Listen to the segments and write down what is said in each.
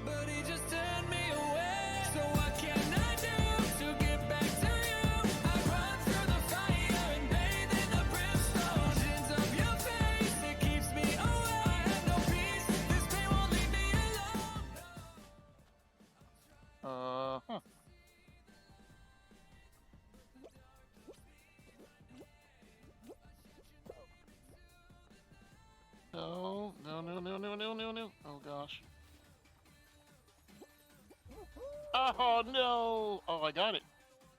But he just turned me away. So what can I do to get back to you? I run through the fire and bathe in the brimstone. Visions of your face, it keeps me away. I have no peace, this pain won't leave me alone. No. Oh gosh. Oh no! Oh, I got it!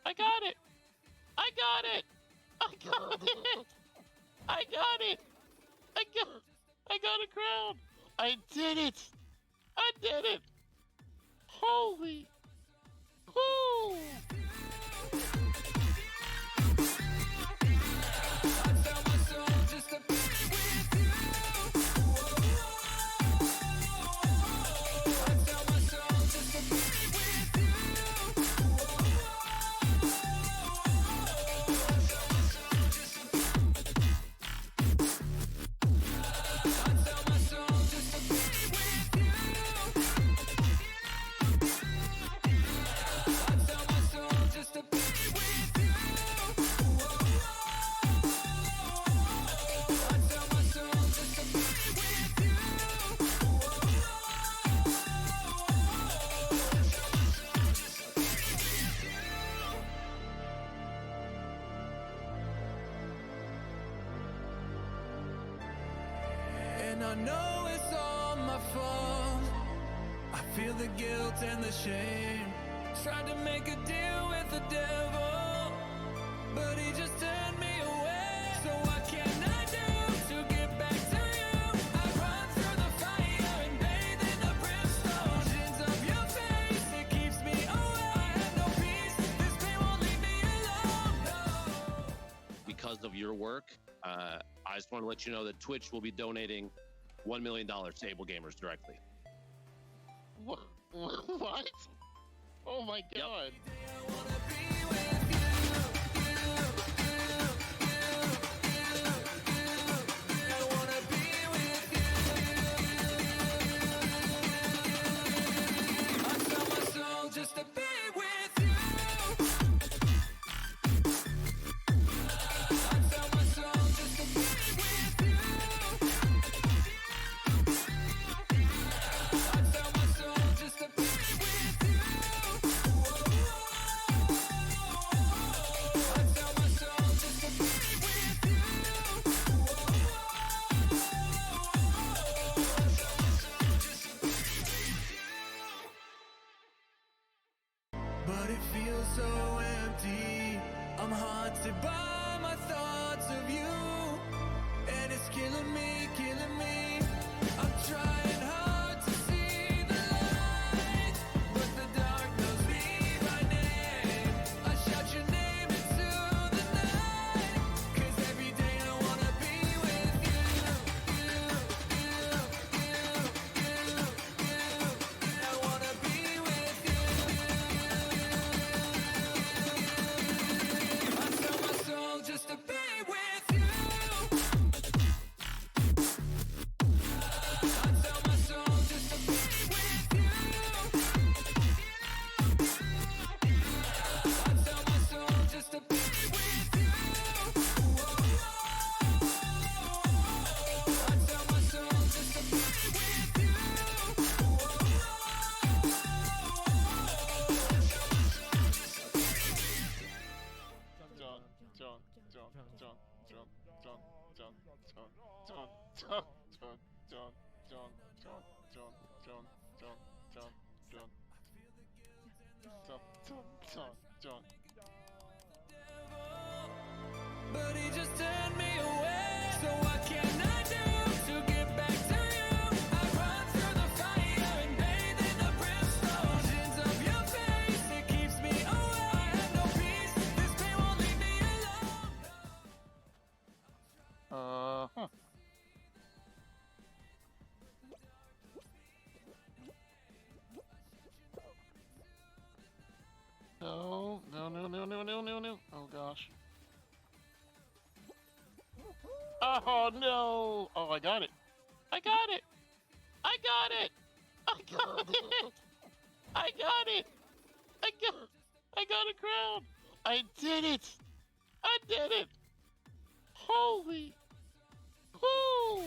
I got it! I got it! I got it! I got it! I got a crown! I did it! I did it! Holy! Woo! And I know it's all my fault. I feel the guilt and the shame. Tried to make a deal with the devil, but he just turned me away. So what can I do to get back to you? I run through the fire and bathe in the brimstone. Visions of your face, it keeps me away. I have no peace, this pain won't leave me alone. No. Because of your work, I just want to let you know that Twitch will be donating $1 million to Able Gamers directly. What? Oh my god. But it feels so empty. I'm haunted by my thoughts of you, and it's killing me, killing me. I'm trying hard to see the light, but the dark knows me by name. I shout your name into the night, 'cause every day I wanna be with you. I wanna be with you. I sell my soul just to be with you. I sell my soul just to be with you. I sell my soul just to be with you. I sell my soul just to be with you. But he just turned me away. So what can I do to get back to you? I run through the fire and bathe in the brimstone. Visions of your face, it keeps me away. I have no peace, this pain won't leave me alone. Oh no! Oh, I got it! I got it! I got it! I got it! I got it! I got a crown! I did it! I did it! Holy! Woo!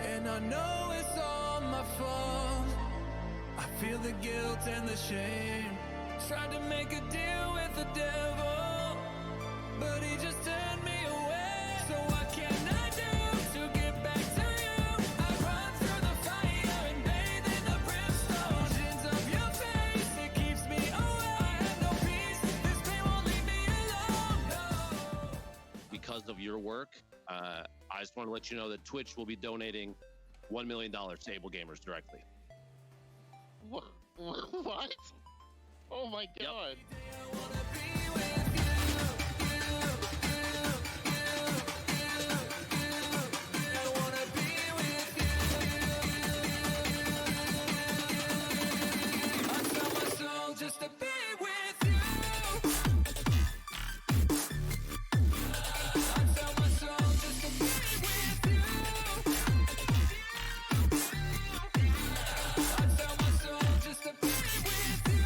And I know it's all my fault. I feel the guilt and the shame. Tried to make a deal with the devil, but he just turned me away. So what can I do to get back to you? I run through the fire and bathe in the brimstone. Visions of your face, it keeps me away. I have no peace, this pain won't leave me alone. No. Because of your work, I just want to let you know that Twitch will be donating $1 million to Able Gamers directly. What? Oh my god! Just to be with you. I tell my soul just to be with you. I tell my soul just to be with you. I tell my soul just to be with you.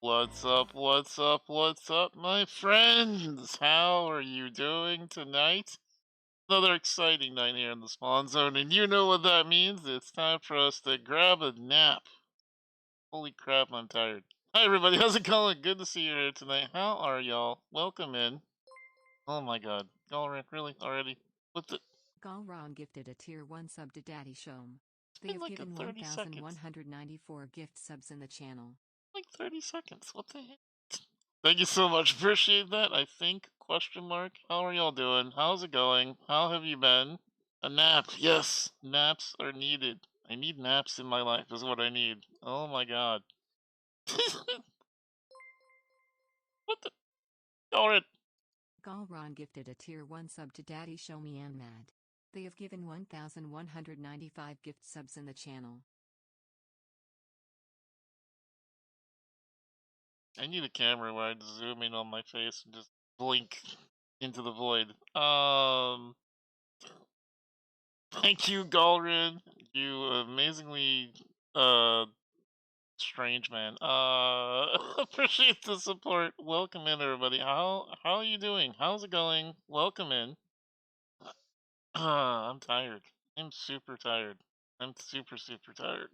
What's up, what's up, what's up, my friends? How are you doing tonight? Another exciting night here in the Spawn Zone, and you know what that means. It's time for us to grab a nap. Holy crap, I'm tired. Hi, everybody. How's it going? Good to see you here tonight. How are y'all? Welcome in. Oh my god. Alright, really? Already? What the? Galron gifted a tier 1 sub to Daddy Shom. They been have like a given 30 seconds. 1,194 gift subs in the channel. Like 30 seconds. What the heck? Thank you so much. Appreciate that. I think, question mark. How are y'all doing? How's it going? How have you been? A nap. Yes. Naps are needed. I need naps in my life is what I need. Oh my god. What the? Alright. Galron gifted a tier 1 sub to Daddy Show Me and Mad. They have given 1,195 gift subs in the channel. I need a camera where I just zoom in on my face and just blink into the void. Thank you, Galrin. You amazingly, strange man. Appreciate the support. Welcome in, everybody. How are you doing? How's it going? Welcome in. I'm tired. I'm super tired. I'm super tired.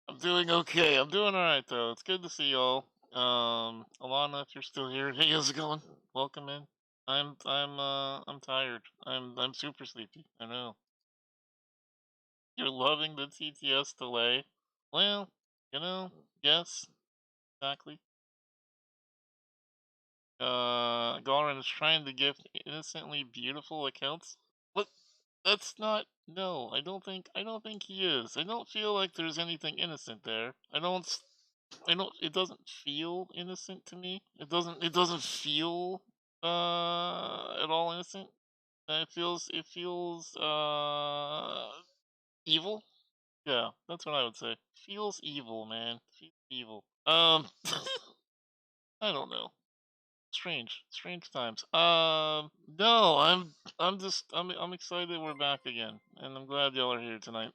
I'm doing okay. I'm doing alright though. It's good to see y'all. Alana, if you're still here, hey, how's it going? Welcome in. I'm tired. I'm super sleepy. I know. You're loving the TTS delay. Well, you know, yes, exactly. Galrin is trying to gift innocently beautiful accounts. What? That's not. No, I don't think he is. I don't feel like there's anything innocent there. I don't. It doesn't feel innocent to me. It doesn't. It doesn't feel at all innocent. It feels. It feels evil. Yeah, that's what I would say. Feels evil, man. Feels evil. I don't know. Strange times. No, I'm excited we're back again, and I'm glad y'all are here tonight.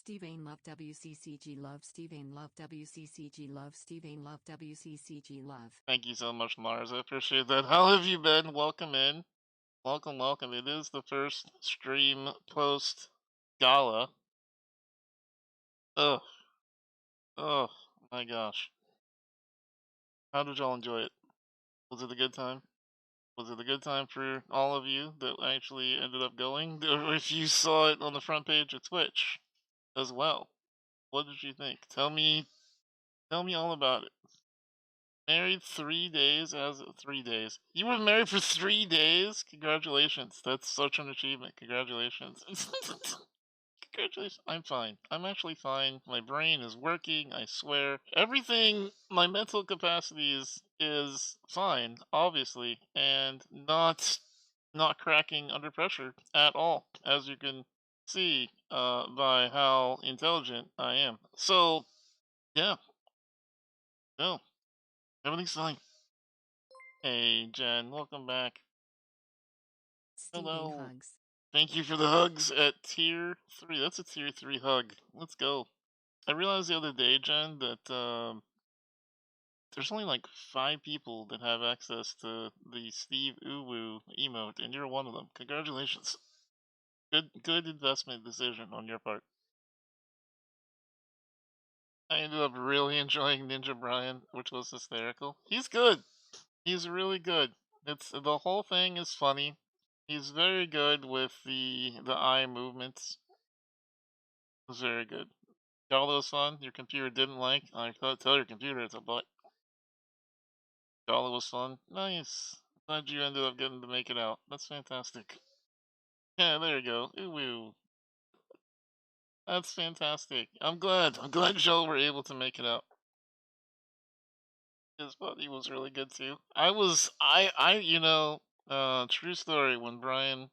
Stevein love WCCG love Stevein love WCCG love Stevein love WCCG love. Thank you so much, Mars. I appreciate that. How have you been? Welcome in. Welcome, welcome. It is the first stream post Gala. Ugh. Oh my gosh. How did y'all enjoy it? Was it a good time? Was it a good time for all of you that actually ended up going? Or if you saw it on the front page of Twitch as well. What did you think? Tell me all about it. Married 3 days as 3 days. You were married for 3 days? Congratulations. That's such an achievement. Congratulations. Congratulations. I'm fine. I'm actually fine. My brain is working, I swear. Everything, my mental capacities is fine, obviously, and not cracking under pressure at all, as you can see by how intelligent I am. So, yeah. No. Everything's fine. Hey, Jen, welcome back. Stevein Hello. hugs. Thank you for the hugs at tier 3. That's a tier 3 hug. Let's go. I realized the other day, Jen, that there's only like 5 people that have access to the Steve Uwu emote, and you're one of them. Congratulations. Good investment decision on your part. I ended up really enjoying Ninja Brian, which was hysterical. He's good. He's really good. The whole thing is funny. He's very good with the eye movements. It was very good. Gala was fun. Your computer didn't like. I tell your computer it's a butt. Gala was fun. Nice. Glad you ended up getting to make it out. That's fantastic. Yeah, there you go. Ooh, that's fantastic. I'm glad. I'm glad y'all were able to make it out. His buddy was really good too. True story. When Brian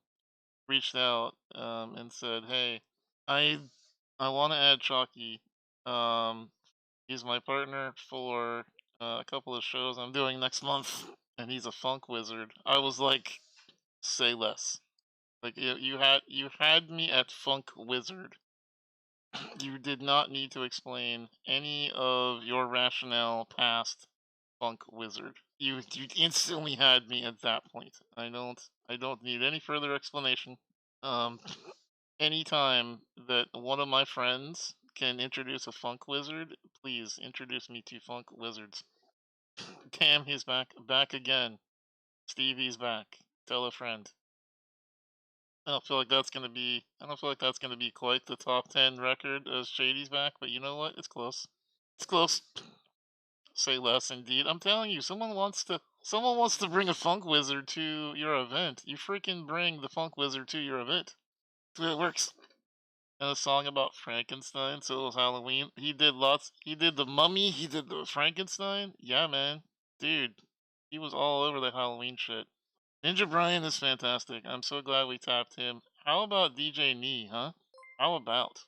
reached out and said, "Hey, I want to add Chalky. He's my partner for a couple of shows I'm doing next month, and he's a funk wizard." I was like, "Say less." Like you had me at funk wizard. You did not need to explain any of your rationale past funk wizard. You instantly had me at that point. I don't need any further explanation. Anytime that one of my friends can introduce a funk wizard, please introduce me to funk wizards. Damn, he's back again. Stevie's back. Tell a friend. I don't feel like that's gonna be quite the top 10 record as Shady's back, but you know what? It's close. It's close. Say less, indeed. I'm telling you, someone wants to bring a funk wizard to your event. You freaking bring the funk wizard to your event. That's the way it works. And a song about Frankenstein, so it was Halloween. He did the Mummy, he did the Frankenstein. Yeah, man. Dude, he was all over the Halloween shit. Ninja Brian is fantastic. I'm so glad we tapped him. How about DJ Nee, huh? How about?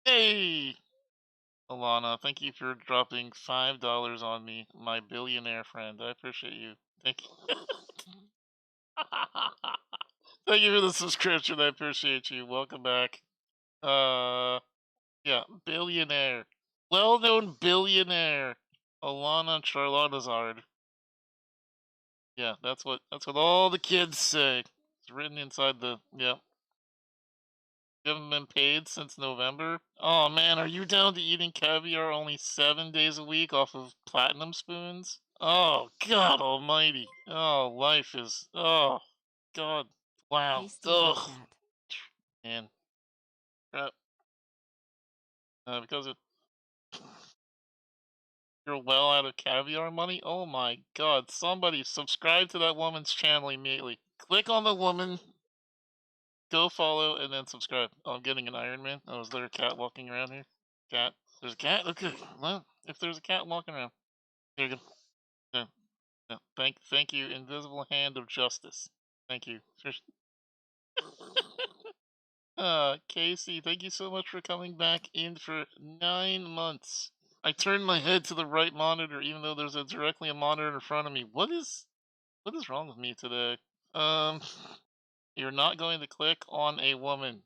Hey! Alana, thank you for dropping $5 on me, my billionaire friend. I appreciate you. Thank you. Thank you for the subscription. I appreciate you. Welcome back. Yeah, billionaire. Well-known billionaire. Alana Charlottazard. Yeah, that's what all the kids say. It's written inside the yeah. You haven't been paid since November? Oh man, are you down to eating caviar only 7 days a week off of platinum spoons? Oh God almighty. Oh, life is oh God. Wow. Hey Steve Ugh. Cat. Man. Crap. Because you're well out of caviar money? Oh my God. Somebody subscribe to that woman's channel immediately. Click on the woman, go follow, and then subscribe. Oh, I'm getting an Iron Man. Oh, is there a cat walking around here? Cat? There's a cat? Okay. Well, if there's a cat walking around. Here you go. No. No. Thank you, Invisible Hand of Justice. Thank you. Casey, thank you so much for coming back in for 9 months. I turned my head to the right monitor, even though there's directly a monitor in front of me. What is wrong with me today? You're not going to click on a woman.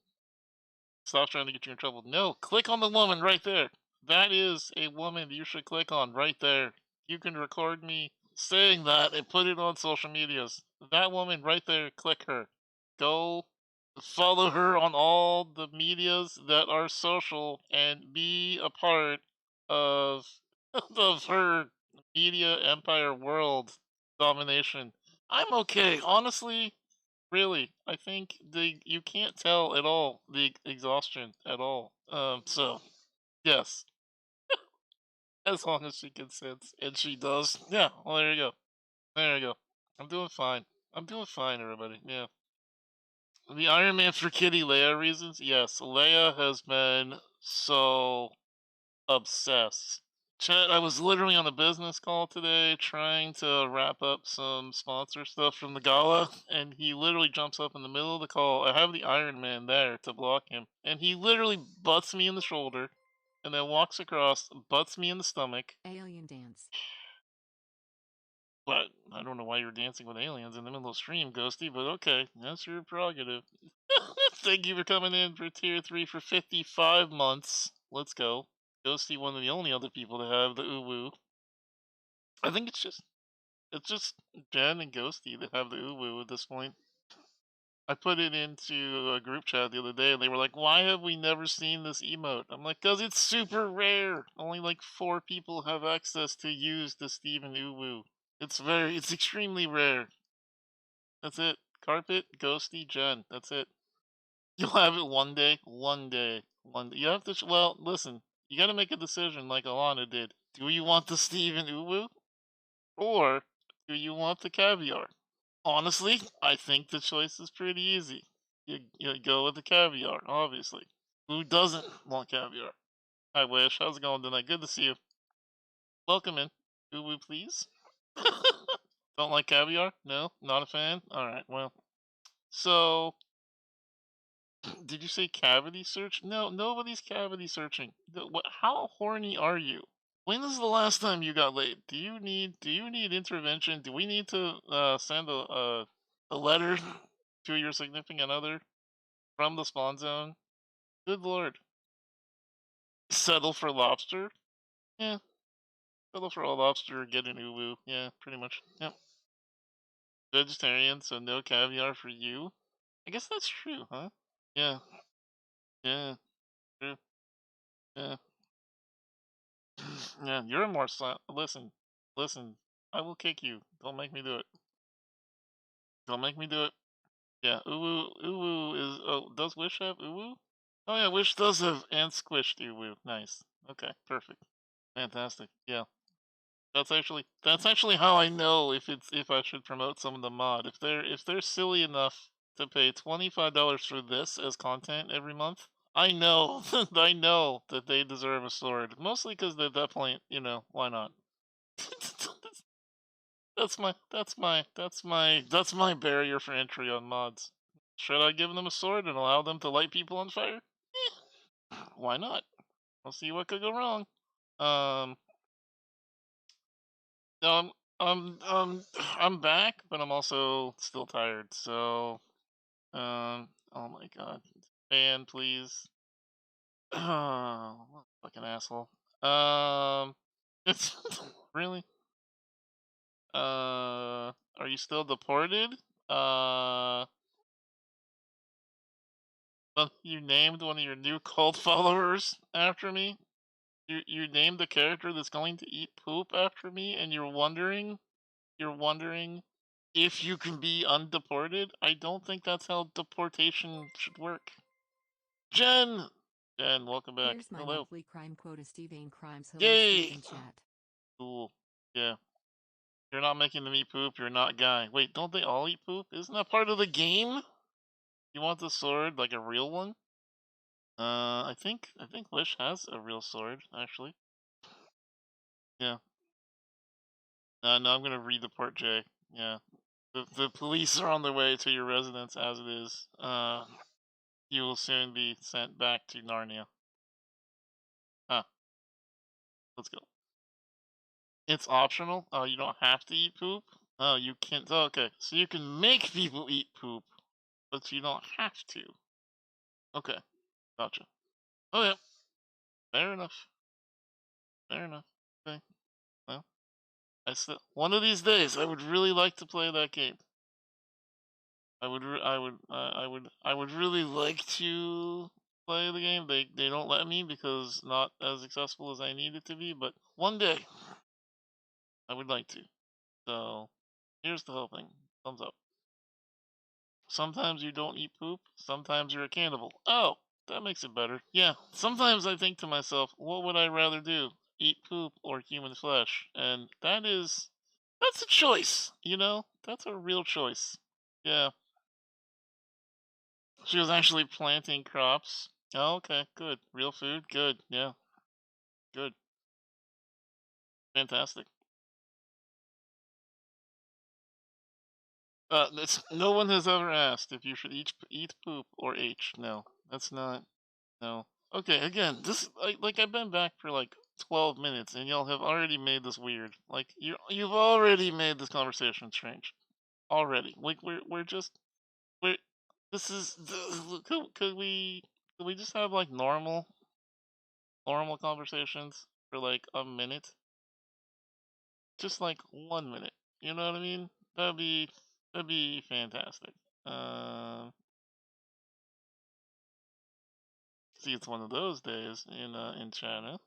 Stop trying to get you in trouble. No, click on the woman right there. That is a woman you should click on right there. You can record me saying that and put it on social medias. That woman right there, click her. Go follow her on all the medias that are social and be a part of of her media empire world domination. I'm okay, honestly. Really, I think you can't tell at all the exhaustion at all. So yes, as long as she consents, and she does. Yeah, well, there you go. There you go. I'm doing fine. I'm doing fine, everybody. Yeah. The Iron Man for Kitty Leia reasons? Yes, Leia has been so obsessed. Chat, I was literally on a business call today trying to wrap up some sponsor stuff from the gala, and he literally jumps up in the middle of the call. I have the Iron Man there to block him, and he literally butts me in the shoulder, and then walks across, butts me in the stomach. Alien dance. But I don't know why you're dancing with aliens in the middle of stream, Ghosty, but okay, that's your prerogative. Thank you for coming in for tier 3 for 55 months. Let's go. Ghosty, one of the only other people to have the uwu. I think it's just Jen and Ghosty that have the uwu at this point. I put it into a group chat the other day, and they were like, "Why have we never seen this emote?" I'm like, "Cause it's super rare. Only like 4 people have access to use the Steven uwu. It's extremely rare. That's it. Carpet, Ghosty, Jen. That's it. You'll have it one day. One day. You have to. Well, listen. You got to make a decision, like Alana did. Do you want the Steven uwu, or do you want the caviar? Honestly, I think the choice is pretty easy. You go with the caviar, obviously. Who doesn't want caviar? Hi, Wish. How's it going tonight? Good to see you. Welcome in. Uwu, please. Don't like caviar? No? Not a fan? Alright, well. So, did you say cavity search? No, nobody's cavity searching. How horny are you? When is the last time you got laid? Do you need intervention? Do we need to send a letter to your significant other from the spawn zone? Good lord. Settle for lobster? Yeah. Settle for a lobster or get an uwu. Yeah, pretty much. Yep. Vegetarian, so no caviar for you? I guess that's true, huh? Yeah. Yeah. True. Yeah. Yeah, you're more listen. Listen. I will kick you. Don't make me do it. Don't make me do it. Yeah, Uwu is. Oh, does Wish have Uwu? Oh yeah, Wish does have and squished Uwu. Nice. Okay, perfect. Fantastic. Yeah, that's actually how I know if I should promote some of the mod. If they're silly enough to pay $25 for this as content every month, I know I know that they deserve a sword. Mostly because at that point, why not? That's my barrier for entry on mods. Should I give them a sword and allow them to light people on fire? Why not? We'll see what could go wrong. No, I'm back, but I'm also still tired. So, oh my god, fan, please. Oh, fucking asshole. It's really. Are you still deported? Well, you named one of your new cult followers after me. You named the character that's going to eat poop after me, and you're wondering if you can be undeported. I don't think that's how deportation should work. Jen, welcome back. Here's my Hello. monthly crime quota. Steve Crimes. Hello, Yay! Steve in chat. Cool. Yeah. You're not making them eat poop. You're not guy. Wait, don't they all eat poop? Isn't that part of the game? You want the sword, like a real one? I think Wish has a real sword, actually. Yeah. No, I'm gonna redeport Jay. Yeah. The police are on their way to your residence as it is. You will soon be sent back to Narnia. Huh. Let's go. It's optional? Oh, you don't have to eat poop? Oh, you can't. Oh, okay. So you can make people eat poop, but you don't have to. Okay. Gotcha. Oh yeah. Fair enough. Fair enough. Okay. Well, I still one of these days I would really like to play that game. I would really like to play the game. They don't let me because not as successful as I need it to be. But one day I would like to. So here's the whole thing. Thumbs up. Sometimes you don't eat poop. Sometimes you're a cannibal. Oh, that makes it better. Yeah. Sometimes I think to myself, what would I rather do? Eat poop or human flesh? And that's a choice. You know, that's a real choice. Yeah. She was actually planting crops. Oh, okay, good. Real food, good. Yeah, good. Fantastic. No one has ever asked if you should eat poop or H. No, that's not. No. Okay, again, like I've been back for like 12 minutes, and y'all have already made this weird. Like you've already made this conversation strange. Already. Like we're this is could we just have like normal conversations for like a minute? Just like 1 minute. You know what I mean? That'd be fantastic. Um, see, it's one of those days in China.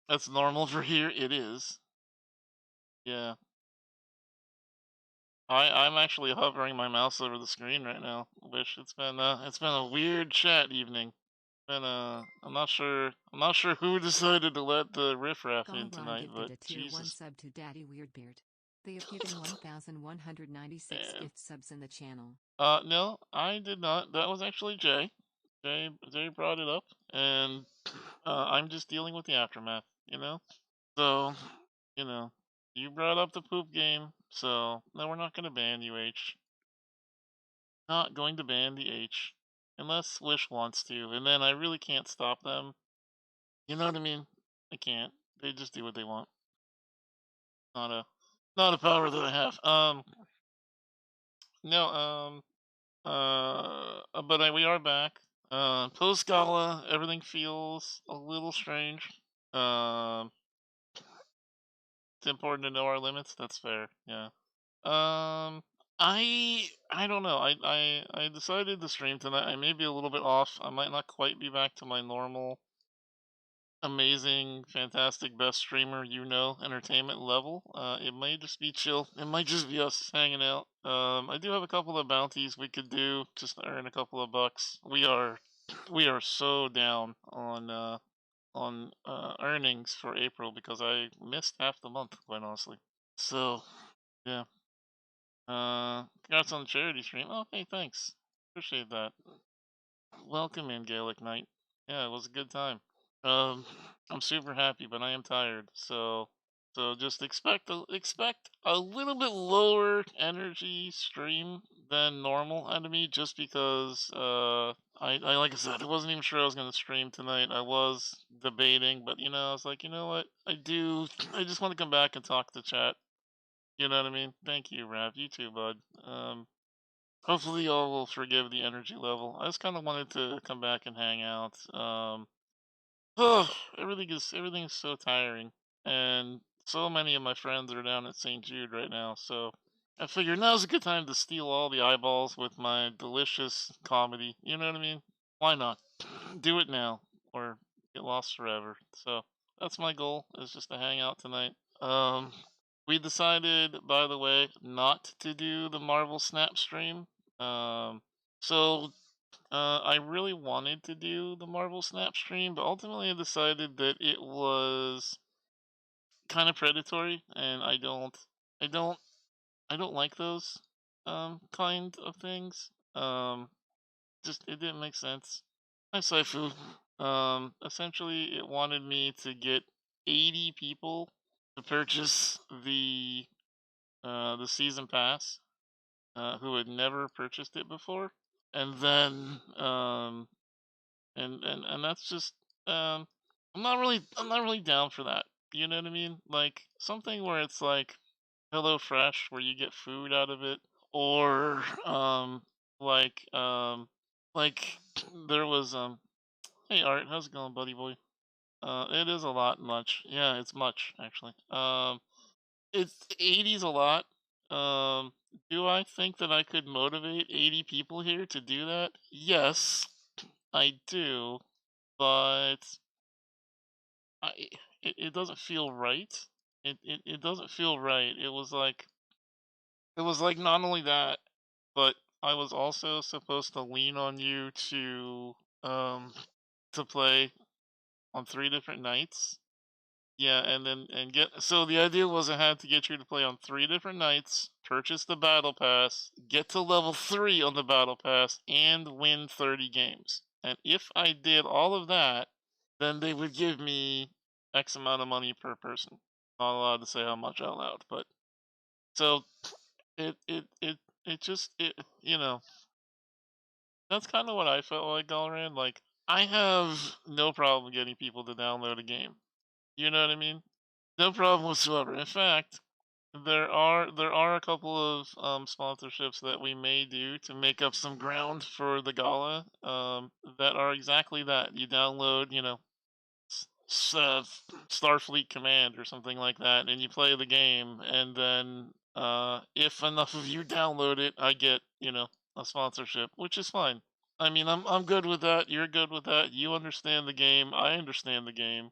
That's normal for here. It is. Yeah. I'm actually hovering my mouse over the screen right now. Wish it's been a weird chat evening. I'm not sure who decided to let the riffraff in Gala tonight, gifted but a tier 1 Jesus. sub to Daddy Weirdbeard. They have given 1,196 Man. gift subs in the channel. No, I did not. That was actually Jay. Jay brought it up, and I'm just dealing with the aftermath. You know. So, you know, you brought up the poop game, so no, we're not going to ban you, H. Not going to ban the H, unless Wish wants to, and then I really can't stop them. You know what I mean? I can't. They just do what they want. Not a, not a power that I have. No, but we are back. Post Gala, everything feels a little strange. Um, it's important to know our limits. That's fair. Yeah. Um, I don't know. I decided to stream tonight. I may be a little bit off. I might not quite be back to my normal, amazing, fantastic, best streamer entertainment level. It may just be chill. It might just be us hanging out. I do have a couple of bounties we could do just to earn a couple of bucks. We are so down on earnings for April because I missed half the month, quite honestly. So yeah. Congrats on the charity stream. Oh, hey, thanks. Appreciate that. Welcome in, Gaelic Knight. Yeah, it was a good time. I'm super happy, but I am tired. So just expect a little bit lower energy stream than normal out of me, just because I like I said, I wasn't even sure I was gonna stream tonight. I was debating, but I was like, you know what? I just want to come back and talk to chat. You know what I mean? Thank you, Rav. You too, bud. Hopefully y'all will forgive the energy level. I just kind of wanted to come back and hang out. Everything's so tiring, and so many of my friends are down at St. Jude right now. So I figured now's a good time to steal all the eyeballs with my delicious comedy. You know what I mean? Why not? Do it now, or get lost forever. So that's my goal, is just to hang out tonight. We decided, by the way, not to do the Marvel Snap stream. So I really wanted to do the Marvel Snap stream, but ultimately I decided that it was kind of predatory, and I don't, I don't like those kind of things. Just it didn't make sense. Hi, Saifu. Essentially, it wanted me to get 80 people to purchase the season pass, who had never purchased it before, and then and that's just um, I'm not really down for that. You know what I mean? Like something where it's like Hello Fresh, where you get food out of it, or like there was hey Art, how's it going, buddy boy? It is a lot much. Yeah, it's much actually. It's 80's a lot. Um, do I think that I could motivate 80 people here to do that? Yes, I do, but it doesn't feel right. It doesn't feel right. It was like not only that, but I was also supposed to lean on you um to play on 3 different nights. Yeah, and then and get so the idea was I had to get you to play on 3 different nights, purchase the battle pass, get to level 3 on the battle pass, and win 30 games. And if I did all of that, then they would give me X amount of money per person. Not allowed to say how much out loud, but so it just that's kind of what I felt like all around. Like I have no problem getting people to download a game. You know what I mean? No problem whatsoever. In fact, there are a couple of sponsorships that we may do to make up some ground for the gala. That are exactly that. You download, Starfleet Command or something like that, and you play the game, and then if enough of you download it, I get a sponsorship, which is fine. I mean, I'm good with that. You're good with that. You understand the game. I understand the game.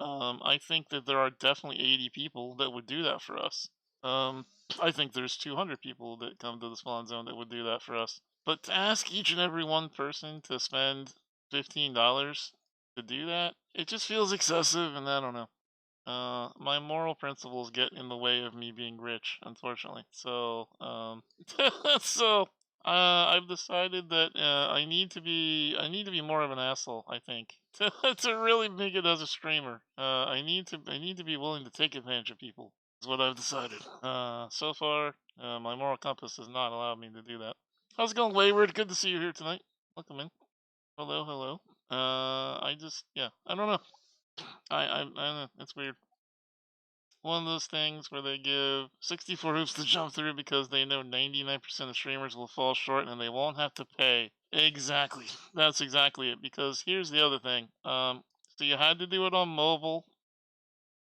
I think that there are definitely 80 people that would do that for us. Um, I think there's 200 people that come to the spawn zone that would do that for us. But to ask each and every one person to spend $15 to do that, it just feels excessive, and I don't know. My moral principles get in the way of me being rich, unfortunately. So, so I've decided that I need to be more of an asshole. I think to really make it as a streamer. I need to be willing to take advantage of people. Is what I've decided. So far, my moral compass has not allowed me to do that. How's it going, Wayward? Good to see you here tonight. Welcome in. Hello, hello. I don't know. I don't know. It's weird. One of those things where they give 64 hoops to jump through because they know 99% of streamers will fall short and they won't have to pay. Exactly. That's exactly it. Because here's the other thing. So you had to do it on mobile.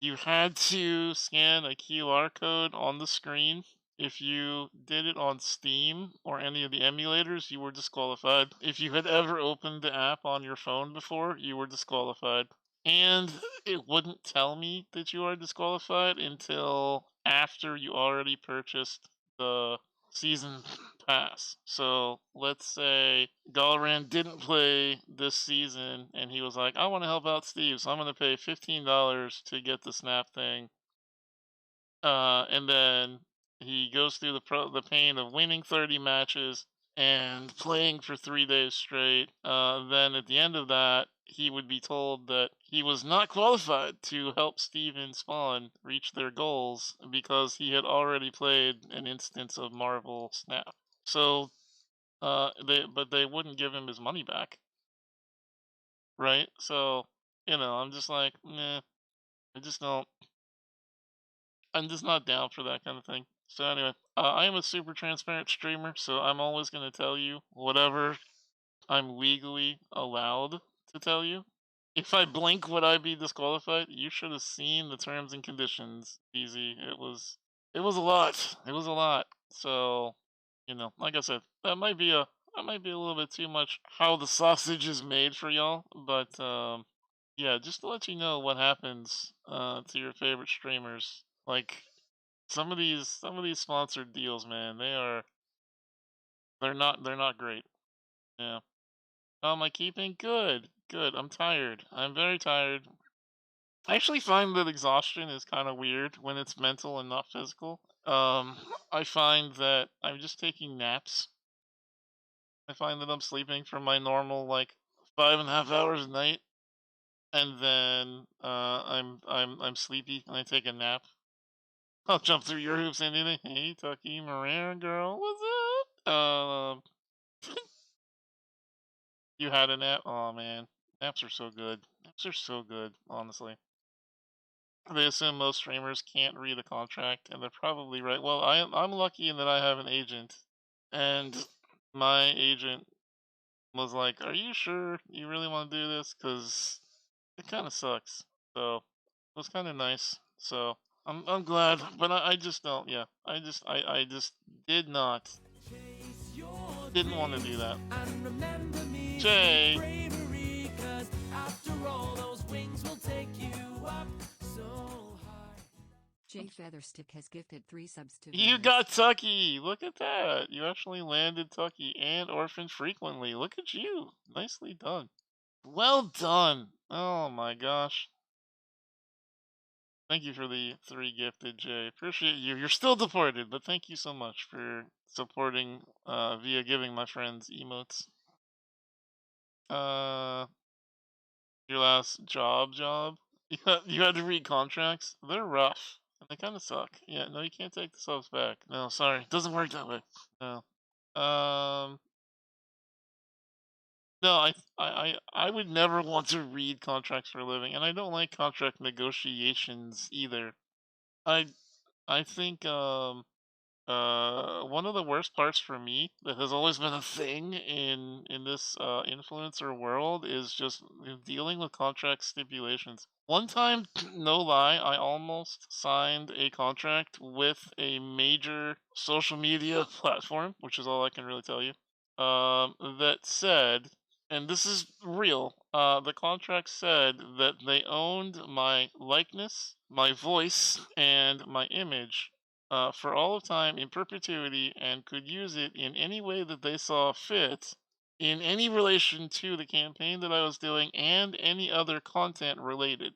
You had to scan a QR code on the screen. If you did it on Steam or any of the emulators, you were disqualified. If you had ever opened the app on your phone before, you were disqualified. And it wouldn't tell me that you are disqualified until after you already purchased the season pass. So let's say Galran didn't play this season and he was like, I want to help out Steve, so I'm going to pay $15 to get the snap thing. And then he goes through the pain of winning 30 matches and playing for 3 days straight. Then at the end of that, he would be told that he was not qualified to help SteveInSpawn reach their goals because he had already played an instance of Marvel Snap. So, they wouldn't give him his money back, right? So, I'm just like, nah, I just don't. I'm just not down for that kind of thing. So anyway, I am a super transparent streamer, so I'm always going to tell you whatever I'm legally allowed to tell you. If I blink, would I be disqualified? You should have seen the terms and conditions, Easy. It was a lot. It was a lot. So, like I said, that might be a little bit too much how the sausage is made for y'all, but yeah, just to let you know what happens to your favorite streamers. Like some of these sponsored deals, man, they're not great. Yeah. How am I keeping? Good. Good. I'm tired. I'm very tired. I actually find that exhaustion is kind of weird when it's mental and not physical. I find that I'm just taking naps. I find that I'm sleeping for my normal like 5.5 hours a night, and then I'm sleepy and I take a nap. I'll jump through your hoops and anything. Hey, Tucky Moran girl, what's up? You had a nap? Oh man, naps are so good. Naps are so good, honestly. They assume most streamers can't read a contract, and they're probably right. Well, I'm lucky in that I have an agent, and my agent was like, "Are you sure you really want to do this? Because it kind of sucks." So it was kind of nice. So I'm glad, but I just don't. Yeah, I just did not didn't want to do that. And remember me Jay, with bravery, 'cause after all, those wings will take you up so high. Jay Featherstick has gifted 3 subs to you viewers. got Tucky. Look at that. You actually landed Tucky and Orphan frequently. Look at you. Nicely done. Well done. Oh my gosh. Thank you for the 3 gifted, Jay. Appreciate you. You're still deported, but thank you so much for supporting via giving my friends emotes. Your last job? You had to read contracts? They're rough. And they kind of suck. Yeah, no, you can't take the subs back. No, sorry. It doesn't work that way. No. Um, no, I would never want to read contracts for a living, and I don't like contract negotiations either. I I think one of the worst parts for me that has always been a thing in this influencer world is just dealing with contract stipulations. One time, no lie, I almost signed a contract with a major social media platform, which is all I can really tell you. That said, and this is real, the contract said that they owned my likeness, my voice, and my image for all of time in perpetuity and could use it in any way that they saw fit in any relation to the campaign that I was doing and any other content related.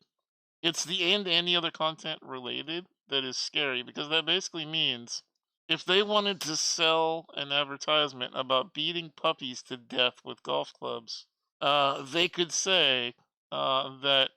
It's the and any other content related that is scary because that basically means if they wanted to sell an advertisement about beating puppies to death with golf clubs, they could say that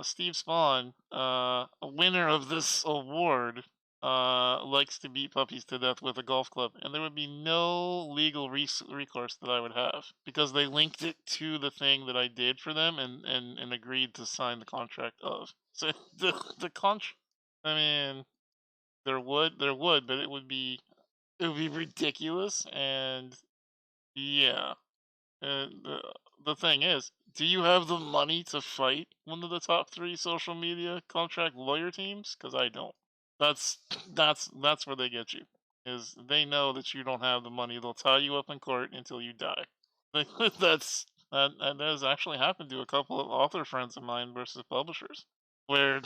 Steve Spawn, a winner of this award, likes to beat puppies to death with a golf club, and there would be no legal recourse that I would have because they linked it to the thing that I did for them and agreed to sign the contract of. So the contract, I mean, there would, but it would be ridiculous, and yeah. The thing is, do you have the money to fight one of the top 3 social media contract lawyer teams? Because I don't. That's that's where they get you. Is they know that you don't have the money. They'll tie you up in court until you die. That has actually happened to a couple of author friends of mine versus publishers, where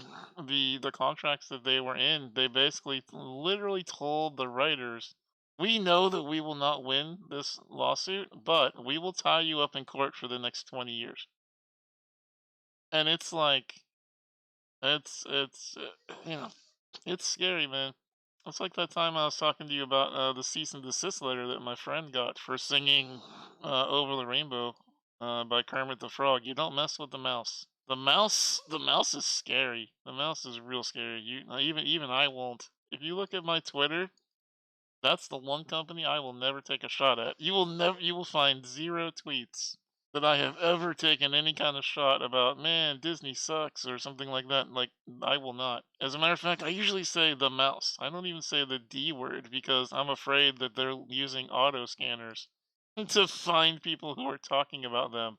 the contracts that they were in, they basically literally told the writers, "We know that we will not win this lawsuit, but we will tie you up in court for the next 20 years." And it's like it's it's scary, man. It's like that time I was talking to you about the cease and desist letter that my friend got for singing "Over the Rainbow" by Kermit the Frog. You don't mess with the mouse. The mouse is scary. The mouse is real scary. Even I won't. If you look at my Twitter, that's the one company I will never take a shot at. You will find 0 tweets that I have ever taken any kind of shot about, man, Disney sucks or something like that. Like, I will not. As a matter of fact, I usually say the mouse. I don't even say the D word because I'm afraid that they're using auto scanners to find people who are talking about them.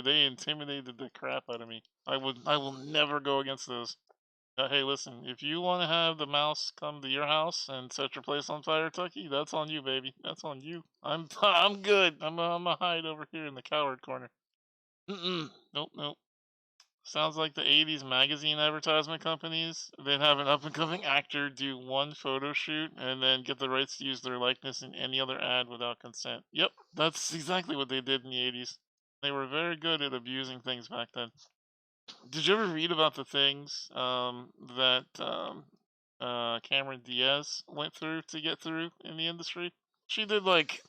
They intimidated the crap out of me. I will never go against those. Hey, listen, if you want to have the mouse come to your house and set your place on fire, Tucky, that's on you, baby. That's on you. I'm good. I'm a hide over here in the coward corner. Nope, nope. Sounds like the 80s magazine advertisement companies. They'd have an up and coming actor do one photo shoot and then get the rights to use their likeness in any other ad without consent. Yep, that's exactly what they did in the 80s. They were very good at abusing things back then. Did you ever read about the things that Cameron Diaz went through to get through in the industry? She did like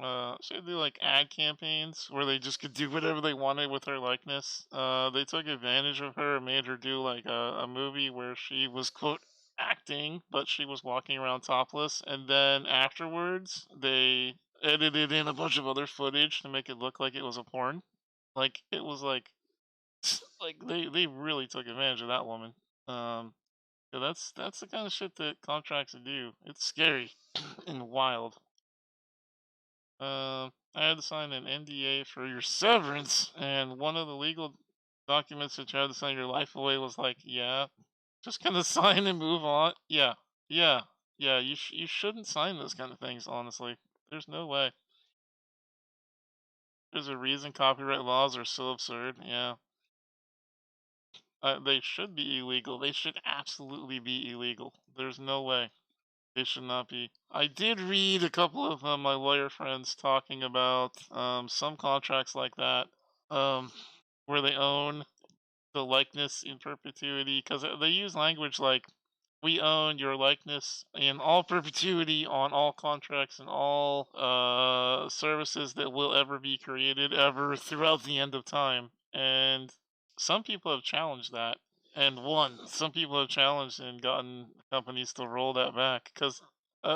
ad campaigns where they just could do whatever they wanted with her likeness. They took advantage of her and made her do like a movie where she was quote acting, but she was walking around topless, and then afterwards they edited in a bunch of other footage to make it look like it was a porn. Like it was like they really took advantage of that woman. Yeah, that's the kind of shit that contracts do. It's scary and wild. I had to sign an NDA for your severance, and one of the legal documents that you had to sign your life away was like, yeah, just kind of sign and move on. Yeah, yeah, yeah. You shouldn't sign those kind of things. Honestly, there's no way. There's a reason copyright laws are so absurd. Yeah, they should be illegal. They should absolutely be illegal. There's no way. They should not be. I did read a couple of my lawyer friends talking about some contracts like that, um, where they own the likeness in perpetuity, because they use language like, "We own your likeness in all perpetuity on all contracts and all services that will ever be created ever throughout the end of time." And some people have challenged that and won. Some people have challenged and gotten companies to roll that back because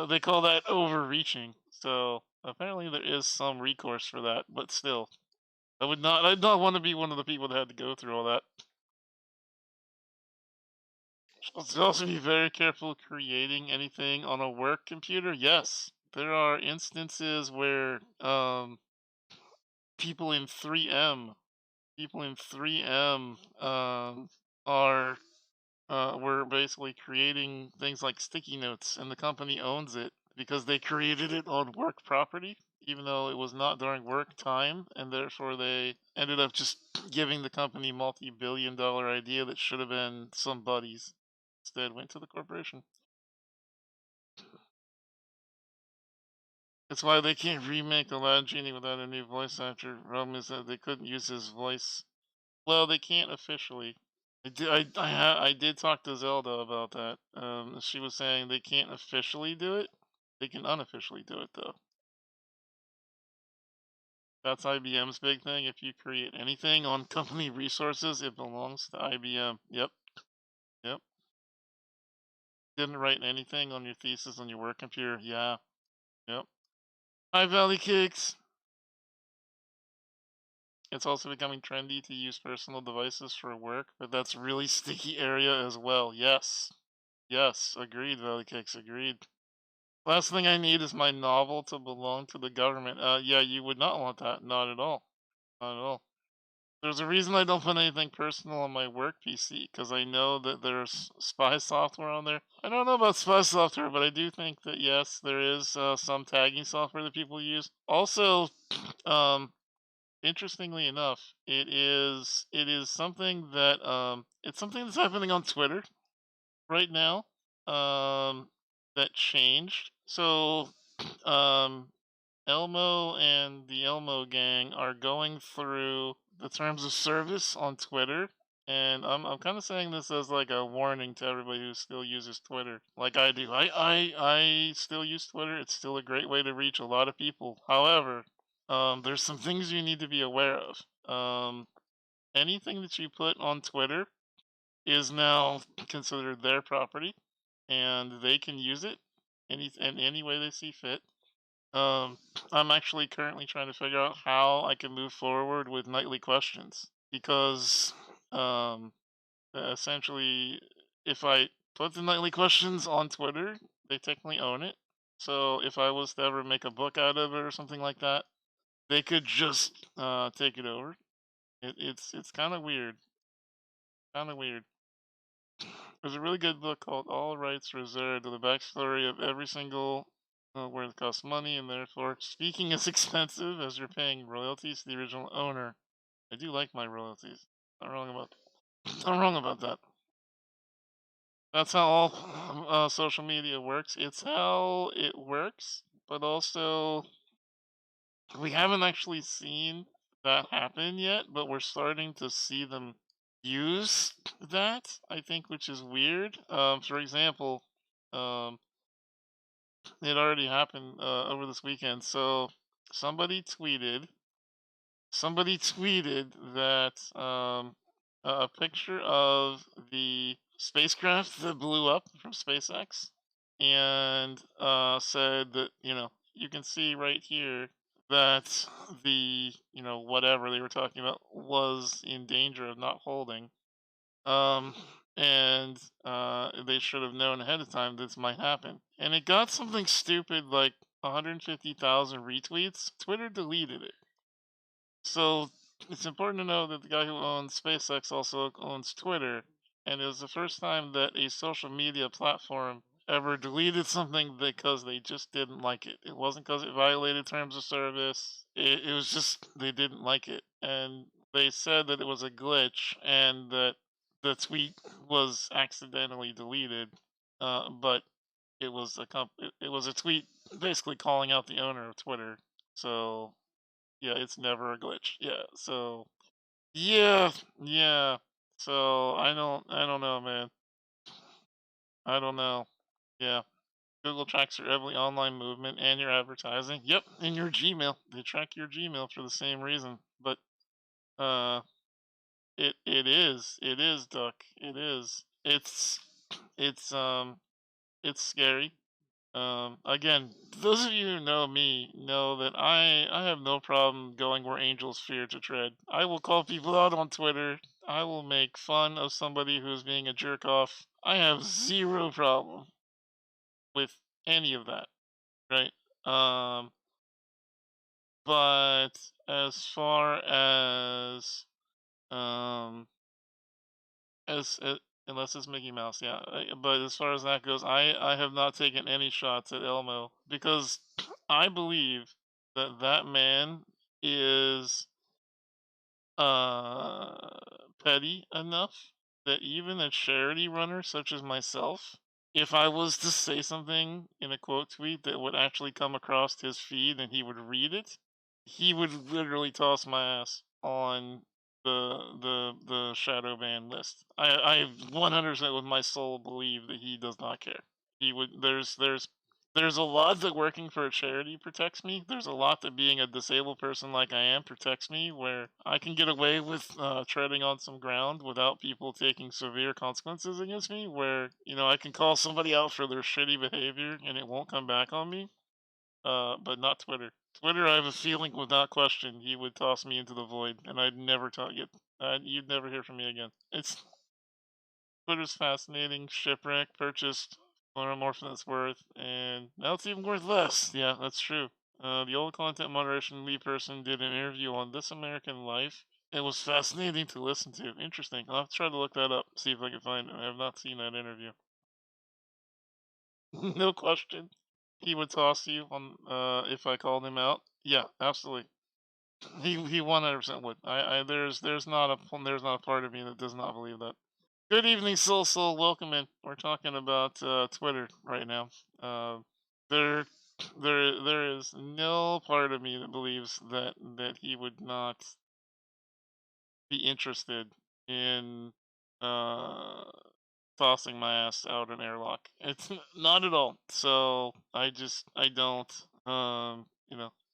they call that overreaching. So apparently there is some recourse for that, but still, I'd not want to be one of the people that had to go through all that. Should also be very careful creating anything on a work computer. Yes, there are instances where people in 3M, are were basically creating things like sticky notes, and the company owns it because they created it on work property, even though it was not during work time, and therefore they ended up just giving the company multi-billion-dollar idea that should have been somebody's. Instead, went to the corporation. That's why they can't remake Aladdin Genie without a new voice actor. Problem is that they couldn't use his voice. Well, they can't officially. I did talk to Zelda about that. She was saying they can't officially do it. They can unofficially do it though. That's IBM's big thing. If you create anything on company resources, it belongs to IBM. Yep. Yep. Didn't write anything on your thesis on your work computer. Yeah. Yep. Hi, Valley Cakes. It's also becoming trendy to use personal devices for work, but that's really sticky area as well. Yes. Yes. Agreed, Valley Cakes. Agreed. Last thing I need is my novel to belong to the government. Yeah, you would not want that. Not at all. Not at all. There's a reason I don't put anything personal on my work PC, because I know that there's spy software on there. I don't know about spy software, but I do think that yes, there is some tagging software that people use. Also, interestingly enough, it is something that it's something that's happening on Twitter right now. That changed. So, um, Elmo and the Elmo gang are going through the terms of service on Twitter, and I'm kind of saying this as like a warning to everybody who still uses Twitter, like I do. I still use Twitter. It's still a great way to reach a lot of people. However, there's some things you need to be aware of. Anything that you put on Twitter is now considered their property, and they can use it in any way they see fit. Um, I'm actually currently trying to figure out how I can move forward with nightly questions because, essentially, if I put the nightly questions on Twitter, they technically own it. So if I was to ever make a book out of it or something like that, they could just take it over. It's kind of weird. Kind of weird. There's a really good book called All Rights Reserved, the backstory of every single where it costs money, and therefore speaking is expensive as you're paying royalties to the original owner. I do like my royalties. Not wrong about not wrong about that. That's how all social media works. It's how it works, but also we haven't actually seen that happen yet, but we're starting to see them use that, I think, which is weird. For example, um, it already happened over this weekend. So somebody tweeted, somebody tweeted that a picture of the spacecraft that blew up from SpaceX, and said that you can see right here that the whatever they were talking about was in danger of not holding. Um, and they should have known ahead of time this might happen. And it got something stupid like 150,000 retweets, Twitter deleted it. So it's important to know that the guy who owns SpaceX also owns Twitter, and it was the first time that a social media platform ever deleted something because they just didn't like it. It wasn't because it violated terms of service. It was just they didn't like it, and they said that it was a glitch and that the tweet was accidentally deleted. But it was it was a tweet basically calling out the owner of Twitter. So yeah, it's never a glitch. Yeah. So yeah, yeah. So I don't know, man. I don't know. Yeah. Google tracks your every online movement and your advertising. Yep, and your Gmail. They track your Gmail for the same reason. But uh it is Duck. It is. It's scary. Again, those of you who know me know that I have no problem going where angels fear to tread. I will call people out on Twitter. I will make fun of somebody who's being a jerk off. I have zero problem with any of that, right? Um, but as far um as unless it's Mickey Mouse, yeah. But as far as that goes, I have not taken any shots at Elmo because I believe that that man is uh petty enough that even a charity runner such as myself, if I was to say something in a quote tweet that would actually come across his feed and he would read it, he would literally toss my ass on the shadow ban list. I 100% with my soul believe that he does not care. He would there's a lot that working for a charity protects me. There's a lot that being a disabled person like I am protects me, where I can get away with treading on some ground without people taking severe consequences against me. Where I can call somebody out for their shitty behavior and it won't come back on me. But not Twitter. Twitter, I have a feeling, without question, he would toss me into the void, and I'd never talk it. You'd never hear from me again. Twitter's fascinating. Shipwreck purchased more than it's worth, and now it's even worth less. Yeah, that's true. The old content moderation lead person did an interview on This American Life. It was fascinating to listen to. Interesting. I'll have to try to look that up, see if I can find it. I have not seen that interview. No question. He would toss you on if I called him out. Yeah, absolutely. He 100% would. There's not a part of me that does not believe that. Good evening, Soul Soul. Welcome in. We're talking about Twitter right now. There there is no part of me that believes that he would not be interested in uh tossing my ass out an airlock. It's not at all. So I don't.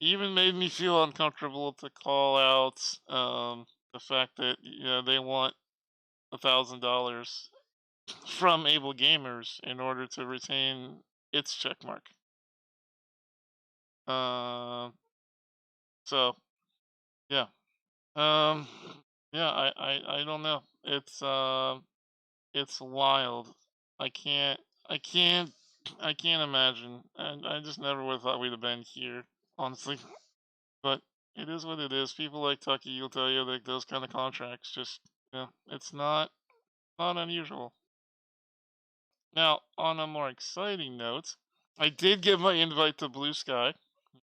Even made me feel uncomfortable to call out the fact that they want $1,000 from able gamers in order to retain its checkmark. So yeah. Um, yeah. I don't know. It's wild. I can't I can't I can't imagine. And I just never would have thought we'd have been here, honestly. But it is what it is. People like Tucky will tell you that those kind of contracts just it's not unusual. Now, on a more exciting note, I did get my invite to Blue Sky.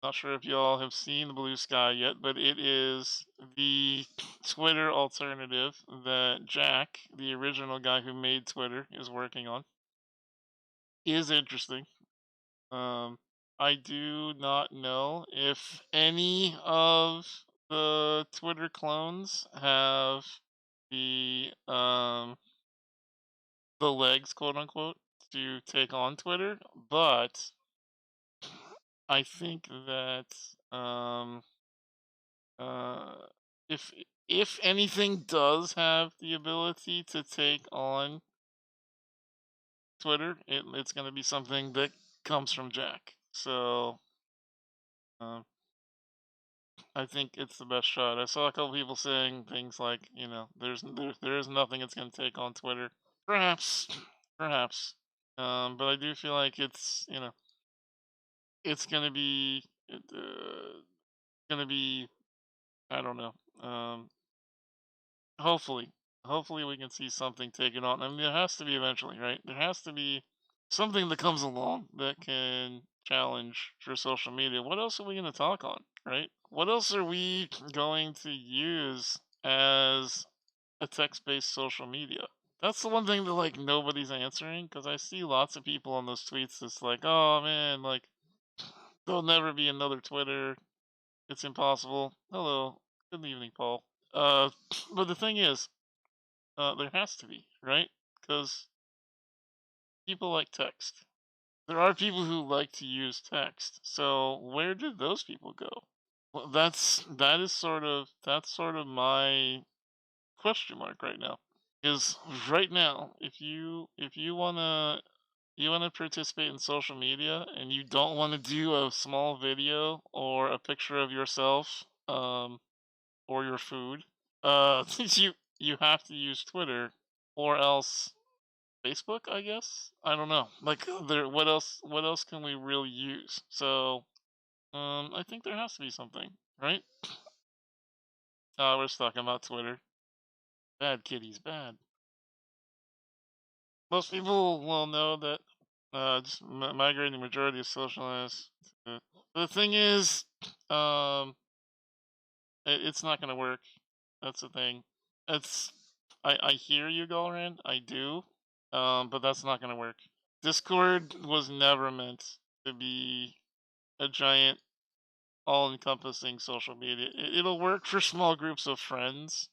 Not sure if y'all have seen Blue Sky yet, but it is the Twitter alternative that Jack, the original guy who made Twitter, is working on. Is interesting. I do not know if any of the Twitter clones have the legs, quote unquote, to take on Twitter, but I think that uh, if if anything does have the ability to take on Twitter, it's going to be something that comes from Jack. So um, I think it's the best shot. I saw a couple people saying things like, there is nothing it's going to take on Twitter. Perhaps, perhaps. But I do feel like it's it's gonna be gonna be I don't know. Hopefully, hopefully we can see something taken on. I mean, there has to be eventually, right? There has to be something that comes along that can challenge for social media. What else are we going to talk on, right? What else are we going to use as a text-based social media? That's the one thing that like nobody's answering because I see lots of people on those tweets that's like, oh man, like there'll never be another Twitter. It's impossible. Hello, good evening, Paul. Uh, but the thing is, there has to be, right? Because people like text. There are people who like to use text. So where did those people go? Well, that's sort of my question mark right now. Because right now, if you wanna participate in social media and you don't want to do a small video or a picture of yourself, or your food, you have to use Twitter or else Facebook, I guess. I don't know. Like there what else can we really use? So, I think there has to be something, right? We're just talking about Twitter. Bad kitties, bad. Most people will know that just migrating majority of socialists. The thing is, um, it's not going to work. That's the thing. It's I hear you, Galran. I do. But that's not going to work. Discord was never meant to be a giant, all-encompassing social media. It'll work for small groups of friends,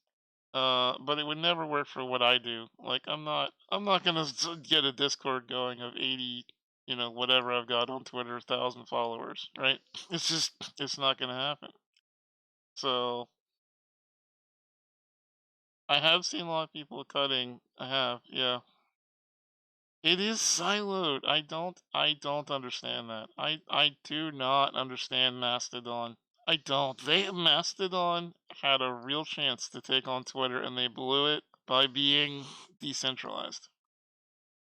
but it would never work for what I do. Like, I'm not gonna get a Discord going of 80, whatever I've got on Twitter, 1,000 followers, right? It's not gonna happen. So, I have seen a lot of people cutting. I have, yeah. It is siloed. I don't understand that. I do not understand Mastodon. I don't. Mastodon had a real chance to take on Twitter and they blew it by being decentralized.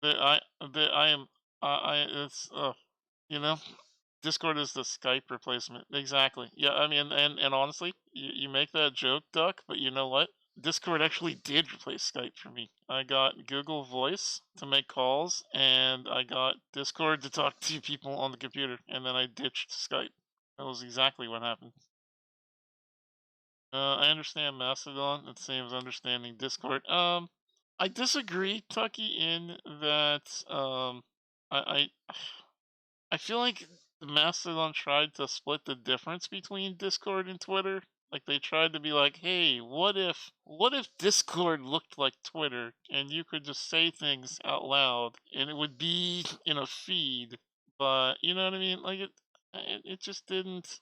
I am it's you know, Discord is the Skype replacement. Exactly. Yeah, I mean, and honestly, you make that joke, Duck, but you know what? Discord actually did replace Skype for me. I got Google Voice to make calls, and I got Discord to talk to people on the computer, and then I ditched Skype. That was exactly what happened. I understand Mastodon. It seems understanding Discord. I disagree, Tucky, in that I I feel like Mastodon tried to split the difference between Discord and Twitter. Like they tried to be like, "Hey, what if Discord looked like Twitter and you could just say things out loud and it would be in a feed?" But you know what I mean? Like it just didn't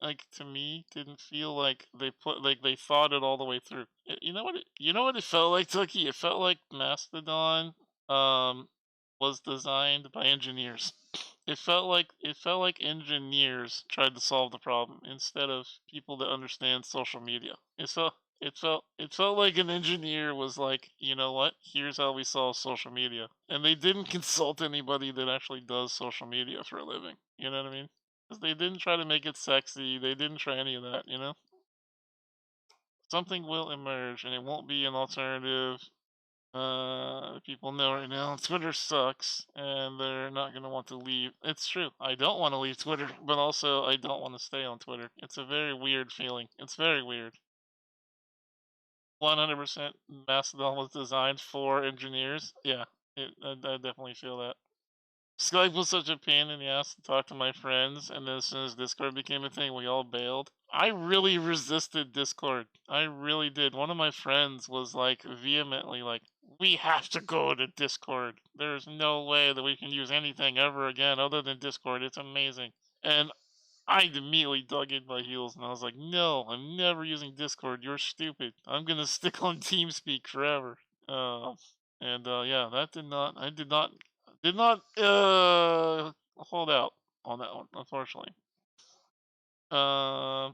like to me didn't feel like they thought it all the way through. You know what it felt like, Tucky? It felt like Mastodon um was designed by engineers. It felt like engineers tried to solve the problem instead of people that understand social media. It felt like an engineer was like, you know what? Here's how we solve social media. And they didn't consult anybody that actually does social media for a living. You know what I mean? 'Cause they didn't try to make it sexy. They didn't try any of that, Something will emerge and it won't be an alternative. People know right now Twitter sucks and they're not going to want to leave. It's true. I don't want to leave Twitter, but also I don't want to stay on Twitter. It's a very weird feeling. It's very weird. 100% Mastodon was designed for engineers. Yeah, I definitely feel that. Skype was such a pain in the ass to talk to my friends, and then as soon as Discord became a thing, we all bailed. I really resisted Discord. I really did. One of my friends was like vehemently like, "We have to go to Discord. There's no way that we can use anything ever again other than Discord. It's amazing." And I immediately dug in my heels and I was like, "No, I'm never using Discord. You're stupid. I'm gonna stick on TeamSpeak forever." Yeah, that did not hold out on that one, unfortunately. Uh,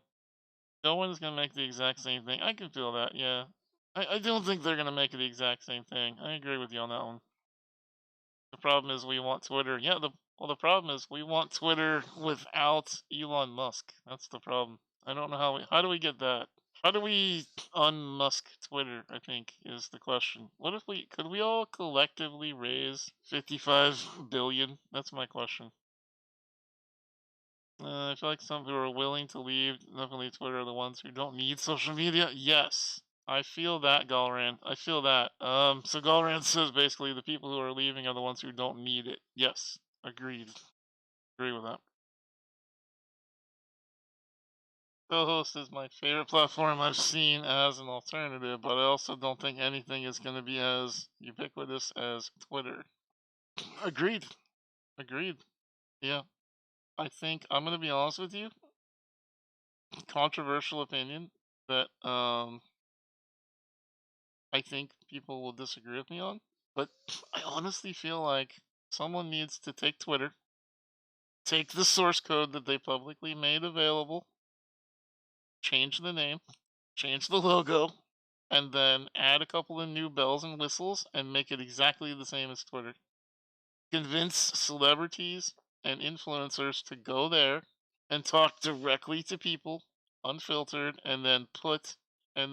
no one's gonna make the exact same thing. I can feel that, yeah. I don't think they're gonna make it the exact same thing. I agree with you on that one. The problem is we want Twitter. Yeah, Well, the problem is we want Twitter without Elon Musk. That's the problem. I don't know how do we get that? How do we unmusk Twitter, I think, is the question. What if could we all collectively raise 55 billion? That's my question. I feel like some who are willing to leave, definitely Twitter, are the ones who don't need social media. Yes, I feel that, Galran. I feel that. So Galran says basically the people who are leaving are the ones who don't need it. Yes, agreed. Agree with that. Co-host is my favorite platform I've seen as an alternative, but I also don't think anything is going to be as ubiquitous as Twitter. Agreed. Agreed. Yeah. I think I'm going to be honest with you. Controversial opinion that I think people will disagree with me on, but I honestly feel like someone needs to take Twitter, take the source code that they publicly made available, change the name, change the logo, and then add a couple of new bells and whistles and make it exactly the same as Twitter. Convince celebrities and influencers to go there and talk directly to people, unfiltered, and then put a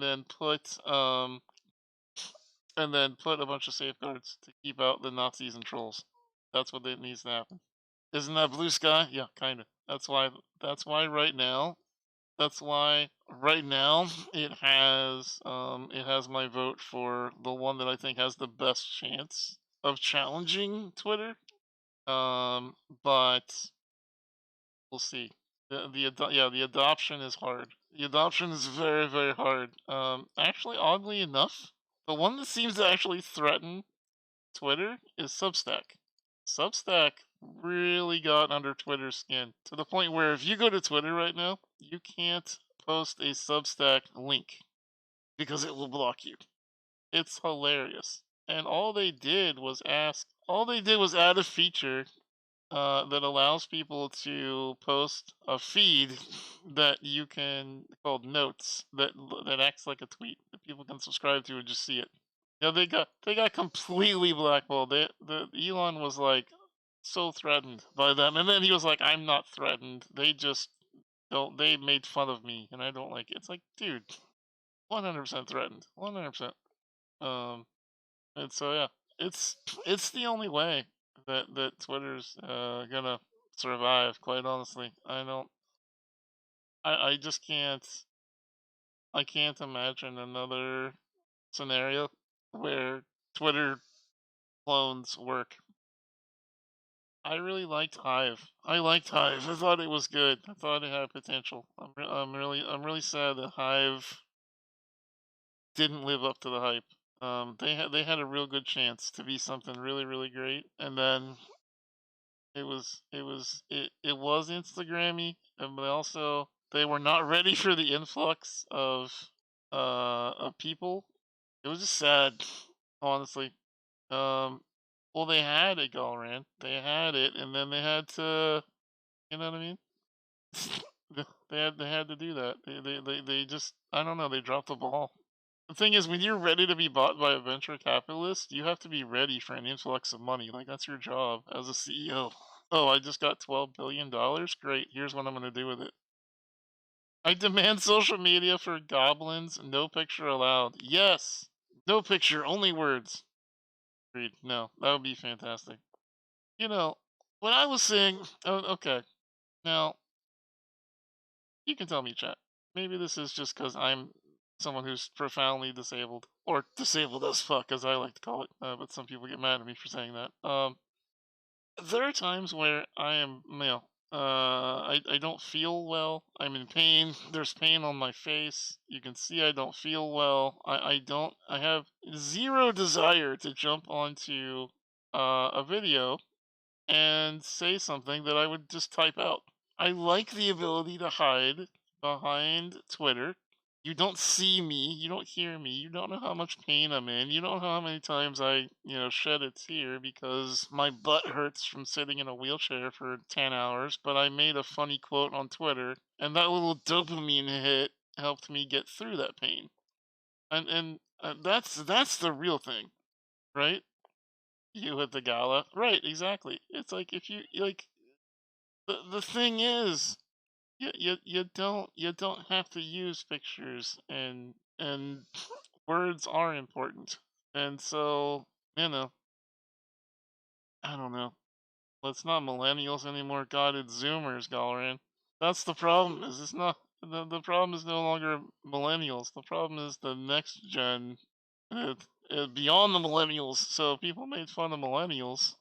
bunch of safeguards to keep out the Nazis and trolls. That's what needs to happen. Isn't that blue sky? Yeah, kind of. That's why right now it has my vote for the one that I think has the best chance of challenging Twitter. But we'll see. The adoption is hard. The adoption is very, very hard. Actually, oddly enough, the one that seems to actually threaten Twitter is Substack. Substack really got under Twitter's skin to the point where if you go to Twitter right now, you can't post a Substack link because it will block you. It's hilarious. And all they did was add a feature that allows people to post a feed that you can called notes that acts like a tweet that people can subscribe to and just see it. Yeah, they got completely blackballed. The Elon was like so threatened by them, and then he was like, "I'm not threatened. They just don't. They made fun of me, and I don't like it." It's like, dude, 100% threatened, 100%. And so yeah, it's the only way that Twitter's gonna survive. Quite honestly, I just can't. I can't imagine another scenario where Twitter clones work. I really liked Hive. I thought it was good. I thought it had potential. I'm really sad that Hive didn't live up to the hype. They had a real good chance to be something really, really great, and then it was Instagrammy, but also they were not ready for the influx of people. It was just sad, honestly. Well, they had it, Galran. They had it, and then they had to, you know what I mean? they had to do that. They just, I don't know. They dropped the ball. The thing is, when you're ready to be bought by a venture capitalist, you have to be ready for an influx of money. Like that's your job as a CEO. Oh, I just got $12 billion. Great. Here's what I'm going to do with it. I demand social media for goblins. No picture allowed. Yes. No picture, only words. Agreed. No, that would be fantastic. You know, what I was saying. Oh, okay. Now, you can tell me, chat. Maybe this is just because I'm someone who's profoundly disabled, or disabled as fuck, as I like to call it. But some people get mad at me for saying that. There are times where I am, I don't feel well. I'm in pain. There's pain on my face. You can see I don't feel well. I have zero desire to jump onto a video and say something that I would just type out. I like the ability to hide behind Twitter. You don't see me, you don't hear me, you don't know how much pain I'm in, you don't know how many times I, shed a tear because my butt hurts from sitting in a wheelchair for 10 hours, but I made a funny quote on Twitter, and that little dopamine hit helped me get through that pain. And that's the real thing, right? you at the gala. Right, exactly. It's like if you like the thing is you don't have to use pictures and words are important. And so, you know, I don't know. Well, it's not millennials anymore. God, it's Zoomers, Galleran. That's the problem. Is it's not the problem is no longer millennials. The problem is the next gen, beyond the millennials. So people made fun of millennials.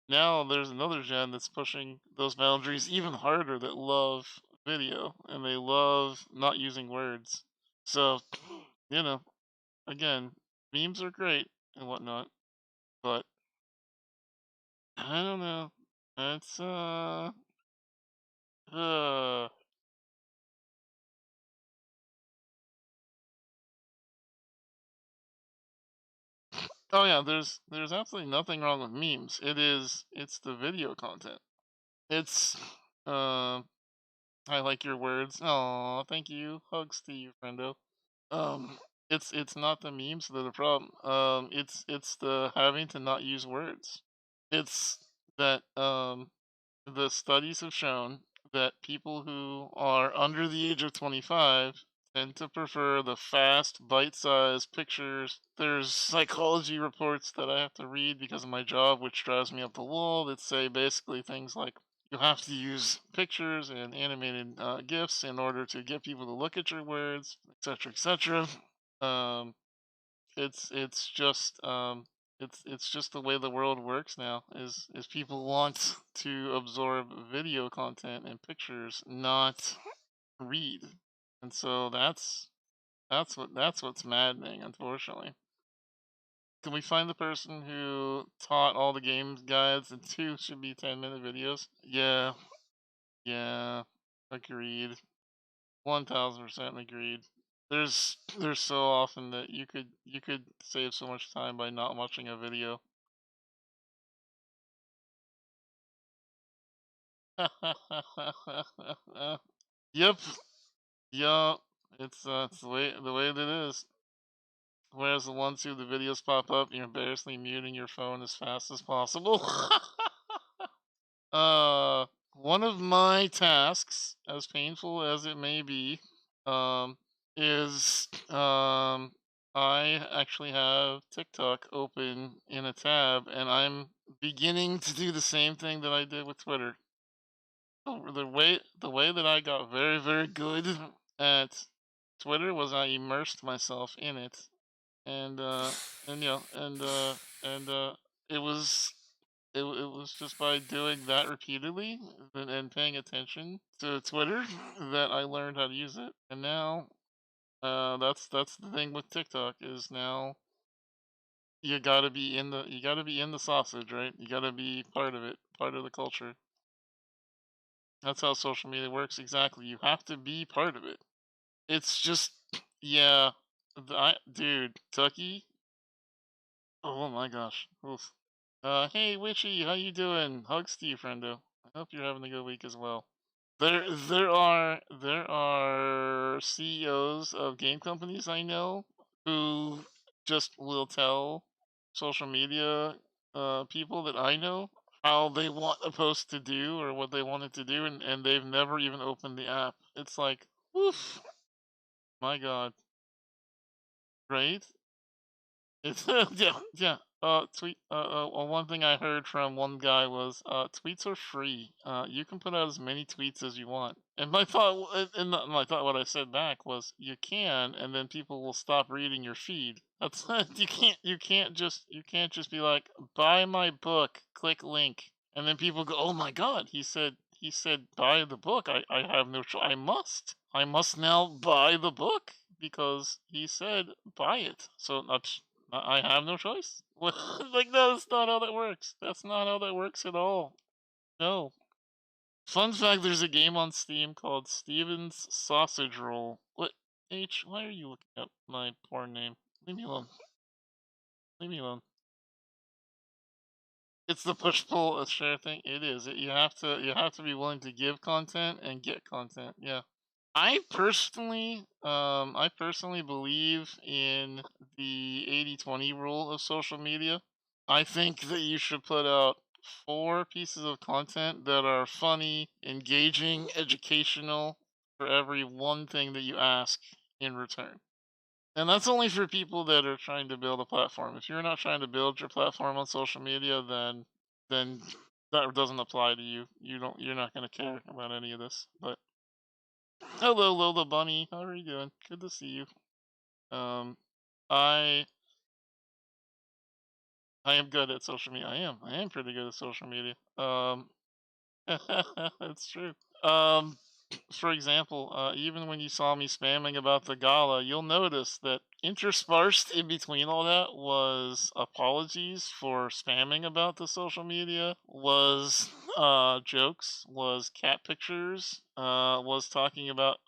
Now there's another gen that's pushing those boundaries even harder. That love video and they love not using words. So, you know, again, memes are great and whatnot, but I don't know. It's uh oh yeah, there's absolutely nothing wrong with memes. It's the video content. It's uh I like your words. Oh, thank you. Hugs to you, friendo. Um it's not the memes that are the problem. It's the having to not use words. It's that the studies have shown that people who are under the age of 25 tend to prefer the fast, bite sized pictures. There's psychology reports that I have to read because of my job, which drives me up the wall, that say basically things like you have to use pictures and animated GIFs in order to get people to look at your words, etc., etc. Um, it's just it's just the way the world works now is people want to absorb video content and pictures, not read. And so that's what's maddening, unfortunately. Can we find the person who taught all the games guides and 2 should be 10-minute videos? Yeah, yeah, agreed. 1000% agreed. There's so often that you could save so much time by not watching a video. Yep, yup. It's the way that it is. Whereas the ones who the videos pop up, you're embarrassingly muting your phone as fast as possible. uh, One of my tasks, as painful as it may be, um, is I actually have TikTok open in a tab, and I'm beginning to do the same thing that I did with Twitter. The way that I got very very good at Twitter was I immersed myself in it, and and you know and it was it was just by doing that repeatedly and paying attention to Twitter that I learned how to use it. And now that's the thing with TikTok is now you gotta be in the sausage, right? You gotta be part of it, part of the culture. That's how social media works. Exactly. You have to be part of it. It's just, yeah, dude, Tucky. Oh my gosh. Oof. Hey Witchy, how you doing? Hugs to you, friendo. I hope you're having a good week as well. There are CEOs of game companies I know who just will tell social media people that I know how they want a post to do or what they want it to do, and they've never even opened the app. It's like, woof, my god, right? It's yeah, yeah. One thing I heard from one guy was, tweets are free. You can put out as many tweets as you want. And my thought, my thought, what I said back was, you can, and then people will stop reading your feed. That's you can't just be like, buy my book, click link, and then people go, oh my god, he said buy the book. I have no choice. I must now buy the book because he said buy it. So that's I have no choice. Like, no, that's not how that works. That's not how that works at all. No. Fun fact: there's a game on Steam called Steven's Sausage Roll. What? Why are you looking up my porn name? Leave me alone. Leave me alone. It's the push pull share thing. It is. You have to be willing to give content and get content. Yeah. I personally believe in the 80-20 rule of social media. I think that you should put out 4 pieces of content that are funny, engaging, educational for every one thing that you ask in return. And that's only for people that are trying to build a platform. If you're not trying to build your platform on social media, then that doesn't apply to you. You're not going to care about any of this. But hello, Lola Bunny. How are you doing? Good to see you. I am good at social media. I am pretty good at social media. That's true. For example, even when you saw me spamming about the gala, you'll notice that interspersed in between all that was apologies for spamming about the social media, was jokes, was cat pictures, was talking about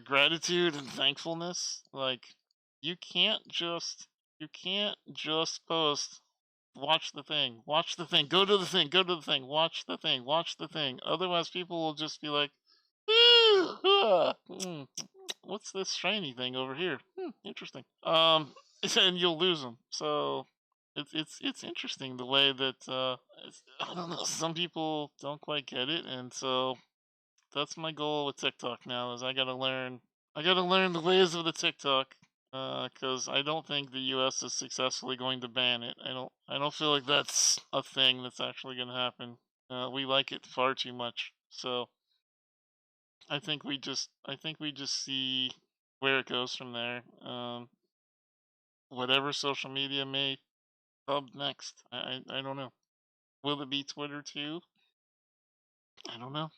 gratitude and thankfulness. Like you can't just post watch the thing, go to the thing, go to the thing, watch the thing, watch the thing. Otherwise, people will just be like, what's this shiny thing over here? Interesting. And you'll lose them. So it's interesting the way that I don't know. Some people don't quite get it, and so that's my goal with TikTok now. Is I gotta learn the ways of the TikTok. Because I don't think the U.S. is successfully going to ban it. I don't feel like that's a thing that's actually going to happen. We like it far too much. So I think we just see where it goes from there. Whatever social media may come next. I don't know. Will it be Twitter too? I don't know.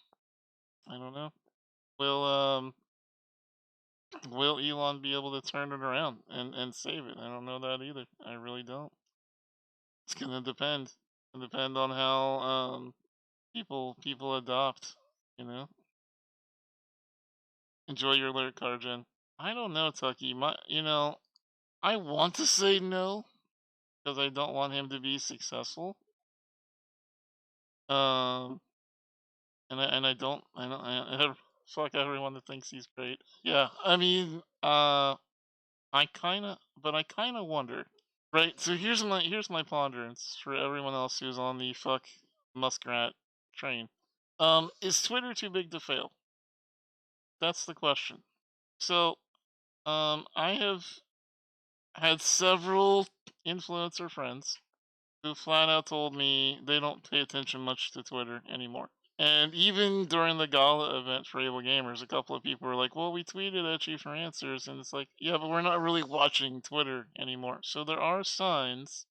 Will Elon be able to turn it around and save it? I don't know that either. I really don't. It's gonna depend. Depend on how people adopt. You know. Enjoy your alert, Cargen. I don't know, Tucky. I want to say no because I don't want him to be successful. And I fuck everyone that thinks he's great. Yeah, I mean, I kind of wonder. Right. So here's my ponderance for everyone else who's on the fuck muskrat train. Is Twitter too big to fail? That's the question. So, I have had several influencer friends who flat out told me they don't pay attention much to Twitter anymore. And even during the gala event for Able Gamers, a couple of people were like, well, we tweeted at you for answers. And it's like, yeah, but we're not really watching Twitter anymore. So there are signs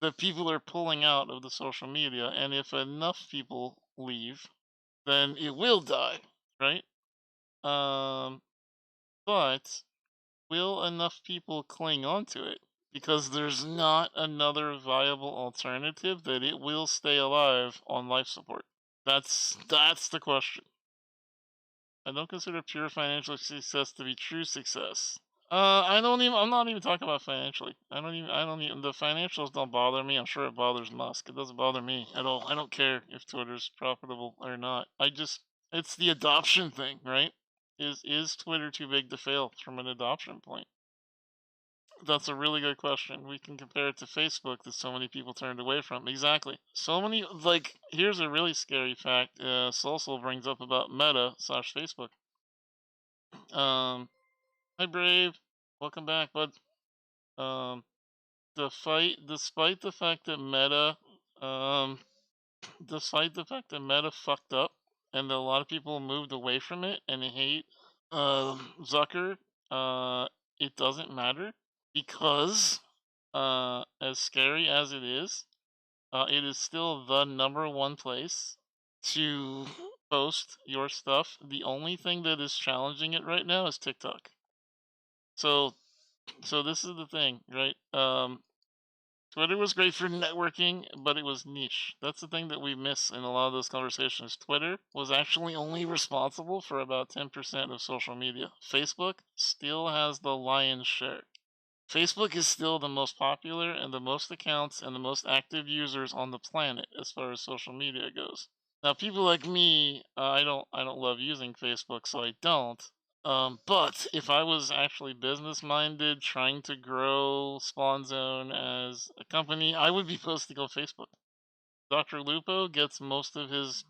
that people are pulling out of the social media. And if enough people leave, then it will die, right? But will enough people cling onto it? Because there's not another viable alternative that it will stay alive on life support. That's the question. I don't consider pure financial success to be true success. I'm not even talking about financially. I don't even, the financials don't bother me. I'm sure it bothers Musk. It doesn't bother me at all. I don't care if Twitter's profitable or not. It's the adoption thing, right? Is Twitter too big to fail from an adoption point? That's a really good question. We can compare it to Facebook that so many people turned away from. Exactly. So many, here's a really scary fact. Solsol brings up about Meta / Facebook. Hi Brave. Welcome back, bud. Despite the fact that Meta fucked up and that a lot of people moved away from it and hate Zucker, it doesn't matter because as scary as it is still the #1 place to post your stuff. The only thing that is challenging it right now is TikTok. So this is the thing, right? Twitter was great for networking, but it was niche. That's the thing that we miss in a lot of those conversations. Twitter was actually only responsible for about 10% of social media. Facebook still has the lion's share. Facebook is still the most popular and the most accounts and the most active users on the planet as far as social media goes. Now, people like me, I don't love using Facebook, so I don't. But if I was actually business minded, trying to grow Spawn Zone as a company, I would be posting on Facebook. Dr. Lupo gets most of his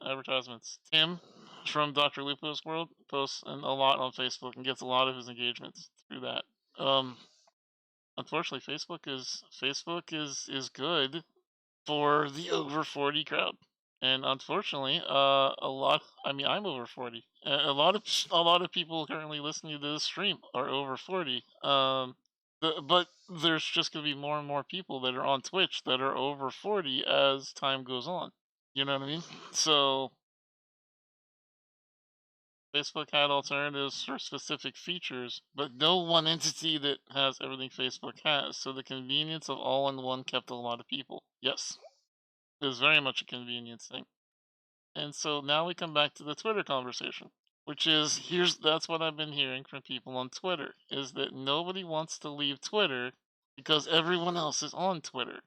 advertisements. Tim from Dr. Lupo's World posts a lot on Facebook and gets a lot of his engagements through that. Unfortunately, Facebook is good for the over 40 crowd, and unfortunately, a lot. I mean, I'm over 40. A lot of people currently listening to this stream are over 40. But there's just gonna be more and more people that are on Twitch that are over 40 as time goes on. You know what I mean? So Facebook had alternatives for specific features, but no one entity that has everything Facebook has. So the convenience of all-in-one kept a lot of people. Yes, it was very much a convenience thing. And so now we come back to the Twitter conversation, which is that's what I've been hearing from people on Twitter is that nobody wants to leave Twitter because everyone else is on Twitter.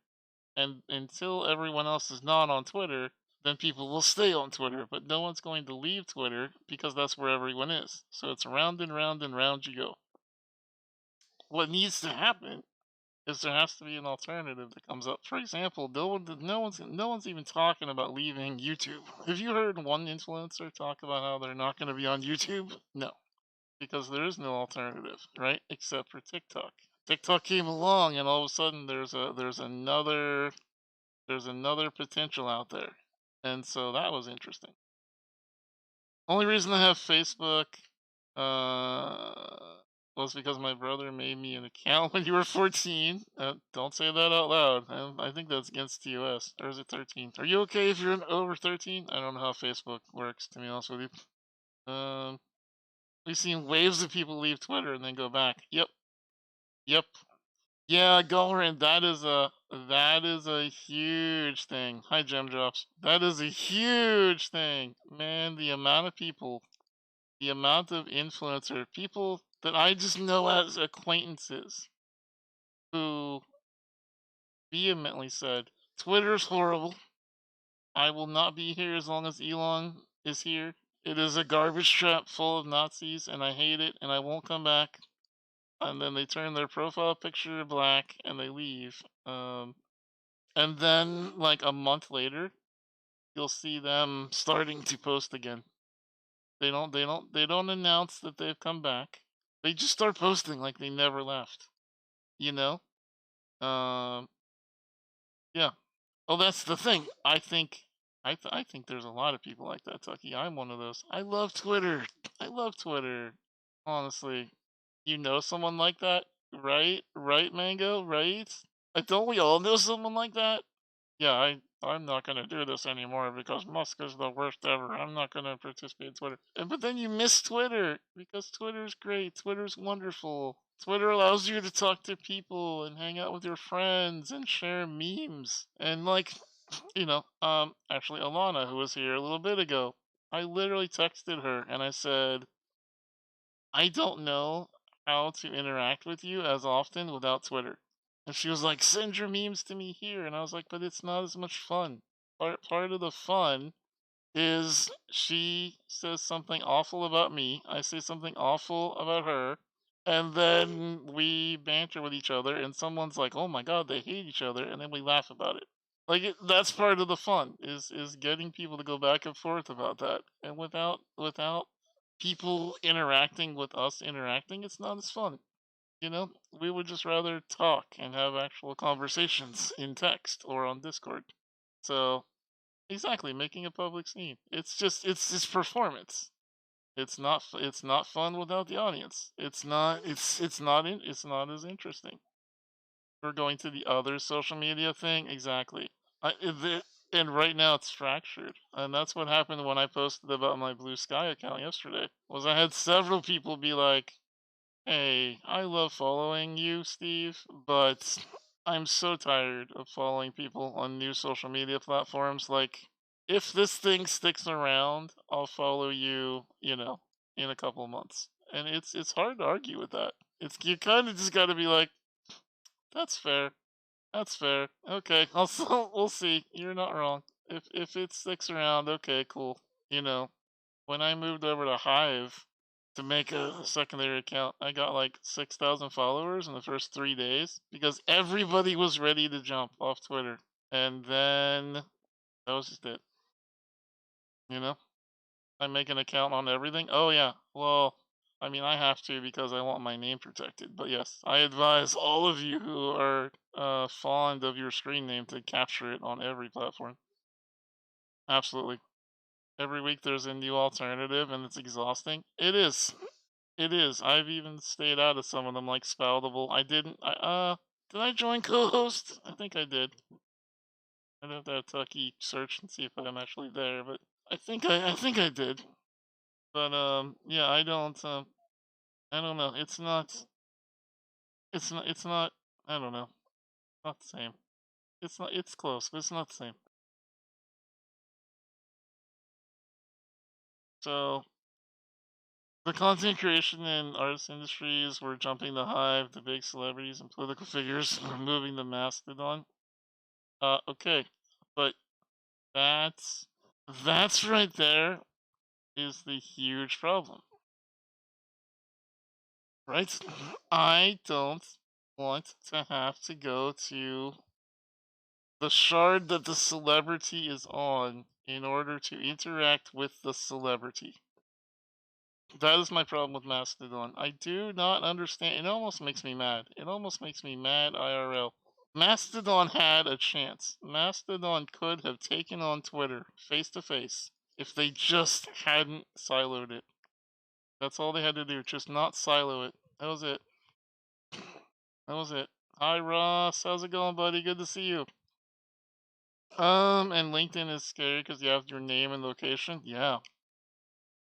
And until everyone else is not on Twitter, then people will stay on Twitter, but no one's going to leave Twitter because that's where everyone is. So it's round and round and round you go. What needs to happen is there has to be an alternative that comes up. For example, no one's even talking about leaving YouTube. Have you heard one influencer talk about how they're not going to be on YouTube? No, because there is no alternative, right? Except for TikTok. TikTok came along, and all of a sudden there's another potential out there, and so that was interesting. Only reason I have Facebook was because my brother made me an account when you were 14. Don't say that out loud. I think that's against TOS. Or is it 13? Are you okay if you're over 13? I don't know how Facebook works, to be honest with you. We've seen waves of people leave Twitter and then go back. Yep. Yeah, Goran, that is a huge thing. Hi, Gem Drops. That is a huge thing, man. The amount of people, the amount of influencer people that I just know as acquaintances who vehemently said, "Twitter's horrible. I will not be here as long as Elon is here. It is a garbage trap full of Nazis, and I hate it, and I won't come back." And then they turn their profile picture black and they leave. And then, like a month later, you'll see them starting to post again. They don't announce that they've come back. They just start posting like they never left. You know? Yeah. Oh, that's the thing. I think there's a lot of people like that, Tucky. I'm one of those. I love Twitter. I love Twitter. Honestly, you know someone like that, right? Right, Mango. Right? Don't we all know someone like that? Yeah, I'm not gonna do this anymore because Musk is the worst ever. I'm not gonna participate in Twitter. But then you miss Twitter because Twitter's great. Twitter's wonderful. Twitter allows you to talk to people and hang out with your friends and share memes. And like, actually Alana, who was here a little bit ago, I literally texted her and I said, I don't know how to interact with you as often without Twitter. And she was like, send your memes to me here. And I was like, but it's not as much fun. Part of the fun is she says something awful about me. I say something awful about her. And then we banter with each other. And someone's like, oh my God, they hate each other. And then we laugh about it. Like that's part of the fun is getting people to go back and forth about that. And without people interacting with us interacting, it's not as fun. We would just rather talk and have actual conversations in text or on Discord. So, exactly, making a public scene. It's just performance. It's not fun without the audience. It's not as interesting. We're going to the other social media thing, exactly. And right now it's fractured, and that's what happened when I posted about my Blue Sky account yesterday. Was I had several people be like, hey, I love following you, Steve, but I'm so tired of following people on new social media platforms. Like, if this thing sticks around, I'll follow you, in a couple of months. And it's hard to argue with that. You kind of just got to be like, that's fair. That's fair. Okay, we'll see. You're not wrong. If it sticks around, okay, cool. when I moved over to Hive to make a secondary account, I got like 6,000 followers in the first 3 days because everybody was ready to jump off Twitter. And then that was just it. You know? I make an account on everything. Oh yeah. Well, I mean, I have to because I want my name protected. But yes, I advise all of you who are fond of your screen name to capture it on every platform. Absolutely. Every week there's a new alternative, and it's exhausting. It is. It is. I've even stayed out of some of them, like Spoutable. I didn't. Did I join co-host? I think I did. I'd have to have Tucky search and see if I'm actually there, but I think I did. But yeah, I don't know. It's not I don't know. Not the same. It's close, but it's not the same. So the content creation and artist industries were jumping the Hive, the big celebrities and political figures were moving the Mastodon. Okay. But that's right there is the huge problem. Right? I don't want to have to go to the shard that the celebrity is on in order to interact with the celebrity. That is my problem with Mastodon. I do not understand. It almost makes me mad. It almost makes me mad IRL. Mastodon had a chance. Mastodon could have taken on Twitter face to face if they just hadn't siloed it. That's all they had to do. Just not silo it. That was it. That was it. Hi Ross, how's it going, buddy? Good to see you. And LinkedIn is scary because you have your name and location. Yeah.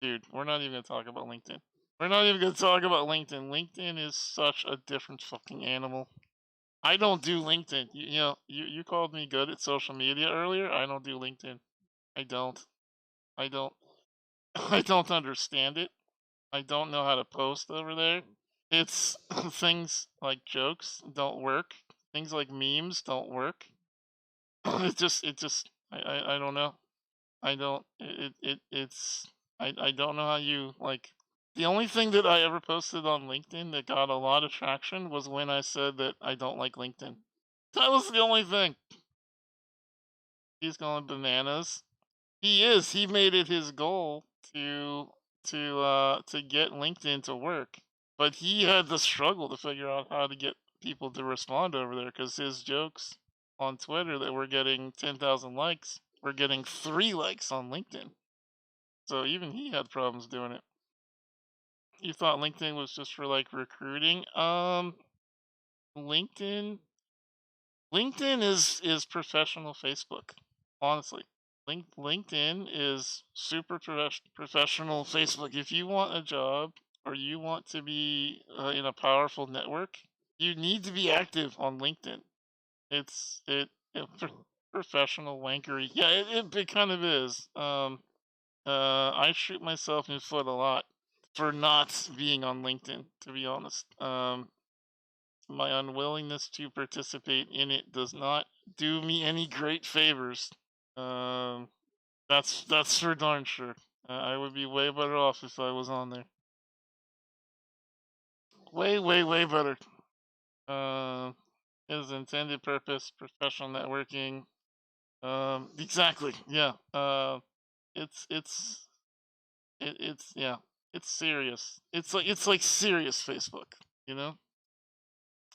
Dude, we're not even gonna talk about LinkedIn. We're not even gonna talk about LinkedIn. LinkedIn is such a different fucking animal. I don't do LinkedIn. You know, you called me good at social media earlier. I don't do LinkedIn. I don't. I don't. I don't understand it. I don't know how to post over there. It's things like jokes don't work. Things like memes don't work. it just I don't know. I don't it's I don't know how you like the only thing that I ever posted on LinkedIn that got a lot of traction was when I said that I don't like LinkedIn. That was the only thing. He's going bananas. He is. He made it his goal to get LinkedIn to work. But he had the struggle to figure out how to get people to respond over there because his jokes on Twitter that were getting 10,000 likes were getting 3 likes on LinkedIn. So even he had problems doing it. You thought LinkedIn was just for like recruiting? LinkedIn is professional Facebook. Honestly, LinkedIn is super professional Facebook. If you want a job or you want to be in a powerful network, you need to be active on LinkedIn. It's professional wankery. Yeah, it kind of is. I shoot myself in the foot a lot for not being on LinkedIn, to be honest. My unwillingness to participate in it does not do me any great favors. That's for darn sure. I would be way better off if I was on there. Way better. His intended purpose, professional networking. Exactly. Yeah. It's yeah. It's serious. It's like serious Facebook. You know.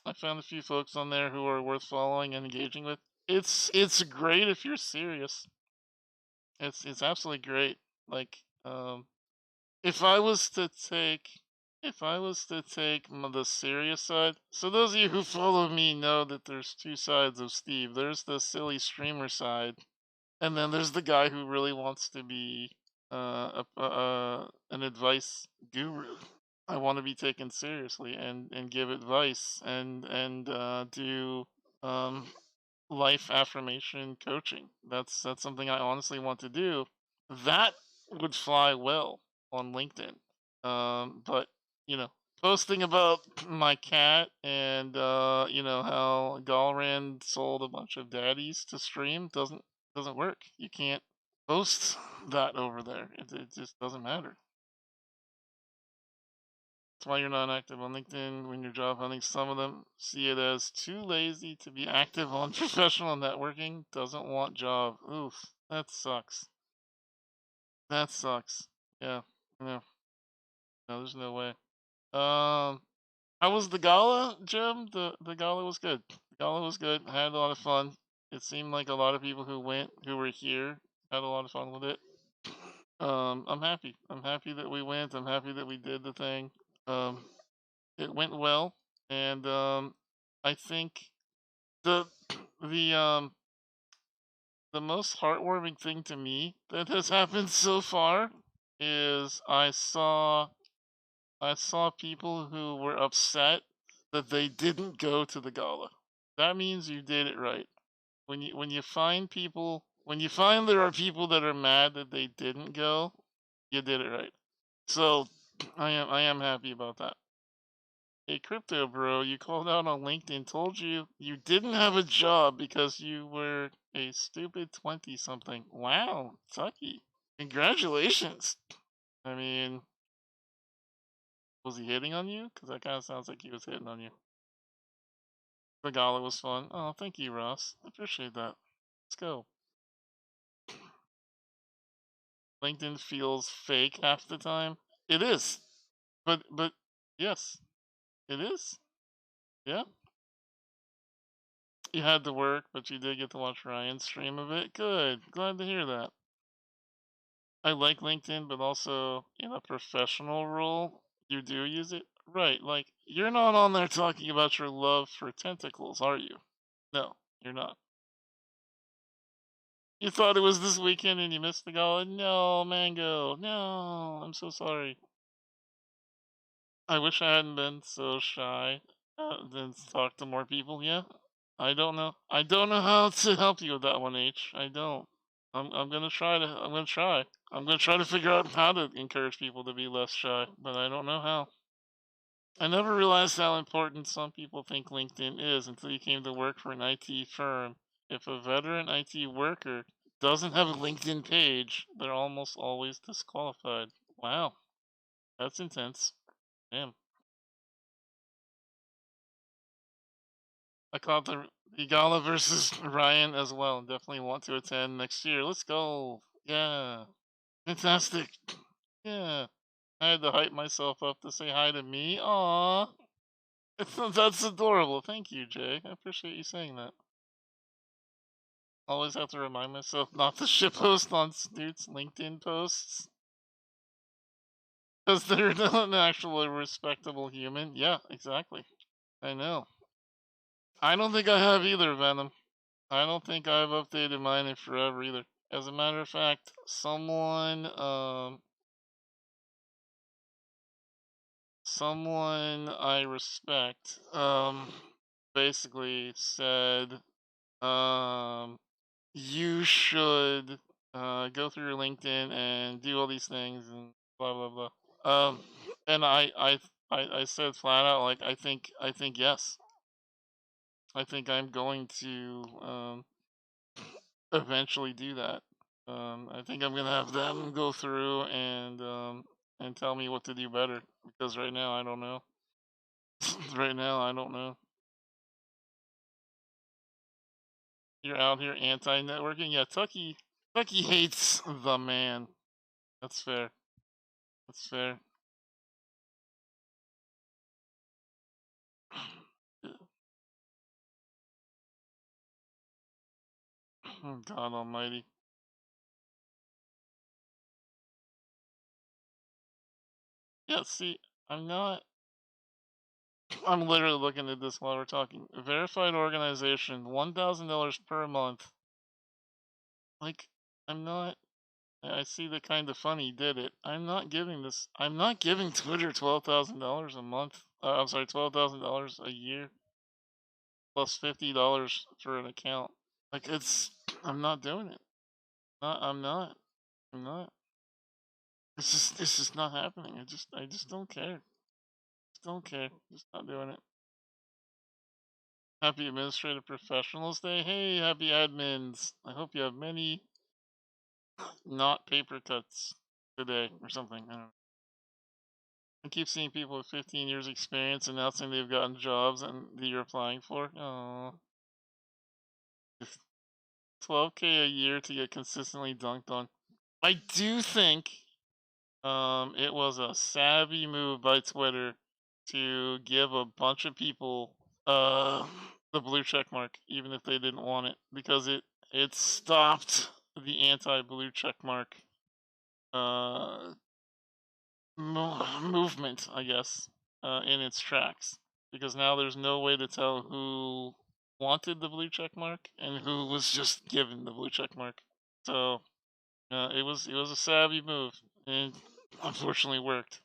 I found a few folks on there who are worth following and engaging with. It's great if you're serious. It's absolutely great. Like if I was to take the serious side, so those of you who follow me know that there's 2 sides of Steve. There's the silly streamer side, and then there's the guy who really wants to be an advice guru. I want to be taken seriously and give advice and do life affirmation coaching. That's something I honestly want to do. That would fly well on LinkedIn. But you know, posting about my cat and you know how Galran sold a bunch of daddies to stream doesn't work. You can't post that over there. It just doesn't matter. That's why you're not active on LinkedIn when you're job hunting. Some of them see it as too lazy to be active on professional networking. Doesn't want job. Oof, that sucks. That sucks. Yeah. No, there's no way. How was the gala, Jim? The gala was good. The gala was good. I had a lot of fun. It seemed like a lot of people who were here, had a lot of fun with it. I'm happy. I'm happy that we went. I'm happy that we did the thing. It went well, and I think the the the most heartwarming thing to me that has happened so far is I saw people who were upset that they didn't go to the gala. That means you did it right. When you find people, when you find there are people that are mad that they didn't go, you did it right. So I am happy about that. Hey crypto bro, you called out on LinkedIn, told you you didn't have a job because you were a stupid 20 something. Wow, Tucky. Congratulations. I mean, was he hitting on you? Because that kind of sounds like he was hitting on you. The gala was fun. Oh, thank you, Ross. I appreciate that. Let's go. LinkedIn feels fake half the time. It is. But yes, it is. Yeah. You had to work, but you did get to watch Ryan's stream of it. Good. Glad to hear that. I like LinkedIn, but also in a professional role, you do use it. Right. Like, you're not on there talking about your love for tentacles, are you? No, you're not. You thought it was this weekend and you missed the gala? No, Mango. No, I'm so sorry. I wish I hadn't been so shy. Then talk to more people. Yeah, I don't know. I don't know how to help you with that one, H. I don't. I'm gonna try to. I'm gonna try. I'm gonna try to figure out how to encourage people to be less shy, but I don't know how. I never realized how important some people think LinkedIn is until you came to work for an IT firm. If a veteran IT worker doesn't have a LinkedIn page, they're almost always disqualified. Wow, that's intense. Damn. I caught the Gala versus Ryan as well. Definitely want to attend next year. Let's go. Yeah. Fantastic. Yeah. I had to hype myself up to say hi to me. Aw. That's adorable. Thank you, Jay. I appreciate you saying that. Always have to remind myself not to shitpost on Snoot's LinkedIn posts. Because they're not an actual respectable human. Yeah, exactly. I know. I don't think I have either, Venom. I don't think I've updated mine in forever either. As a matter of fact, someone I respect, basically said, you should, go through your LinkedIn and do all these things and blah blah blah. And I said flat out, like, I think yes. I think I'm going to, eventually do that. I think I'm gonna have them go through and tell me what to do better because right now I don't know. Right now I don't know. You're out here anti-networking. Yeah, Tucky hates the man. That's fair. That's fair. Oh, God Almighty. Yeah, see, I'm not. I'm literally looking at this while we're talking. Verified organization, $1,000 per month. Like, I'm not. I see the kind of funny did it. I'm not giving Twitter $12,000 a month. I'm sorry, $12,000 a year plus $50 for an account. Like I'm not doing it. I'm not. I'm not. It's just not happening. I just don't care. Just don't care. Just not doing it. Happy Administrative Professionals Day. Hey, happy admins. I hope you have many not paper cuts today or something. I don't know. I keep seeing people with 15 years experience announcing they've gotten jobs and that you're applying for. Oh, 12K a year to get consistently dunked on. I do think it was a savvy move by Twitter to give a bunch of people the blue check mark, even if they didn't want it, because it stopped the anti-blue check mark uh, movement, I guess, in its tracks. Because now there's no way to tell who wanted the blue check mark and who was just given the blue check mark. So it was a savvy move, and unfortunately worked.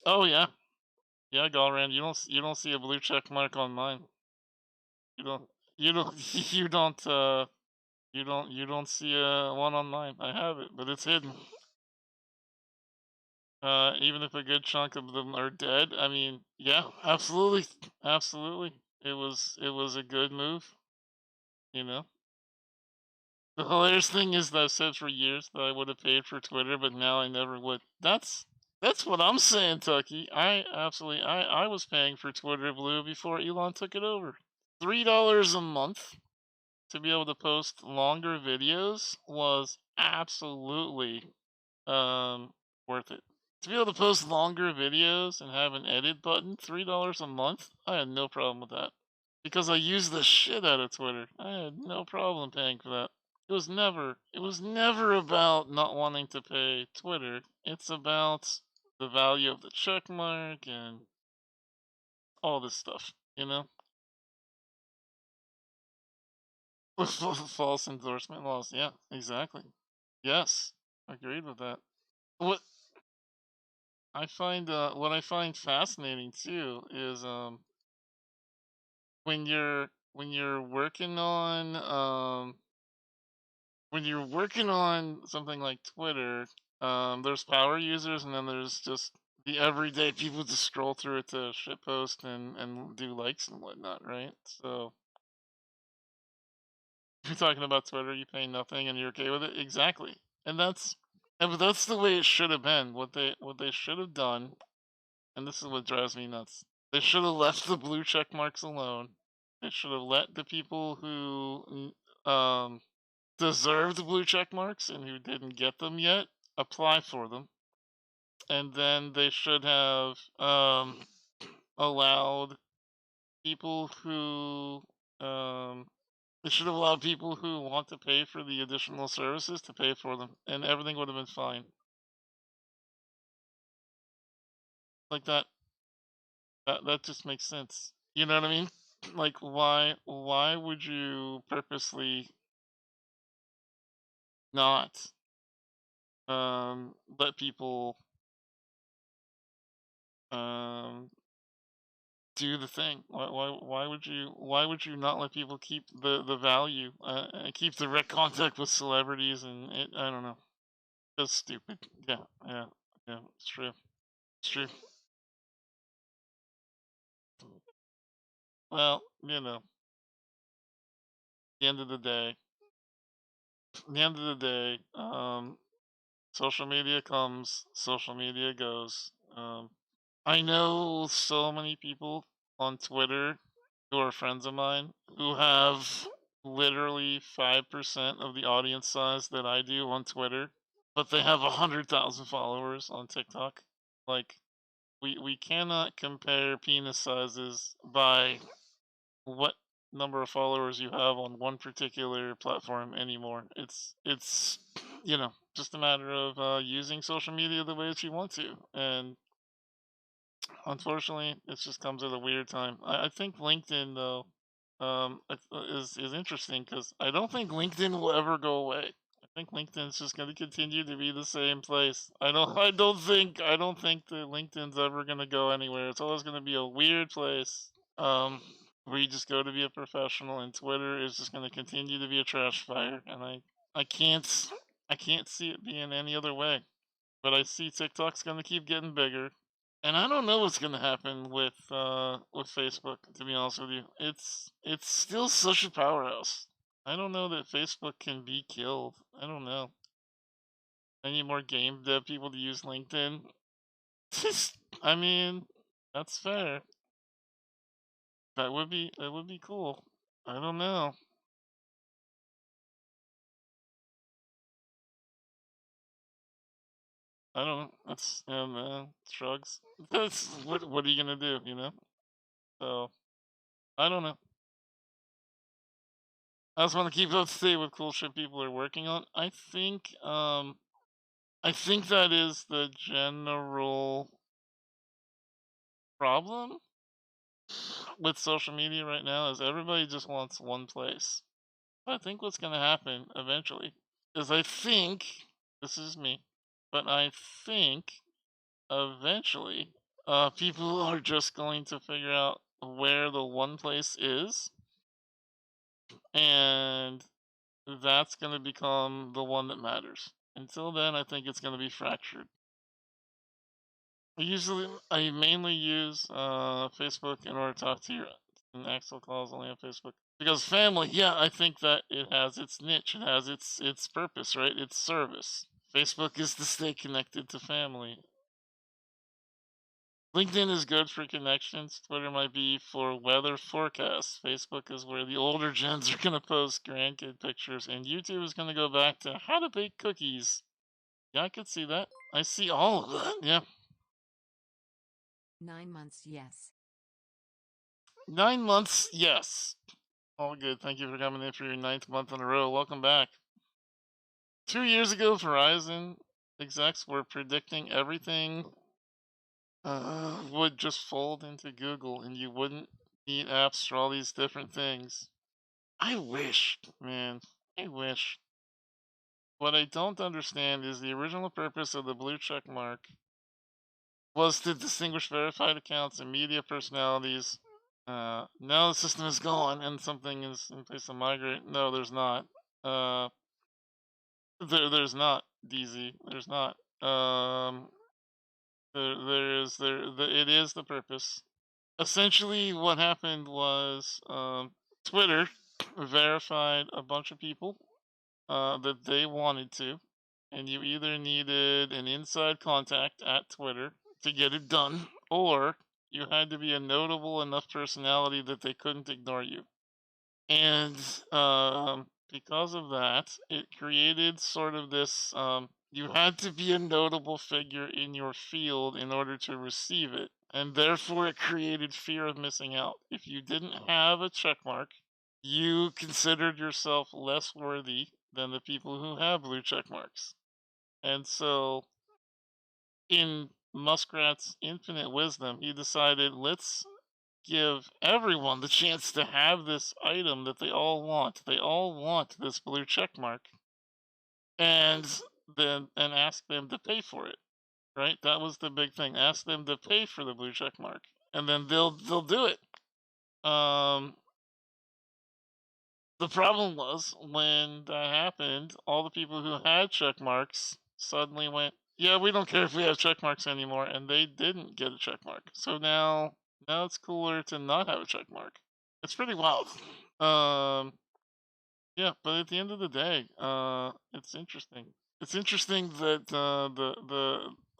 Oh yeah, yeah, Galran, you don't see a blue check mark on mine. You don't you don't you don't see one on mine. I have it, but it's hidden. Even if a good chunk of them are dead, I mean, yeah, absolutely, absolutely. It was a good move, you know. The hilarious thing is that I've said for years that I would have paid for Twitter, but now I never would. That's what I'm saying, Tucky. I was paying for Twitter Blue before Elon took it over. $3 a month to be able to post longer videos was absolutely worth it. To be able to post longer videos and have an edit button, $3 a month, I had no problem with that. Because I use the shit out of Twitter. I had no problem paying for that. It was never about not wanting to pay Twitter. It's about the value of the check mark and all this stuff, you know? False endorsement laws. Yeah, exactly. Yes, agreed with that. What what I find fascinating too is when you're working on when you're working on something like Twitter, there's power users and then there's just the everyday people just scroll through it to shitpost and do likes and whatnot, right? So if you're talking about Twitter, you pay nothing and you're okay with it, exactly. But that's the way it should have been. What they should have done, and this is what drives me nuts. They should have left the blue check marks alone. They should have let the people who deserved the blue check marks and who didn't get them yet apply for them. And then they should have allowed people who they should have allowed people who want to pay for the additional services to pay for them, and everything would have been fine. Like that just makes sense. You know what I mean? Like why would you purposely not let people um do the thing? Why would you not let people keep the value and keep direct contact with celebrities and I don't know. That's stupid. Yeah, yeah, yeah. It's true. It's true. Well, you know, the end of the day, the end of the day, social media comes, social media goes. I know so many people on Twitter who are friends of mine who have literally 5% of the audience size that I do on Twitter, but they have 100,000 followers on TikTok. Like, we cannot compare penis sizes by what number of followers you have on one particular platform anymore. It's you know, just a matter of using social media the way that you want to, and unfortunately, it just comes at a weird time. I think LinkedIn though is interesting because I don't think LinkedIn will ever go away. I think LinkedIn's just going to continue to be the same place. I don't think that LinkedIn's ever going to go anywhere. It's always going to be a weird place. Where you just go to be a professional, and Twitter is just going to continue to be a trash fire. And I can't I can't see it being any other way. But I see TikTok's going to keep getting bigger, and I don't know what's going to happen with Facebook. To be honest with you, it's still such a powerhouse. I don't know that Facebook can be killed. I don't know. I need more game dev people to use LinkedIn. I mean, that's fair. That would be cool. I don't know. I don't know. That's shrugs. That's what are you gonna do, you know? So I don't know. I just want to keep up to date with cool shit people are working on. I think that is the general problem with social media right now is everybody just wants one place. I think what's gonna happen eventually is I think this is me, but I think eventually people are just going to figure out where the one place is, and that's going to become the one that matters. Until then, I think it's going to be fractured. I mainly use Facebook in order to talk to you, and Axel calls only on Facebook. Because family, yeah, I think that it has its niche, it has its purpose, right? Its service. Facebook is to stay connected to family. LinkedIn is good for connections. Twitter might be for weather forecasts. Facebook is where the older gens are going to post grandkid pictures. And YouTube is going to go back to how to bake cookies. Yeah, I could see that. I see all of that. Yeah. 9 months, yes. 9 months, yes. All good. Thank you for coming in for your 9th month in a row. Welcome back. 2 years ago, Verizon execs were predicting everything would just fold into Google and you wouldn't need apps for all these different things. I wish, man. I wish. What I don't understand is the original purpose of the blue check mark was to distinguish verified accounts and media personalities. Now the system is gone and something is in place to migrate. No, there's not. There's not, DZ. There's not. It is the purpose. Essentially, what happened was Twitter verified a bunch of people that they wanted to, and you either needed an inside contact at Twitter to get it done, or you had to be a notable enough personality that they couldn't ignore you. And because of that, it created sort of this you had to be a notable figure in your field in order to receive it. And therefore, it created fear of missing out. If you didn't have a checkmark, you considered yourself less worthy than the people who have blue check marks. And so, in Muskrat's infinite wisdom, he decided, let's give everyone the chance to have this item that they all want. They all want this blue check mark. And ask them to pay for it. Right? That was the big thing. Ask them to pay for the blue check mark. And then they'll do it. The problem was when that happened, all the people who had check marks suddenly went, "Yeah, we don't care if we have check marks anymore," and they didn't get a check mark. So now it's cooler to not have a check mark. It's pretty wild. Yeah, but at the end of the day, it's interesting. It's interesting that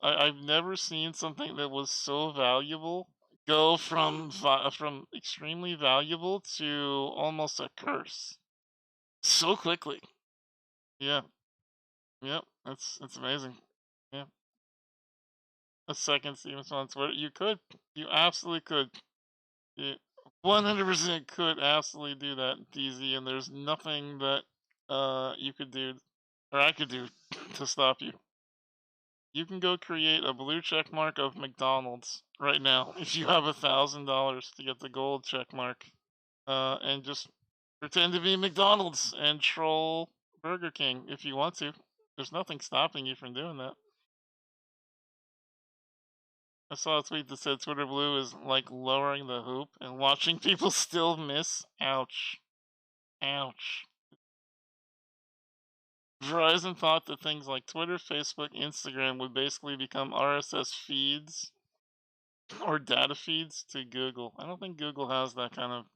I've never seen something that was so valuable go from extremely valuable to almost a curse so quickly. Yeah. Yep. It's amazing. Yeah. A second SteveInSpawn Twitter. You could. You absolutely could. You 100% could absolutely do that, DZ, and there's nothing that you could do or I could do to stop you. You can go create a blue check mark of McDonald's right now if you have $1,000 to get the gold check mark, and just pretend to be McDonald's and troll Burger King if you want to. There's nothing stopping you from doing that. I saw a tweet that said Twitter Blue is like lowering the hoop and watching people still miss. Ouch. Ouch. Verizon thought that things like Twitter, Facebook, Instagram would basically become RSS feeds or data feeds to Google. I don't think Google has that kind of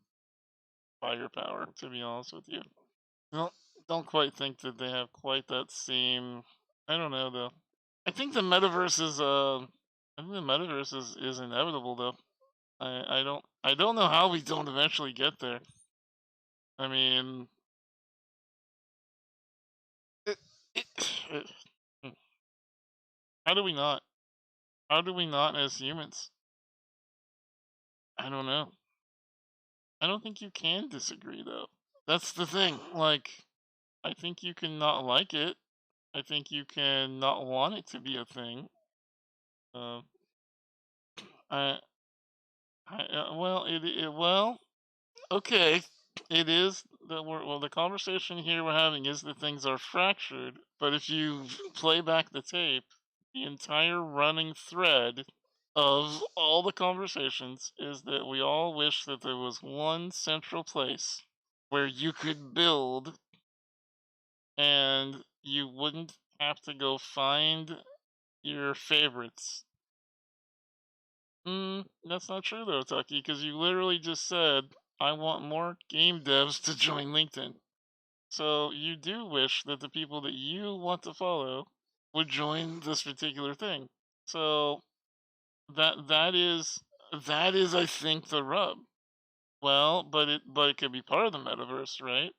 firepower, to be honest with you. don't don't quite think that they have quite that same. I don't know though. I think the metaverse is I think the metaverse is inevitable though. I don't know how we don't eventually get there. I mean, it, it, it, hmm, how do we not? How do we not as humans? I don't know. I don't think you can disagree though. That's the thing. Like, I think you can not like it. I think you can not want it to be a thing. Uh, I, well, well, okay. It is that the conversation here we're having is that things are fractured. But if you play back the tape, the entire running thread of all the conversations is that we all wish that there was one central place where you could build and you wouldn't have to go find your favorites. That's not true though, Tucky, because you literally just said, I want more game devs to join LinkedIn. So you do wish that the people that you want to follow would join this particular thing. So that is I think the rub. Well, but it could be part of the metaverse, right?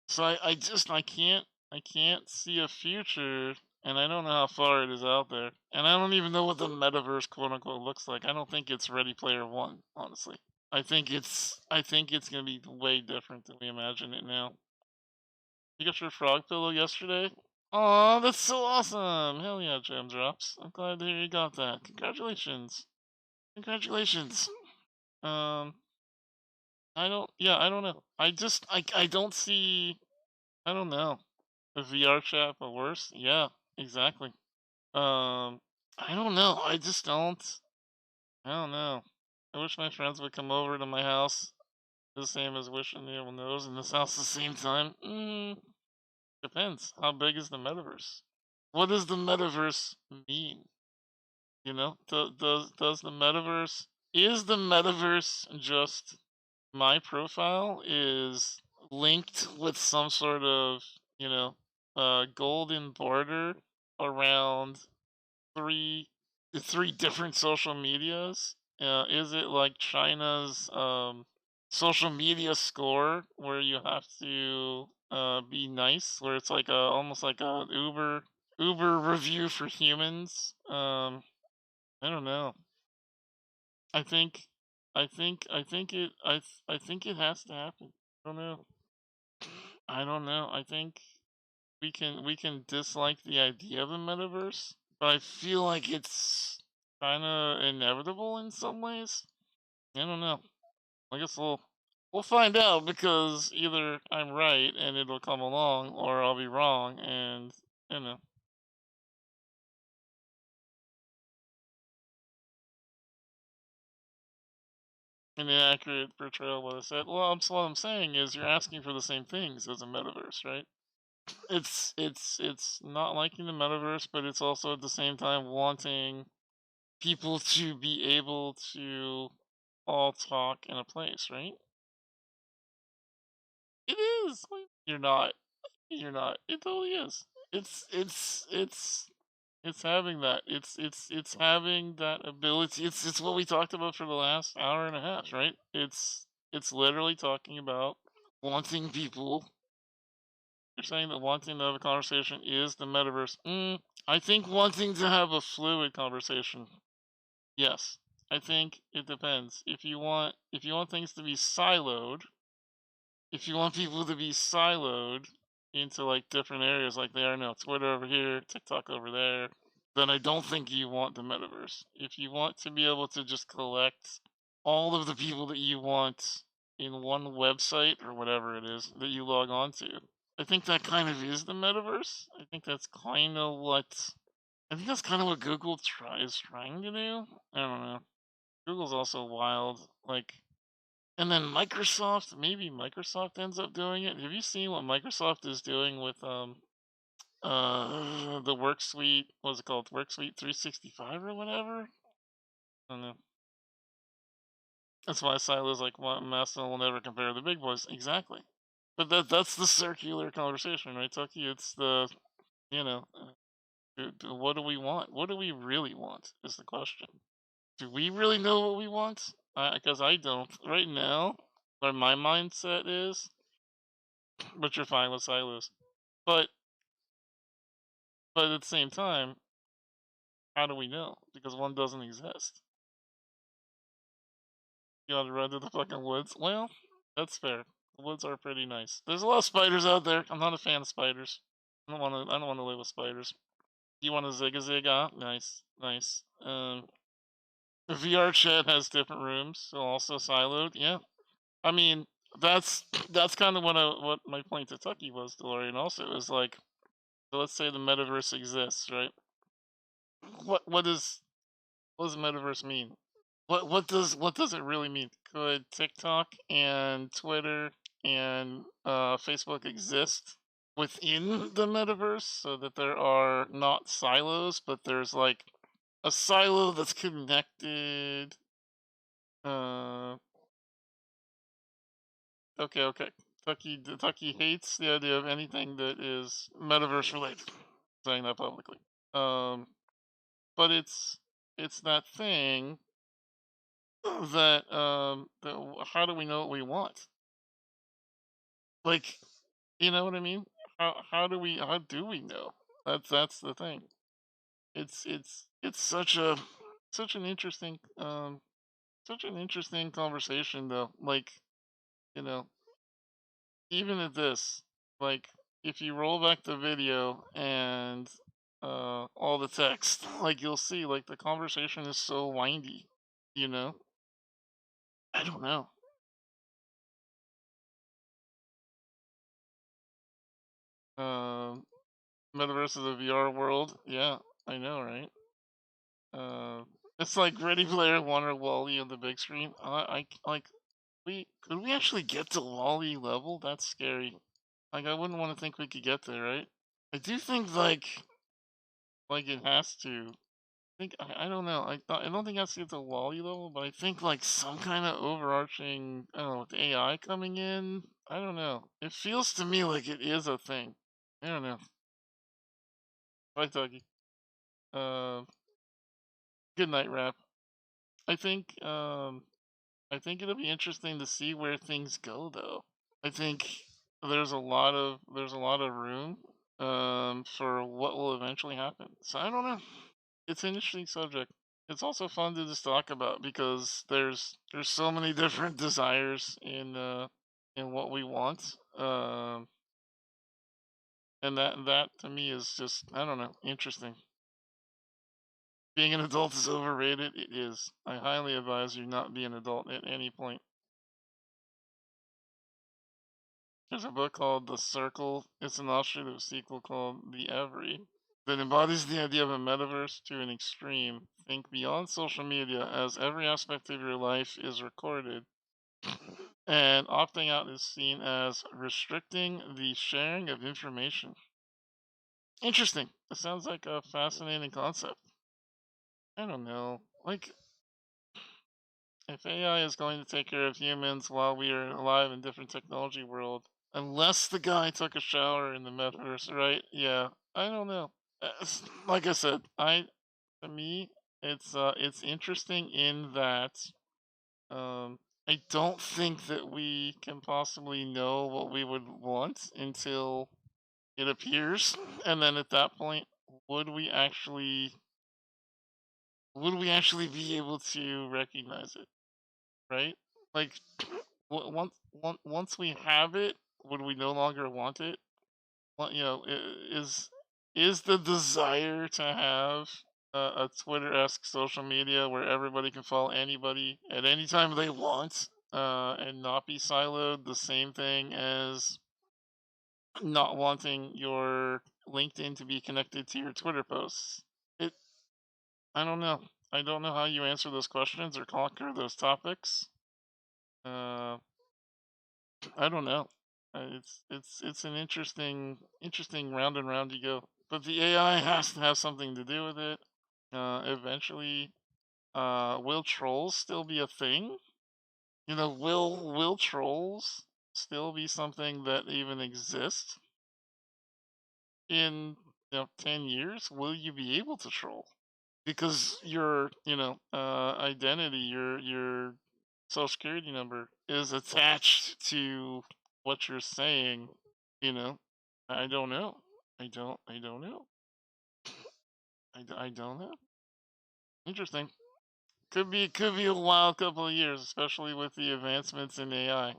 So I can't see a future, and I don't know how far it is out there, and I don't even know what the metaverse quote unquote looks like. I don't think it's Ready Player One, honestly. I think it's gonna be way different than we imagine it now. You got your frog pillow yesterday? Aw, that's so awesome! Hell yeah, Jam Drops. I'm glad to hear you got that. Congratulations. Congratulations. Um, I don't know. I don't see, I don't know. A VR chat, but worse? Yeah, exactly. I don't know. I don't know. I wish my friends would come over to my house the same as wishing everyone knows in this house at the same time. Depends. How big is the metaverse? What does the metaverse mean? You know, does the metaverse is the metaverse just my profile is linked with some sort of, you know, golden border around three three different social medias? Is it like China's social media score where you have to be nice, where it's like almost like a Uber review for humans? I don't know. I think I think it has to happen. I don't know. I don't know. I think we can dislike the idea of a metaverse, but I feel like it's kind of inevitable in some ways. I don't know. I guess we'll find out because either I'm right and it'll come along, or I'll be wrong, and you know. An inaccurate portrayal of what I said. Well, what I'm saying is you're asking for the same things as a metaverse, right? It's not liking the metaverse, but it's also at the same time wanting people to be able to all talk in a place, right? It is. You're not. You're not. It totally is. It's having that. It's having that ability. It's what we talked about for the last hour and a half, right? It's literally talking about wanting people. You're saying that wanting to have a conversation is the metaverse. I think wanting to have a fluid conversation. Yes. I think it depends. If you want things to be siloed, if you want people to be siloed into like different areas like they are now, Twitter over here, TikTok over there, then I don't think you want the metaverse. If you want to be able to just collect all of the people that you want in one website or whatever it is that you log on to, I think that kind of is the metaverse. I think that's kind of what Google is trying to do. I don't know. Google's also wild. Like, and then Microsoft, maybe Microsoft ends up doing it. Have you seen what Microsoft is doing with the Work Suite? What's it called? Work Suite 365 or whatever? I don't know. That's why Silo's like, Mastodon will never compare to the big boys. Exactly. But that's the circular conversation, right, Tucky? It's the, you know, what do we want? What do we really want is the question. Do we really know what we want? Because I don't. Right now, where my mindset is, but you're fine with silos. But at the same time, how do we know? Because one doesn't exist. You gotta run to the fucking woods. Well, that's fair. The woods are pretty nice. There's a lot of spiders out there. I'm not a fan of spiders. I don't wanna live with spiders. You want to zig a zig? Ah, nice, nice. The VR chat has different rooms, so also siloed. Yeah, I mean that's kind of what my point to Tucky was, DeLorean. Also, is like, so let's say the metaverse exists, right? What does the metaverse mean? What does it really mean? Could TikTok and Twitter and Facebook exist within the metaverse so that there are not silos, but there's like a silo that's connected? Uh, okay. Tucky hates the idea of anything that is metaverse related. Saying that publicly. Um, but it's that thing that how do we know what we want? Like, you know what I mean? How do we know? That's the thing. It's such an interesting such an interesting conversation though. Like, you know, even at this, like, if you roll back the video and all the text, like, you'll see like the conversation is so windy, you know? I don't know. Um Metaverse is a VR world. Yeah, I know, right? Uh, it's like Ready Player One or Wally on the big screen. Like, we could we actually get to Wally level? That's scary. Like, I wouldn't want to think we could get there, right? I do think like it has to. I don't know. I don't think it has to get to Wally level, but I think like some kind of overarching, I don't know, with AI coming in. I don't know. It feels to me like it is a thing. I don't know. Bye, Dougie. Uh, Good night, Rap. I think I think it'll be interesting to see where things go though. I think there's a lot of room for what will eventually happen. So I don't know. It's an interesting subject. It's also fun to just talk about because there's so many different desires in what we want. And that to me is just, I don't know, interesting. Being an adult is overrated. It is. I highly advise you not be an adult at any point. There's a book called The Circle. It's an offshoot of a sequel called The Every that embodies the idea of a metaverse to an extreme. Think beyond social media, as every aspect of your life is recorded, and opting out is seen as restricting the sharing of information. Interesting. It sounds like a fascinating concept. I don't know. Like, if AI is going to take care of humans while we are alive in different technology world, unless the guy took a shower in the metaverse, right? Yeah, I don't know. Like I said, to me, it's interesting in that I don't think that we can possibly know what we would want until it appears, and then at that point, would we actually be able to recognize it, right? Like, once we have it, would we no longer want it? Well, you know, is the desire to have a Twitter-esque social media where everybody can follow anybody at any time they want, and not be siloed, the same thing as not wanting your LinkedIn to be connected to your Twitter posts? It. I don't know. I don't know how you answer those questions or conquer those topics. Uh, I don't know. It's an interesting round and round you go. But the AI has to have something to do with it. Eventually, will trolls still be a thing? You know, will trolls still be something that even exists in 10 years? Will you be able to troll? Because your identity, your social security number is attached to what you're saying. I don't know. I don't know. I don't know. Interesting. Could be a wild couple of years, especially with the advancements in AI.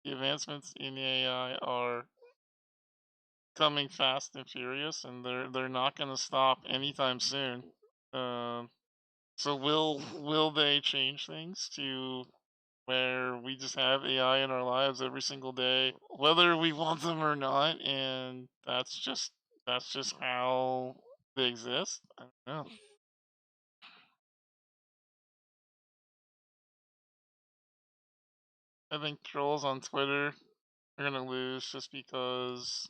The advancements in AI are coming fast and furious, and they're not going to stop anytime soon. So will they change things to where we just have AI in our lives every single day, whether we want them or not, and that's just how they exist? I don't know. I think trolls on Twitter are gonna lose just because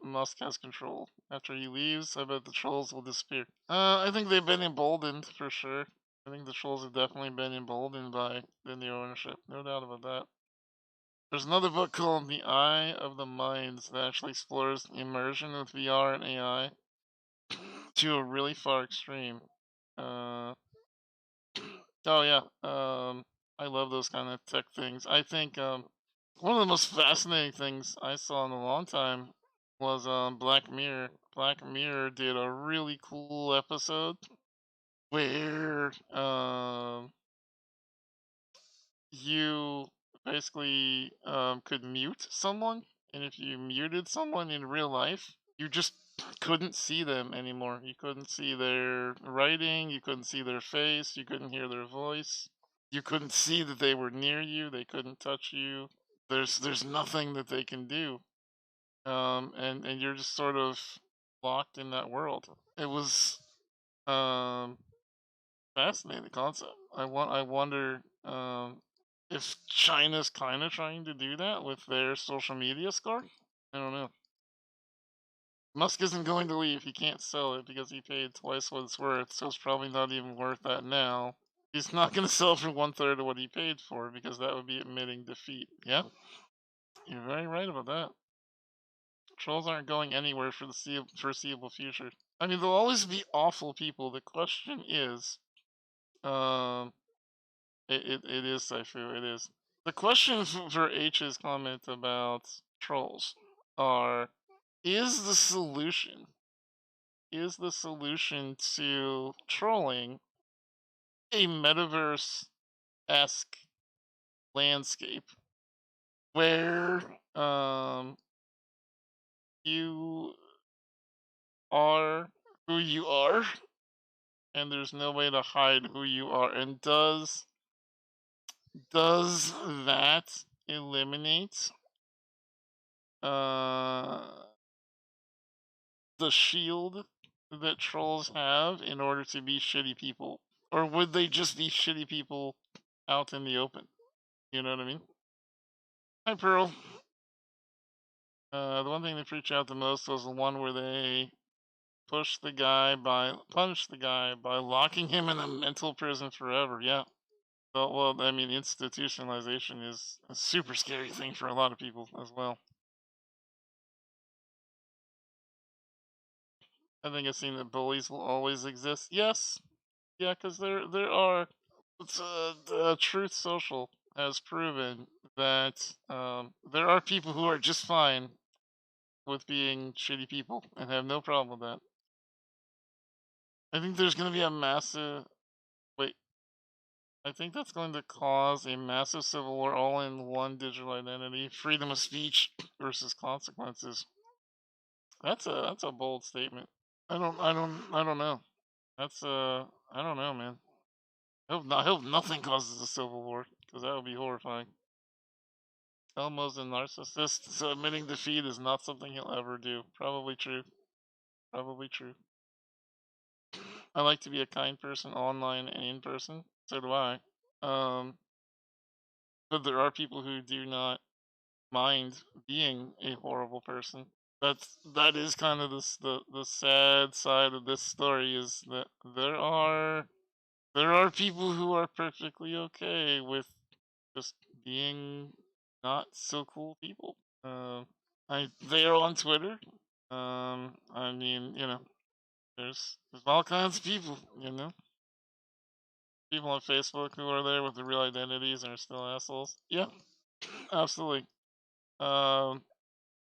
Musk has control. After he leaves, I bet the trolls will disappear. I think they've been emboldened for sure. I think the trolls have definitely been emboldened by the new ownership, no doubt about that. There's another book called The Eye of the Minds that actually explores immersion with VR and AI to a really far extreme. Oh yeah, I love those kind of tech things. I think one of the most fascinating things I saw in a long time was Black Mirror. Black Mirror did a really cool episode where you basically could mute someone, and if you muted someone in real life, you just couldn't see them anymore. You couldn't see their writing, you couldn't see their face, you couldn't hear their voice, you couldn't see that they were near you, they couldn't touch you. There's nothing that they can do, and you're just sort of locked in that world. It was fascinating concept. I wonder if China's kind of trying to do that with their social media score. I don't know. Musk isn't going to leave. He can't sell it because he paid twice what it's worth, so it's probably not even worth that now. He's not going to sell for 1/3 of what he paid for because that would be admitting defeat. Yeah, you're very right about that. Trolls aren't going anywhere for the foreseeable future. I mean, there'll always be awful people. The question is, it is Saifu. It is. The question for H's comment about trolls are: is the solution to trolling a metaverse-esque landscape where you are who you are and there's no way to hide who you are? And does that eliminate the shield that trolls have in order to be shitty people? Or would they just be shitty people out in the open? You know what I mean? Hi, Pearl. The one thing they preach out the most was the one where they punched the guy by locking him in a mental prison forever. Yeah. Well, I mean, institutionalization is a super scary thing for a lot of people as well. I think I've seen that bullies will always exist. Yes, yeah, because there are. Truth Social has proven that there are people who are just fine with being shitty people and have no problem with that. I think there's going to be a massive. Wait. I think that's going to cause a massive civil war all in one digital identity. Freedom of speech versus consequences. That's a bold statement. I don't know. That's I don't know, man. I hope nothing causes a civil war, because that would be horrifying. Elmo's a narcissist, so admitting defeat is not something he'll ever do. Probably true. Probably true. I like to be a kind person online and in person. So do I. But there are people who do not mind being a horrible person. That is kind of the sad side of this story, is that there are people who are perfectly okay with just being not so cool people. They are on Twitter. I mean, there's all kinds of people, people on Facebook who are there with their real identities and are still assholes. Yeah, absolutely. Um,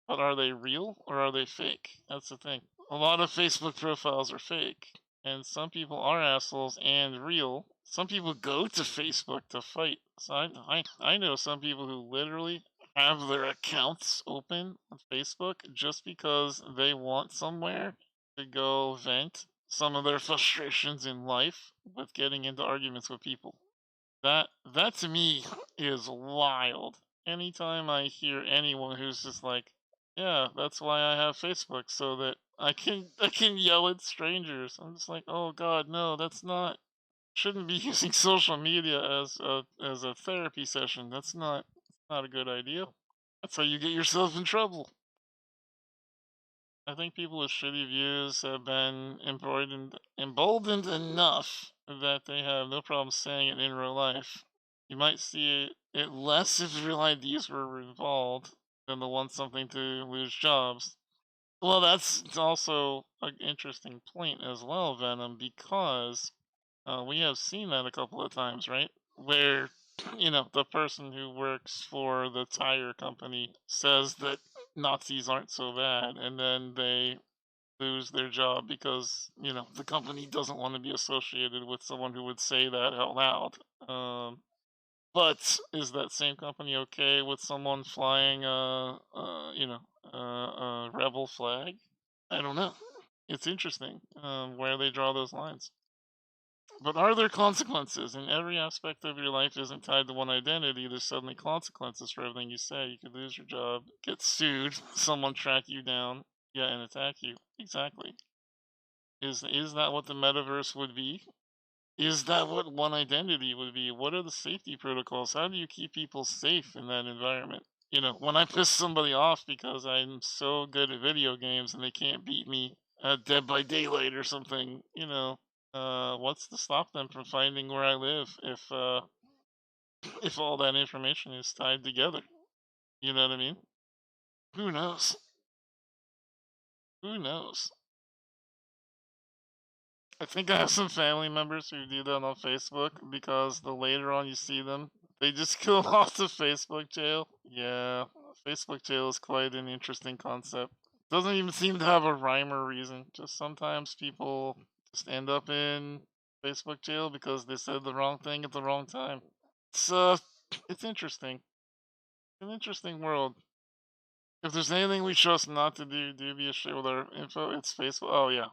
but are they real or are they fake? That's the thing. A lot of Facebook profiles are fake, and some people are assholes and real. Some people go to Facebook to fight. So I know some people who literally have their accounts open on Facebook just because they want somewhere to go vent some of their frustrations in life with getting into arguments with people. That to me is wild. Anytime I hear anyone who's just like, yeah, that's why I have Facebook, so that I can yell at strangers. I'm just like, oh god, no, that's not, shouldn't be using social media as a therapy session. That's not a good idea. That's how you get yourself in trouble. I think people with shitty views have been emboldened enough that they have no problem saying it in real life. You might see it less if real IDs were involved than the want something to lose jobs. Well, that's also an interesting point as well, Venom, because we have seen that a couple of times, right? Where, the person who works for the tire company says that Nazis aren't so bad, and then they lose their job because, the company doesn't want to be associated with someone who would say that out loud. But is that same company okay with someone flying a rebel flag? I don't know. It's interesting where they draw those lines. But are there consequences? In every aspect of your life isn't tied to one identity. There's suddenly consequences for everything you say. You could lose your job, get sued, someone track you down, yeah, and attack you. Exactly. Is that what the metaverse would be? Is that what one identity would be? What are the safety protocols? How do you keep people safe in that environment? When I piss somebody off because I'm so good at video games and they can't beat me at Dead by Daylight or something, what's to stop them from finding where I live if all that information is tied together? You know what I mean? Who knows? Who knows? I think I have some family members who do that on Facebook because the later on you see them, they just go off to Facebook jail. Yeah, Facebook jail is quite an interesting concept. Doesn't even seem to have a rhyme or reason. Just sometimes people just end up in Facebook jail because they said the wrong thing at the wrong time. It's interesting. An interesting world. If there's anything we trust not to do dubious shit with our info, it's Facebook. Oh yeah,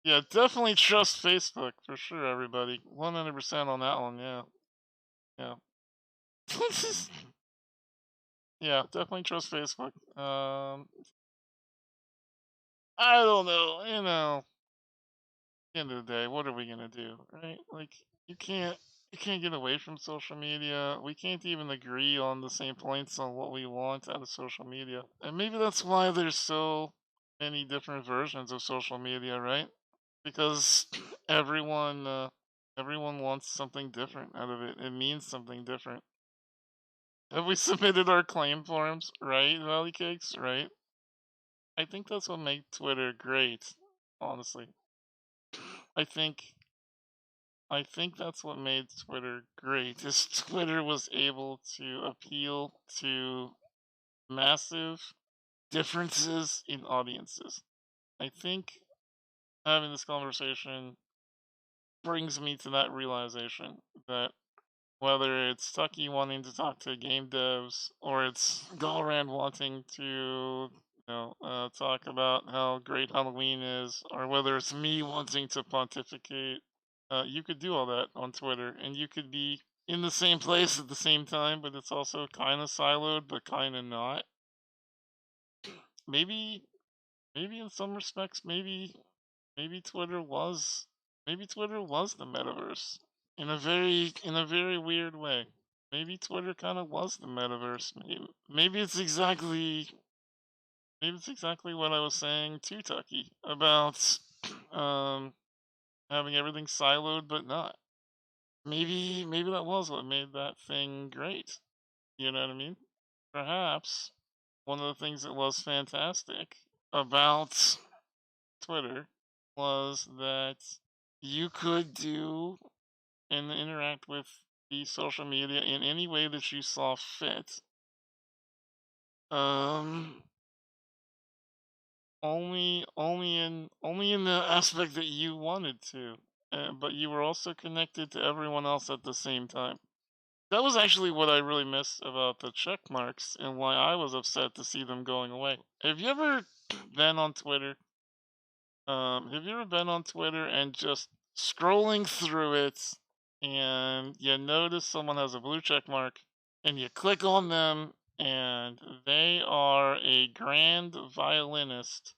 yeah, definitely trust Facebook for sure. Everybody, 100% on that one. Yeah, yeah, yeah. Definitely trust Facebook. I don't know. At the end of the day, what are we gonna do, right? Like, you can't get away from social media. We can't even agree on the same points on what we want out of social media, and maybe that's why there's so many different versions of social media, right? Because everyone wants something different out of it. It means something different. Have we submitted our claim forms, right, Valley Cakes? Right? I think that's what made Twitter great, honestly. I think I think that's what made Twitter great. Is Twitter was able to appeal to massive differences in audiences. I think having this conversation brings me to that realization that whether it's Tucky wanting to talk to game devs or it's Galran wanting to, talk about how great Halloween is, or whether it's me wanting to pontificate, you could do all that on Twitter, and you could be in the same place at the same time, but it's also kind of siloed, but kind of not. Maybe, maybe in some respects, maybe Twitter was, maybe Twitter was the metaverse in a very weird way. Maybe Twitter kind of was the metaverse. Maybe it's exactly what I was saying to Tucky about um having everything siloed but not. Maybe that was what made that thing great. You know what I mean? Perhaps one of the things that was fantastic about Twitter was that you could do and interact with the social media in any way that you saw fit. Um, only in the aspect that you wanted to, but you were also connected to everyone else at the same time. That was actually what I really miss about the check marks and why I was upset to see them going away. Have you ever been on Twitter? Have you ever been on Twitter and just scrolling through it and you notice someone has a blue check mark and you click on them and they are a grand violinist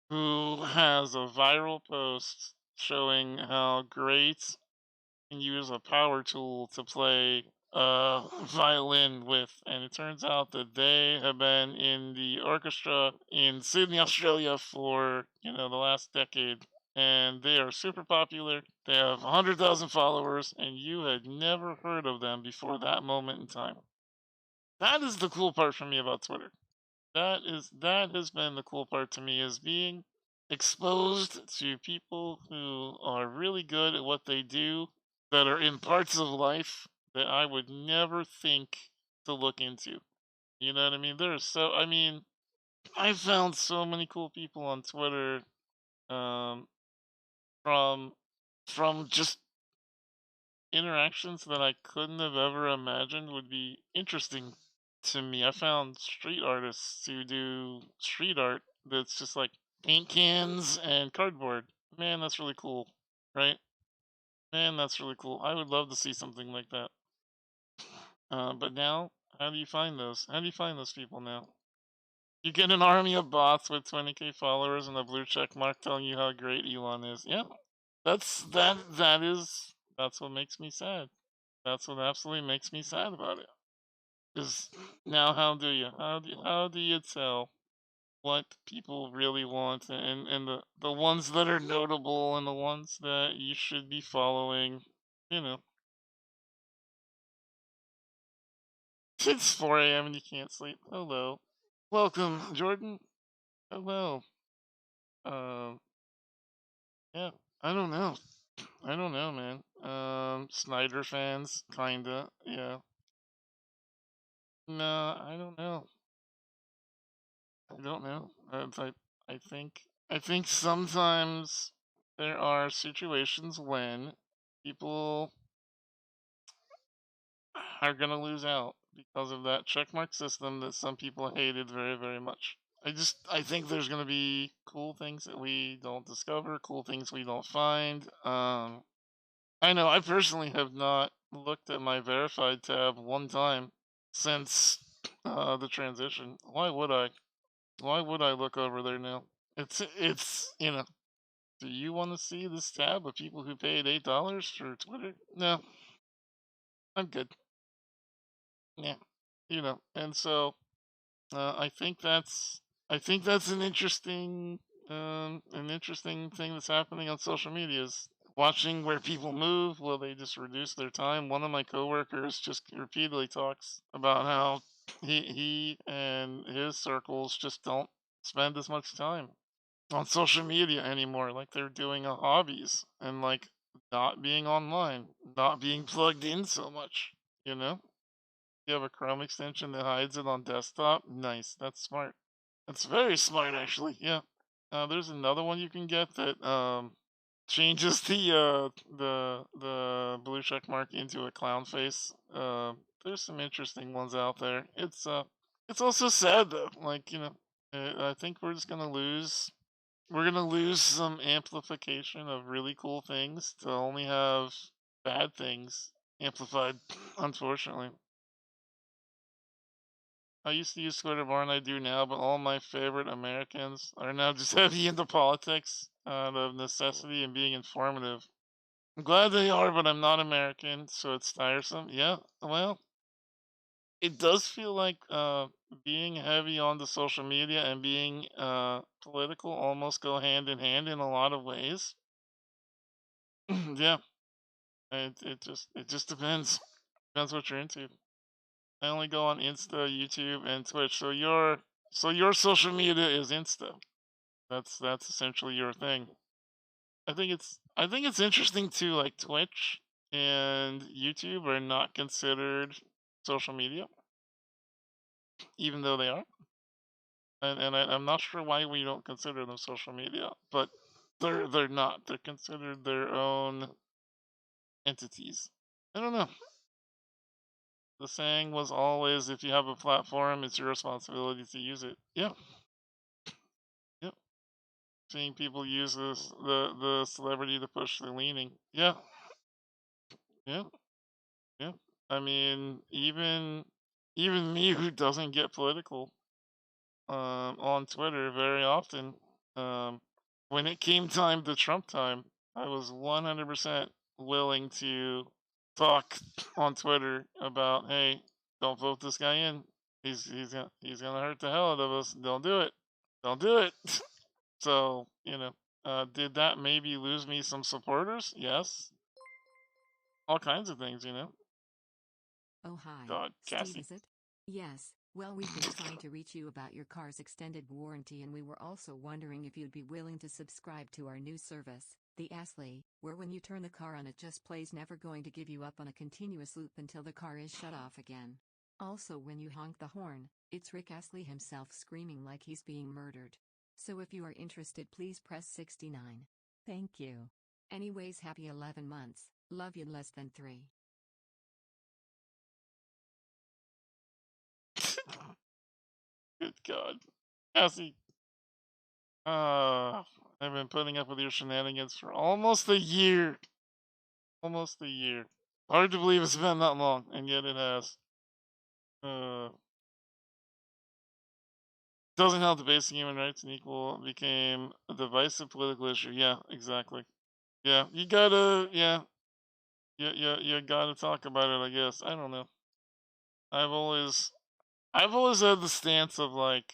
who has a viral post showing how great can use a power tool to play violin with, and it turns out that they have been in the orchestra in Sydney, Australia for the last decade, and they are super popular. They have 100,000 followers, and you had never heard of them before that moment in time. That is the cool part for me about Twitter. That has been the cool part to me, is being exposed to people who are really good at what they do, that are in parts of life that I would never think to look into. You know what I mean? I found so many cool people on Twitter, um, from just interactions that I couldn't have ever imagined would be interesting to me. I found street artists who do street art that's just like paint cans and cardboard. Man, that's really cool, right? Man, that's really cool. I would love to see something like that. But now, how do you find those? How do you find those people now? You get an army of bots with 20k followers and a blue check mark telling you how great Elon is. Yeah, that's what makes me sad. That's what absolutely makes me sad about it. Because now, how do you tell what people really want, and the ones that are notable and the ones that you should be following? You know, it's 4 a.m. and you can't sleep. Hello, welcome, Jordan. Hello. Um, yeah, I don't know. I don't know, man. Snyder fans, kinda. Yeah. No, I don't know. I don't know. I think sometimes there are situations when people are gonna lose out because of that checkmark system that some people hated very, very much. I think there's gonna be cool things that we don't discover, cool things we don't find. I know I personally have not looked at my verified tab one time since the transition. Why would I? Why would I look over there now? It's. Do you want to see this tab of people who paid $8 for Twitter? No, I'm good. Yeah, and so I think that's an interesting thing that's happening on social media, is watching where people move. Will they just reduce their time? One of my coworkers just repeatedly talks about how he and his circles just don't spend as much time on social media anymore, like they're doing hobbies, and like not being online, not being plugged in so much. You know, you have a Chrome extension that hides it on desktop. Nice, that's smart. That's very smart, actually. Yeah. There's another one you can get that changes the blue check mark into a clown face. There's some interesting ones out there. It's also sad though. Like, I think we're gonna lose some amplification of really cool things to only have bad things amplified, unfortunately. I used to use Twitter more than I do now, but all my favorite Americans are now just heavy into politics out of necessity and being informative. I'm glad they are, but I'm not American, so it's tiresome. Yeah, well, it does feel like being heavy on the social media and being political almost go hand in hand in a lot of ways. Yeah, it just depends. Depends what you're into. I only go on Insta, YouTube, and Twitch. So your social media is Insta. That's essentially your thing. I think it's interesting too. Like Twitch and YouTube are not considered social media, even though they are. And I'm not sure why we don't consider them social media, but they're not. They're considered their own entities. I don't know. The saying was always, if you have a platform, it's your responsibility to use it. Yeah, yep. Seeing people use the celebrity to push their leaning. Yeah, yeah, yeah. I mean, even me who doesn't get political on Twitter very often, um, when it came time to Trump time, I was 100% willing to talk on Twitter about, hey, don't vote this guy in. He's gonna hurt the hell out of us. Don't do it. Don't do it. So did that maybe lose me some supporters? Yes. All kinds of things, Oh hi, God, Steve, Cassie. is it? Yes, well we've been trying to reach you about your car's extended warranty and we were also wondering if you'd be willing to subscribe to our new service, the Astley, where when you turn the car on it just plays, never going to give you up on a continuous loop until the car is shut off again. Also when you honk the horn, it's Rick Astley himself screaming like he's being murdered. So if you are interested please press 69. Thank you. Anyways, happy 11 months, love you less than 3. Good God, Cassie. I've been putting up with your shenanigans for almost a year. Almost a year. Hard to believe it's been that long, and yet it has. Doesn't help the basic human rights and equal became a divisive political issue. Yeah, exactly. Yeah, you gotta. Yeah, you gotta talk about it. I guess. I don't know. I've always, I've always had the stance of like,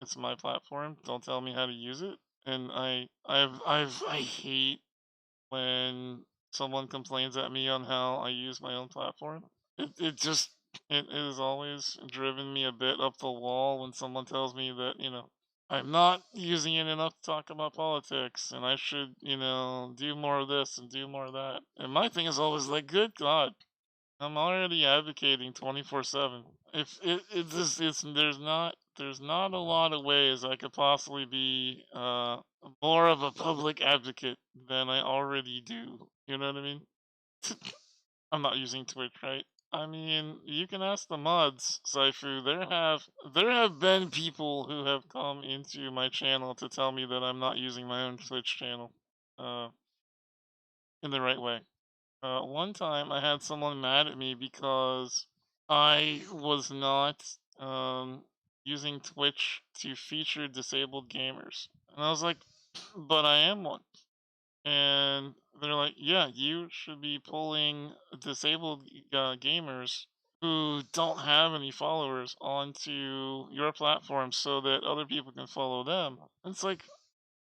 it's my platform. Don't tell me how to use it. And I hate when someone complains at me on how I use my own platform. It just it has always driven me a bit up the wall when someone tells me that, I'm not using it enough to talk about politics and I should, do more of this and do more of that. And my thing is always like, good God, I'm already advocating 24/7. If it just it's there's not a lot of ways I could possibly be more of a public advocate than I already do. You know what I mean? I'm not using Twitch, right? I mean, you can ask the mods, Saifu. There have been people who have come into my channel to tell me that I'm not using my own Twitch channel in the right way. One time I had someone mad at me because I was not using Twitch to feature disabled gamers. And I was like, but I am one. And they're like, yeah, you should be pulling disabled gamers who don't have any followers onto your platform so that other people can follow them. And it's like,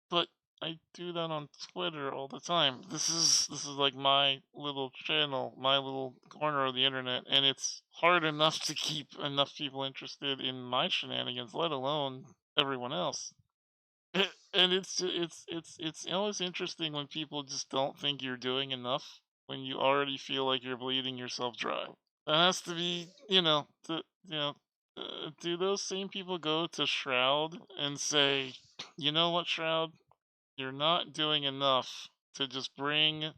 but I do that on Twitter all the time. This is like my little channel, my little corner of the internet, and it's hard enough to keep enough people interested in my shenanigans, let alone everyone else. And it's always interesting when people just don't think you're doing enough when you already feel like you're bleeding yourself dry. That has to be, do those same people go to Shroud and say, you know what, Shroud? You're not doing enough to just bring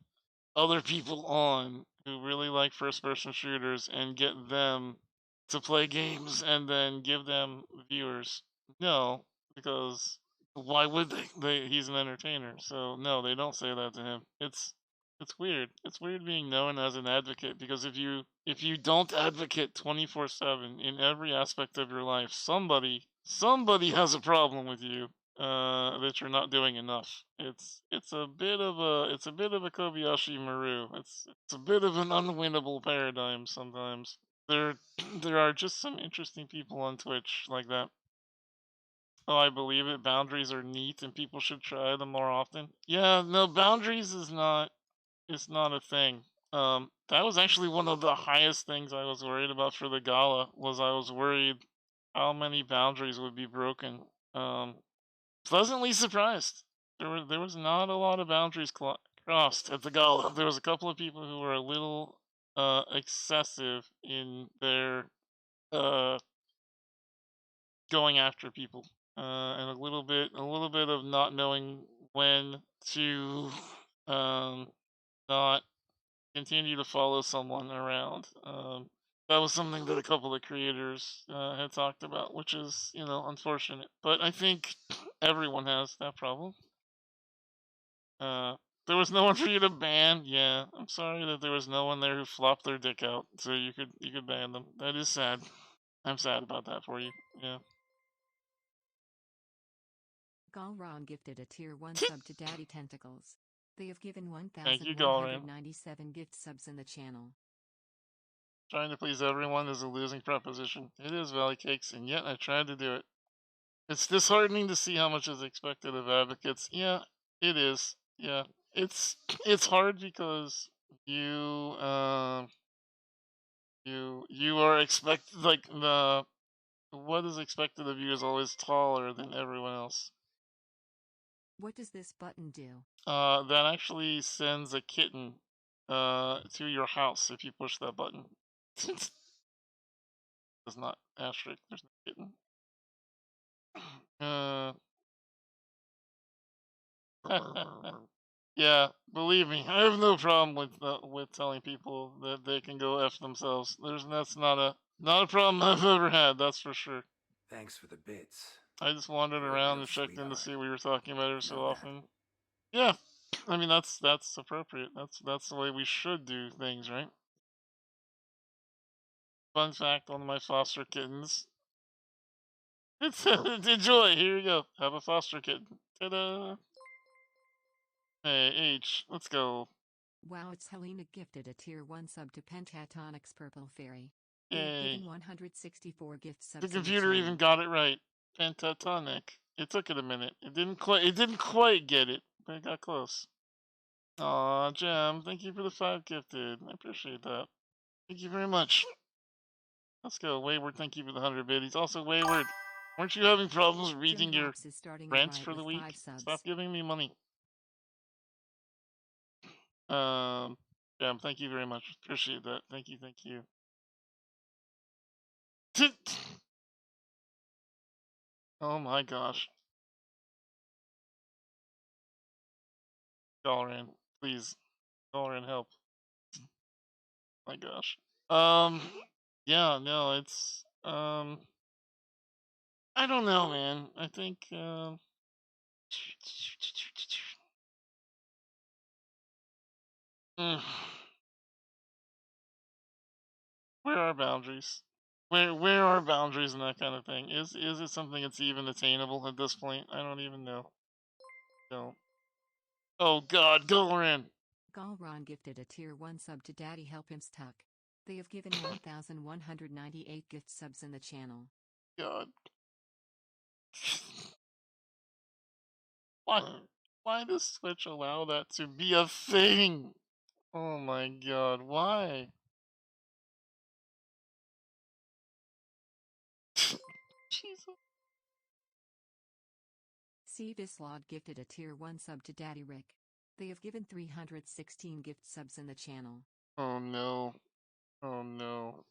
other people on who really like first person shooters and get them to play games and then give them viewers. No, because why would he's an entertainer. So no, they don't say that to him. It's weird. It's weird being known as an advocate because if you don't advocate 24/7 in every aspect of your life, somebody has a problem with you that you're not doing enough. It's a bit of a Kobayashi Maru. It's a bit of an unwinnable paradigm sometimes. There there are just some interesting people on Twitch like that. Oh, I believe it. Boundaries are neat and people should try them more often. Yeah, no, boundaries is not it's not a thing. That was actually one of the highest things I was worried about for the gala. Was I was worried how many boundaries would be broken. Pleasantly surprised. There was not a lot of boundaries crossed at the gala. There was a couple of people who were a little excessive in their going after people, and a little bit of not knowing when to not continue to follow someone around. That was something that a couple of creators had talked about, which is, unfortunate. But I think everyone has that problem. There was no one for you to ban. Yeah, I'm sorry that there was no one there who flopped their dick out, so you could ban them. That is sad. I'm sad about that for you. Yeah. Galron gifted a tier 1 sub to Daddy Tentacles. They have given Thank you, Galran. 1,197 gift subs in the channel. Trying to please everyone is a losing proposition. It is Valley Cakes, and yet I tried to do it. It's disheartening to see how much is expected of advocates. Yeah, it is. Yeah, it's hard because you you are expected, like, the what is expected of you is always taller than everyone else. What does this button do? That actually sends a kitten to your house if you push that button. It's not asterisk. There's no kitten. Yeah, believe me, I have no problem with telling people that they can go f themselves. That's not a problem I've ever had. That's for sure. Thanks for the bits. I just wandered You're a around real and checked in to sweetheart. see what we were talking about every so Know that. often. Yeah, I mean that's appropriate. That's the way we should do things, right? Fun fact on my foster kittens. It's enjoy. Here you go. Have a foster kitten. Ta-da! Hey H, let's go. Wow, it's Helena gifted a tier 1 sub to Pentatonix Purple Fairy. They have Yay! given 164 gift subs The in the computer channel. even got it right. Pentatonic. It took it a minute. It didn't quite get it, but it got close. Aw, Gem, thank you for the 5 gifted. I appreciate that. Thank you very much. Let's go. Wayward, thank you for the 100 biddies. Also, Wayward, weren't you having problems reading your Jim is starting rent right for the with week? 5 subs. Stop giving me money. Gem, thank you very much. Appreciate that. Thank you, thank you. Oh my gosh. Galran, please. Galran, help. My gosh. Yeah, no, it's I don't know, man. I think mm, where are boundaries? Where are boundaries and that kind of thing? Is it something that's even attainable at this point? I don't even know. No. Oh God, Galran. Galron gifted a tier 1 sub to Daddy Help Him Stuck. They have given 1,198 gift subs in the channel. God. Why does Twitch allow that to be a thing? Oh my God, why? Jesus. SteveInSpawn gifted a tier 1 sub to Daddy Rick. They have given 316 gift subs in the channel. Oh no. Oh no.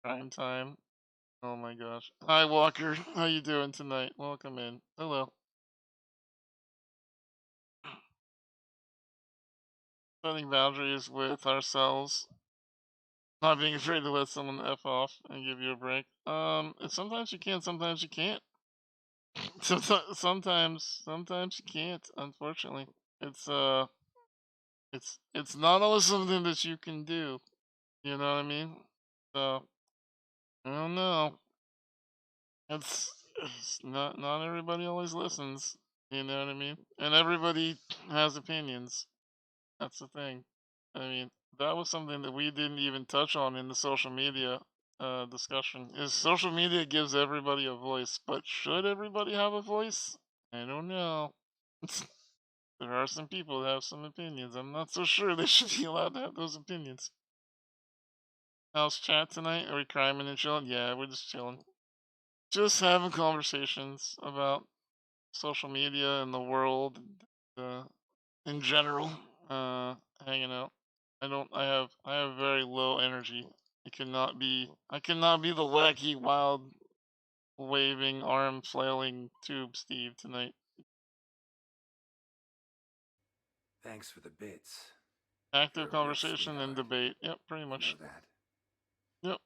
Prime time. Oh my gosh. Hi Walker. How you doing tonight? Welcome in. Hello. Setting boundaries with ourselves. Not being afraid to let someone F off and give you a break. Sometimes you can, sometimes you can't. Sometimes you can't, unfortunately. It's it's not always something that you can do. You know what I mean? So I don't know. It's not everybody always listens. You know what I mean? And everybody has opinions. That's the thing. I mean, that was something that we didn't even touch on in the social media discussion. Is social media gives everybody a voice, but should everybody have a voice? I don't know. there are some people that have some opinions. I'm not so sure they should be allowed to have those opinions. How's chat tonight? Are we criming and chilling? Yeah, we're just chilling. Just having conversations about social media and the world, and, in general. Hanging out. I have very low energy. I cannot be the wacky, wild, waving, arm flailing tube Steve tonight. Thanks for the bits. Active You're a real conversation and sweetheart. debate. Yep, pretty You much. know that. Yep.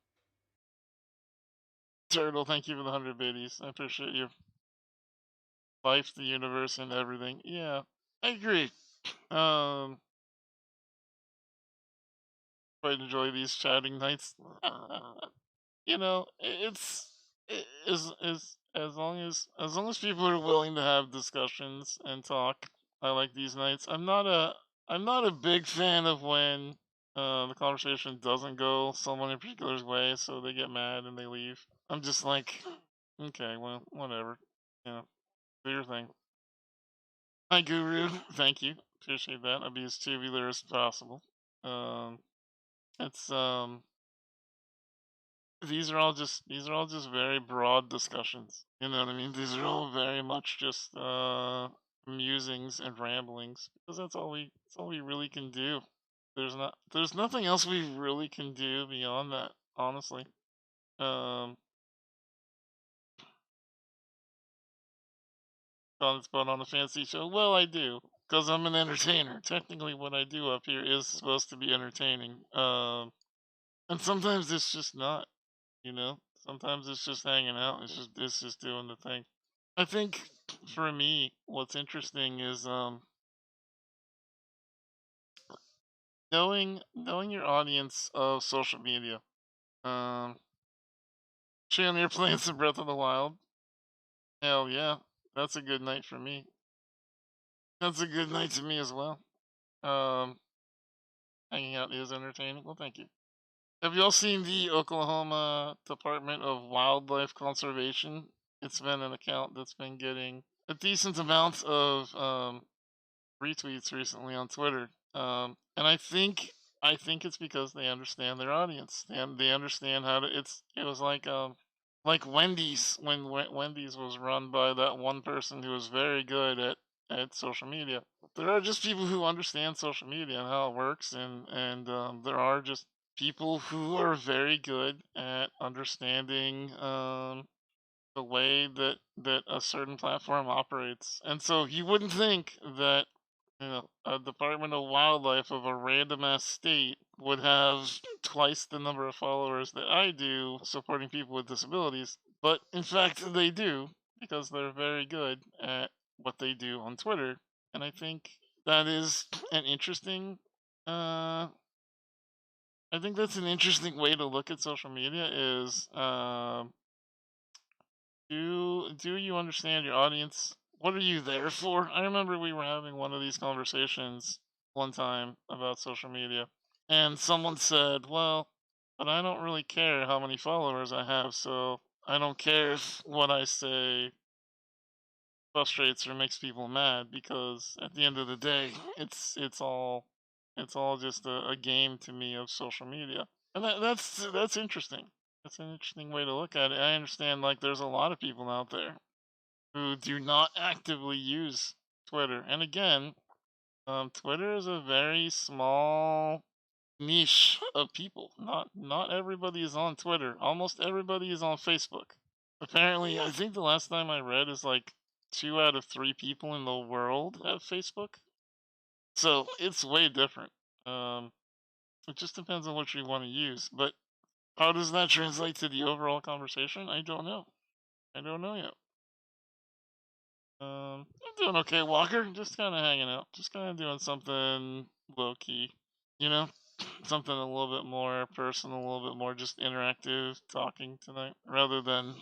Turtle, thank you for the 100 biddies. I appreciate you. Life, the universe, and everything. Yeah, I agree. Quite enjoy these chatting nights. You know, as long as people are willing to have discussions and talk, I like these nights. I'm not a big fan of when the conversation doesn't go someone in particular's way, so they get mad and they leave. I'm just like, okay, well, whatever. You know, do your thing. Hi, Guru. Thank you. Appreciate that. I'll be as tubular as possible. It's these are all just very broad discussions. You know what I mean? These are all very much just musings and ramblings because that's all we really can do. There's nothing else we really can do beyond that, honestly. Thought it's put on a fancy show. Well, I do because I'm an entertainer. Technically, what I do up here is supposed to be entertaining. And sometimes it's just not. You know, sometimes it's just hanging out. It's just doing the thing. I think for me, what's interesting is knowing your audience of social media. Um, Shan, you're playing some Breath of the Wild. Hell yeah, that's a good night for me. That's a good night to me as well. Um, Hanging out is entertaining. Well, thank you. Have you all seen the Oklahoma Department of Wildlife Conservation? It's been an account that's been getting a decent amount of retweets recently on Twitter. And I think it's because they understand their audience and they understand how to. It was like Wendy's when Wendy's was run by that one person who was very good at social media. There are just people who understand social media and how it works, and there are just people who are very good at understanding the way that a certain platform operates. And so you wouldn't think that a Department of Wildlife of a random ass state would have twice the number of followers that I do supporting people with disabilities, but in fact they do because they're very good at what they do on Twitter. And I think that is an interesting I think that's an interesting way to look at social media is do you understand your audience? What are you there for? I remember we were having one of these conversations one time about social media, and someone said, "Well, but I don't really care how many followers I have, so I don't care if what I say frustrates or makes people mad because at the end of the day, it's all just a game to me of social media." And that's interesting. That's an interesting way to look at it. I understand like there's a lot of people out there who do not actively use Twitter. And again, Twitter is a very small niche of people. Not everybody is on Twitter. Almost everybody is on Facebook. Apparently, I think the last time I read is like 2 out of 3 people in the world have Facebook. So it's way different. It just depends on what you want to use. But how does that translate to the overall conversation? I don't know. I don't know yet. I'm doing okay, Walker. Just kind of hanging out. Just kind of doing something low key. You know, something a little bit more personal, a little bit more just interactive talking tonight rather than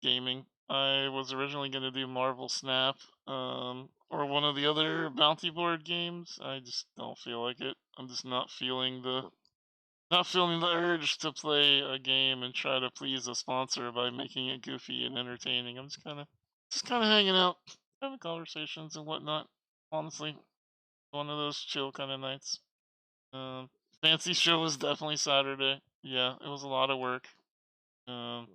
gaming. I was originally going to do Marvel Snap or one of the other bounty board games. I just don't feel like it. I'm just not feeling the urge to play a game and try to please a sponsor by making it goofy and entertaining. I'm just kind of hanging out, having conversations and whatnot. honestly. One of those chill kind of nights. Fancy show was definitely Saturday. Yeah, it was a lot of work. Um,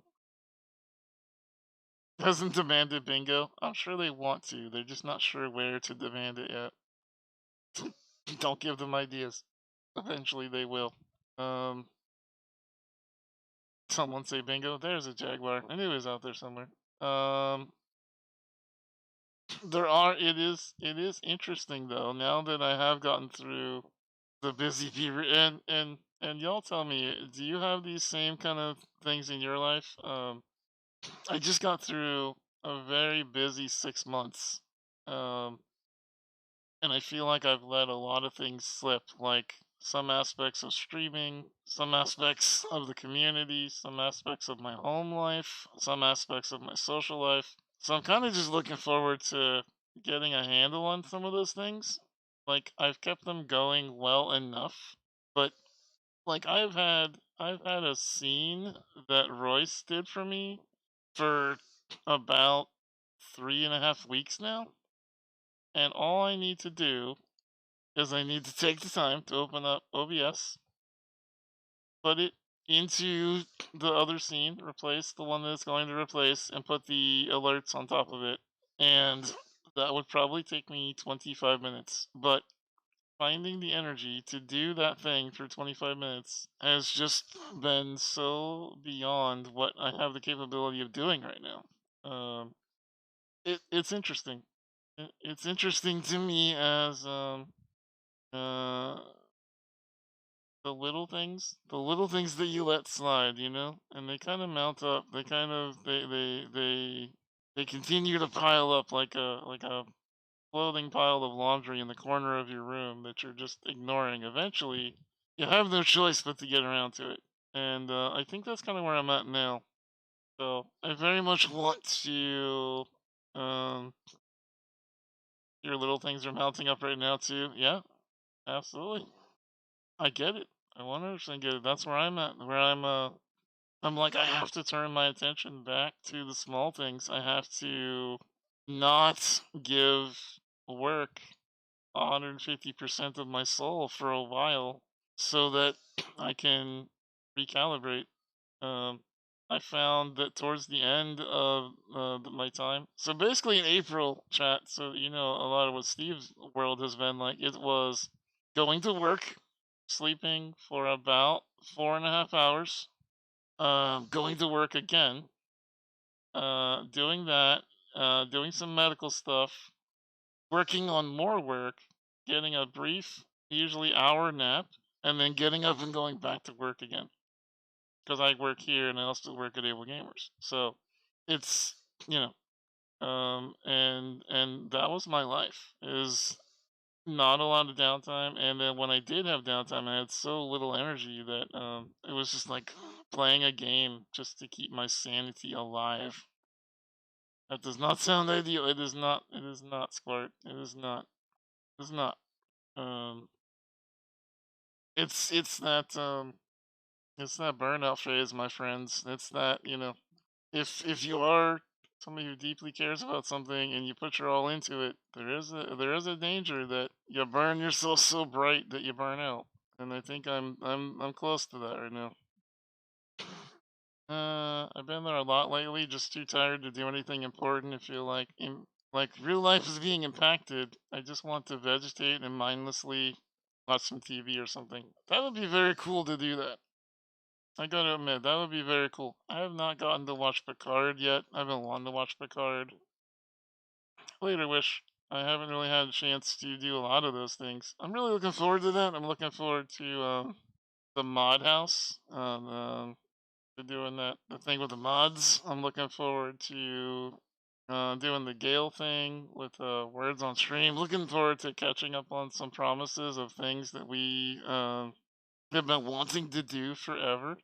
hasn't demanded bingo. I'm sure they want to. They're just not sure where to demand it yet. Don't give them ideas. Eventually they will. Um, someone say bingo. There's a jaguar. I knew he was out there somewhere. There are. It is interesting though. Now that I have gotten through the busy period, and y'all tell me, do you have these same kind of things in your life? I just got through a very busy 6 months, um, and I feel like I've let a lot of things slip, like some aspects of streaming, some aspects of the community, some aspects of my home life, some aspects of my social life. So I'm kind of just looking forward to getting a handle on some of those things. Like I've kept them going well enough, but like I've had a scene that Royce did for me for about 3.5 weeks now, and all I need to do is I need to take the time to open up OBS, put it into the other scene, replace the one that it's going to replace, and put the alerts on top of it. And that would probably take me 25 minutes. But finding the energy to do that thing for 25 minutes has just been so beyond what I have the capability of doing right now. It's interesting. It's interesting to me as uh the little things that you let slide, and they kind of mount up. They kind of they continue to pile up like a floating pile of laundry in the corner of your room that you're just ignoring. Eventually, you have no choice but to get around to it, and I think that's kind of where I'm at now. So I very much want to. Um, your little things are mounting up right now too. Yeah, absolutely. I get it. I 100% get it. That's where I'm at. Where I'm like, I have to turn my attention back to the small things. I have to not give work 150% of my soul for a while so that I can recalibrate. Um, I found that towards the end of my time, so basically in April, chat, so a lot of what Steve's world has been like, it was going to work, sleeping for about 4.5 hours, going to work again, doing that, doing some medical stuff, working on more work, getting a brief, usually hour nap, and then getting up and going back to work again. Because I work here and I also work at Able Gamers. So it's, and that was my life. Is not a lot of downtime, and then when I did have downtime, I had so little energy that it was just like playing a game just to keep my sanity alive. That does not sound ideal. It is not. It is not, Squirt. It is not. It is not. Um, it's that burnout phase, my friends. It's that if you are somebody who deeply cares about something and you put your all into it, there is a danger that you burn yourself so bright that you burn out. And I think I'm close to that right now. I've been there a lot lately, just too tired to do anything important. I feel like real life is being impacted. I just want to vegetate and mindlessly watch some TV or something. That would be very cool to do that. I gotta admit, that would be very cool. I have not gotten to watch Picard yet. I've been wanting to watch Picard. Later wish. I haven't really had a chance to do a lot of those things. I'm really looking forward to that. I'm looking forward to the mod house. To doing the thing with the mods. I'm looking forward to doing the Gale thing with words on stream. Looking forward to catching up on some promises of things that we have been wanting to do forever.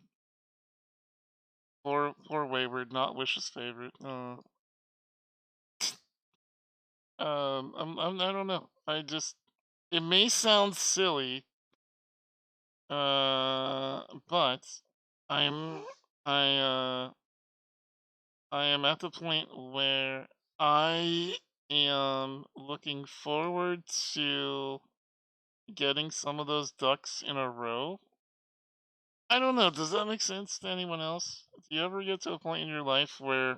Poor Wayward, not Wish's favorite. I don't know. It may sound silly, but I'm, I, I am at the point where I am looking forward to getting some of those ducks in a row. I don't know. Does that make sense to anyone else? Do you ever get to a point in your life where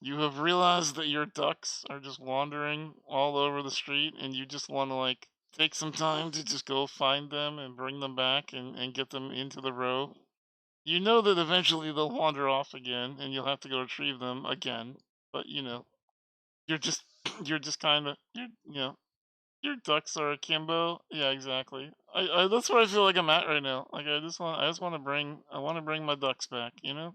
you have realized that your ducks are just wandering all over the street and you just want to like take some time to just go find them and bring them back and get them into the row? You know that eventually they'll wander off again and you'll have to go retrieve them again. But you know, you're just you're just kind of your ducks are akimbo. Yeah, exactly. I that's where I feel like I'm at right now. Like I just want to bring my ducks back. You know.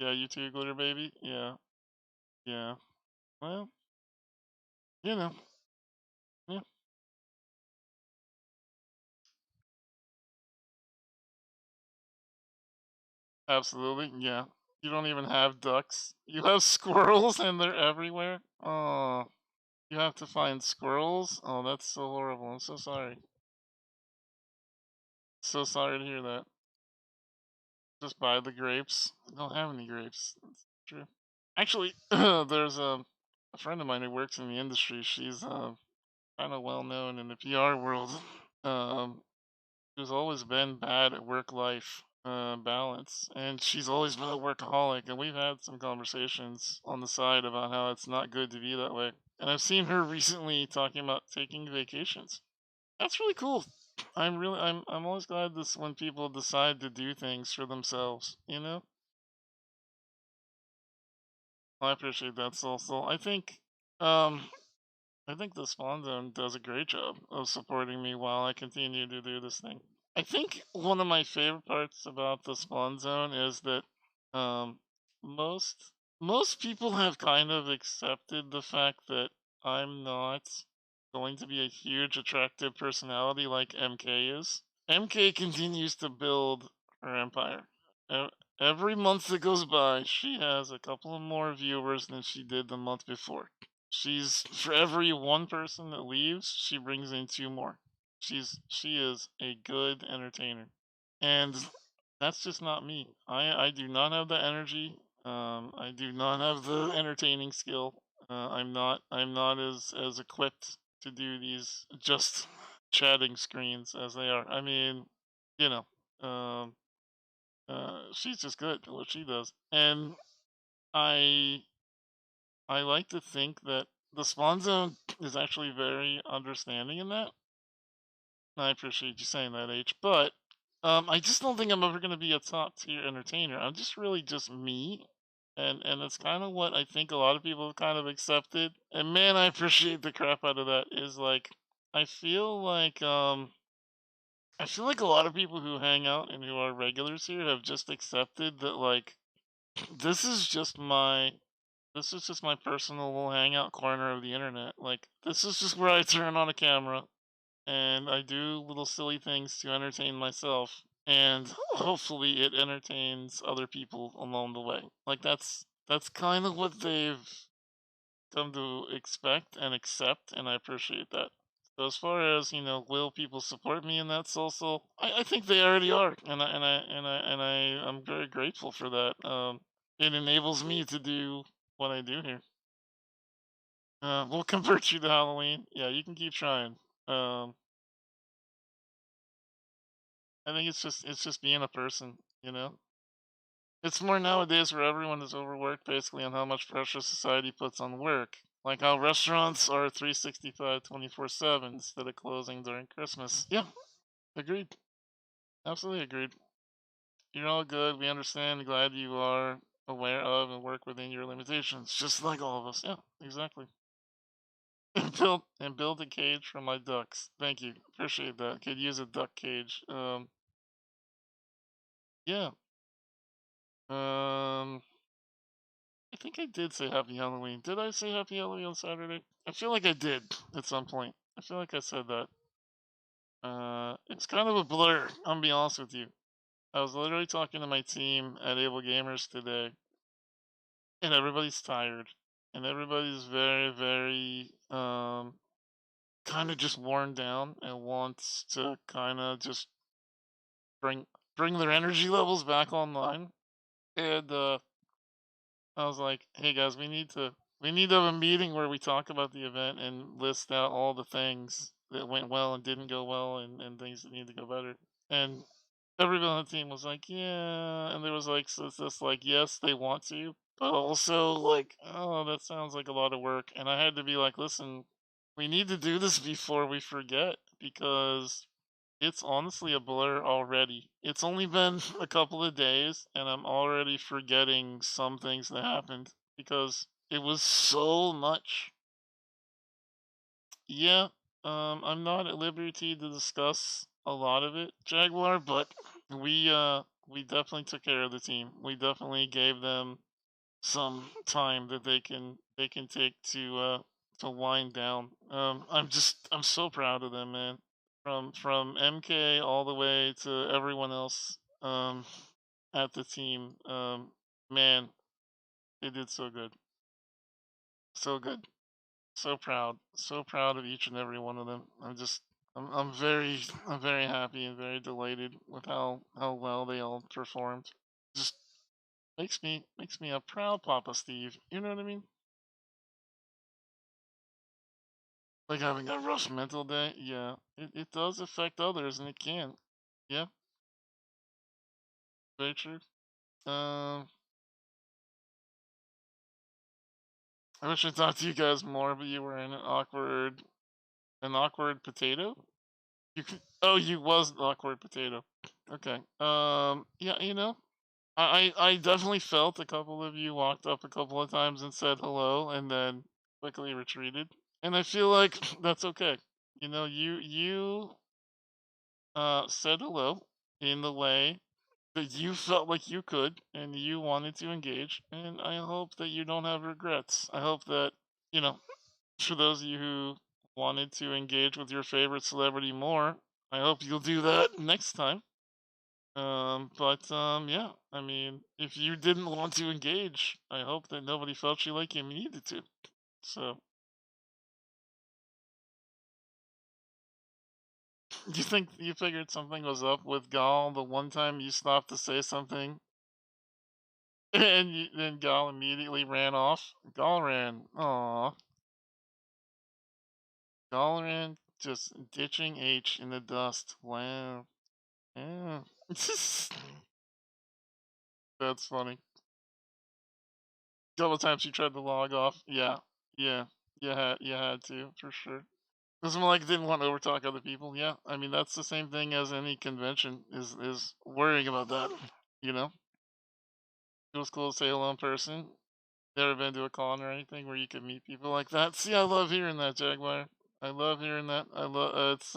Yeah, you too, glitter baby. Yeah, yeah. Well, you know. Yeah, absolutely. Yeah. You don't even have ducks. You have squirrels and they're everywhere. Oh, you have to find squirrels. Oh, that's so horrible. I'm so sorry. So sorry to hear that. Just buy the grapes. I don't have any grapes. That's true. Actually, there's a friend of mine who works in the industry. She's kind of well known in the PR world. Um, who's always been bad at work life balance, and she's always been a workaholic. And we've had some conversations on the side about how it's not good to be that way. And I've seen her recently talking about taking vacations. That's really cool. I'm always glad this when people decide to do things for themselves. You know, I appreciate that, Soul. Um, I think the Spawn Zone does a great job of supporting me while I continue to do this thing. I think one of my favorite parts about the Spawn Zone is that um, most most people have kind of accepted the fact that I'm not going to be a huge attractive personality like MK is. MK continues to build her empire. E- Every month that goes by, she has a couple of more viewers than she did the month before. She's for every one person that leaves, she brings in two more. She is a good entertainer, and that's just not me. I do not have the energy. I do not have the entertaining skill. I'm not as equipped to do these just chatting screens as they are. I mean, you know, she's just good at what she does, and I I like to think that the Spawn Zone is actually very understanding in that. I appreciate you saying that, H. But I just don't think I'm ever going to be a top tier entertainer. I'm just really just me. And it's kind of what I think a lot of people have kind of accepted. And man, I appreciate the crap out of that. Is like, I feel like um, I feel like a lot of people who hang out and who are regulars here have just accepted that like this is just my this is just my personal little hangout corner of the internet. Like, this is just where I turn on a camera and I do little silly things to entertain myself. And hopefully it entertains other people along the way. Like, that's kind of what they've come to expect and accept, and I appreciate that. So as far as will people support me in that I think they already are, I'm very grateful for that. It enables me to do what I do here. We'll convert you to Halloween. Yeah, you can keep trying. Um, I think it's just being a person, you know. It's more nowadays where everyone is overworked basically on how much pressure society puts on work. Like how restaurants are 365 24/7 instead of closing during Christmas. Yeah, agreed. Absolutely agreed. You're all good. We understand. Glad you are aware of and work within your limitations, just like all of us. Yeah, exactly. And build a cage for my ducks. Thank you. Appreciate that. Could use a duck cage. Yeah. Um, I think I did say Happy Halloween. Did I say Happy Halloween on Saturday? I feel like I did at some point. I feel like I said that. It's kind of a blur. I'm gonna be honest with you. I was literally talking to my team at Able Gamers today, and everybody's tired, and everybody's very, very kind of just worn down and wants to kind of just bring bring their energy levels back online. And I was like, hey guys, we need to We need to have a meeting where we talk about the event and list out all the things that went well and didn't go well, and things that need to go better. And everyone on the team was like, yeah, and there was like, so it's just like, yes, they want to, but also like, oh, that sounds like a lot of work. And I had to be like, listen, we need to do this before we forget, because it's honestly a blur already. It's only been a couple of days, and I'm already forgetting some things that happened because it was so much. Yeah, I'm not at liberty to discuss a lot of it, Jaguar, but we definitely took care of the team. We definitely gave them some time that they can take to wind down. I'm so proud of them, man. From MK all the way to everyone else at the team. Man, they did so good. So good. So proud of each and every one of them. I'm very happy and very delighted with how well they all performed. Just makes me a proud Papa Steve. You know what I mean? Like having a rough mental day. Yeah, it does affect others, and it can. Yeah, very true. Um, I wish I talked to you guys more, but you were in an awkward potato. Oh, you was an awkward potato. Okay. Yeah, I definitely felt a couple of you walked up a couple of times and said hello, and then quickly retreated. And I feel like that's okay. You said hello in the way that you felt like you could and you wanted to engage, and I hope that you don't have regrets. I hope that, you know, for those of you who wanted to engage with your favorite celebrity more, I hope you'll do that next time. But yeah, I mean, if you didn't want to engage, I hope that nobody felt you like you needed to. So, you think you figured something was up with Gal the one time you stopped to say something, and then Gal immediately ran off? Gal ran. Aw. Gal ran just ditching H in the dust. Wow. Yeah. That's funny. Couple times she tried to log off. Yeah. Yeah. You had to, for sure. It's more like didn't want to overtalk other people. Yeah, I mean that's the same thing as any convention is worrying about that. You know, it was cool to say hello in person. Never been to a con or anything where you could meet people like that. See, I love hearing that, Jaguar. I love hearing that. I love it's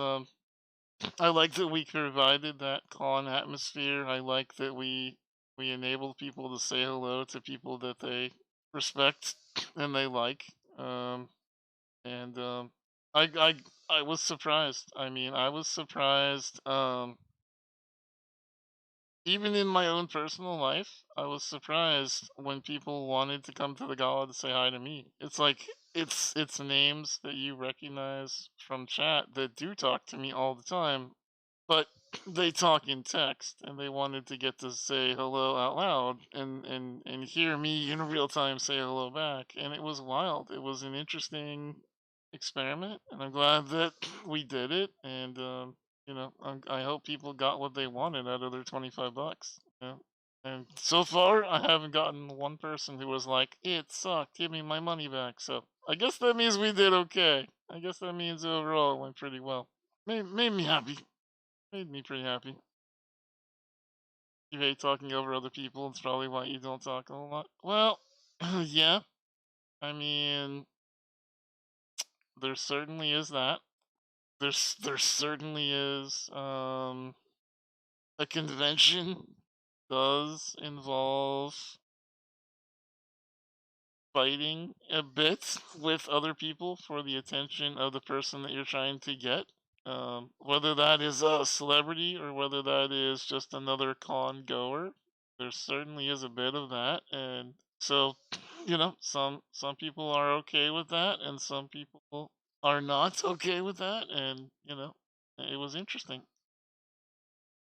I like that we provided that con atmosphere. I like that we enabled people to say hello to people that they respect and they like. And I I I was surprised. I mean, I was surprised. Even in my own personal life, I was surprised when people wanted to come to the gala to say hi to me. It's like it's names that you recognize from chat that do talk to me all the time, but they talk in text, and they wanted to get to say hello out loud and hear me in real time say hello back, and it was wild. It was an interesting experiment, and I'm glad that we did it. And I hope people got what they wanted out of their $25. And so far, I haven't gotten one person who was like, "It sucked. Give me my money back." So I guess that means we did okay. I guess that means overall it went pretty well. Made me happy. Made me pretty happy. You hate talking over other people. It's probably why you don't talk a whole lot. Well, yeah. I mean, there certainly is that. There certainly is. A convention does involve fighting a bit with other people for the attention of the person that you're trying to get. Whether that is a celebrity or whether that is just another con goer, there certainly is a bit of that. And so, some people are okay with that, and some people are not okay with that. And it was interesting.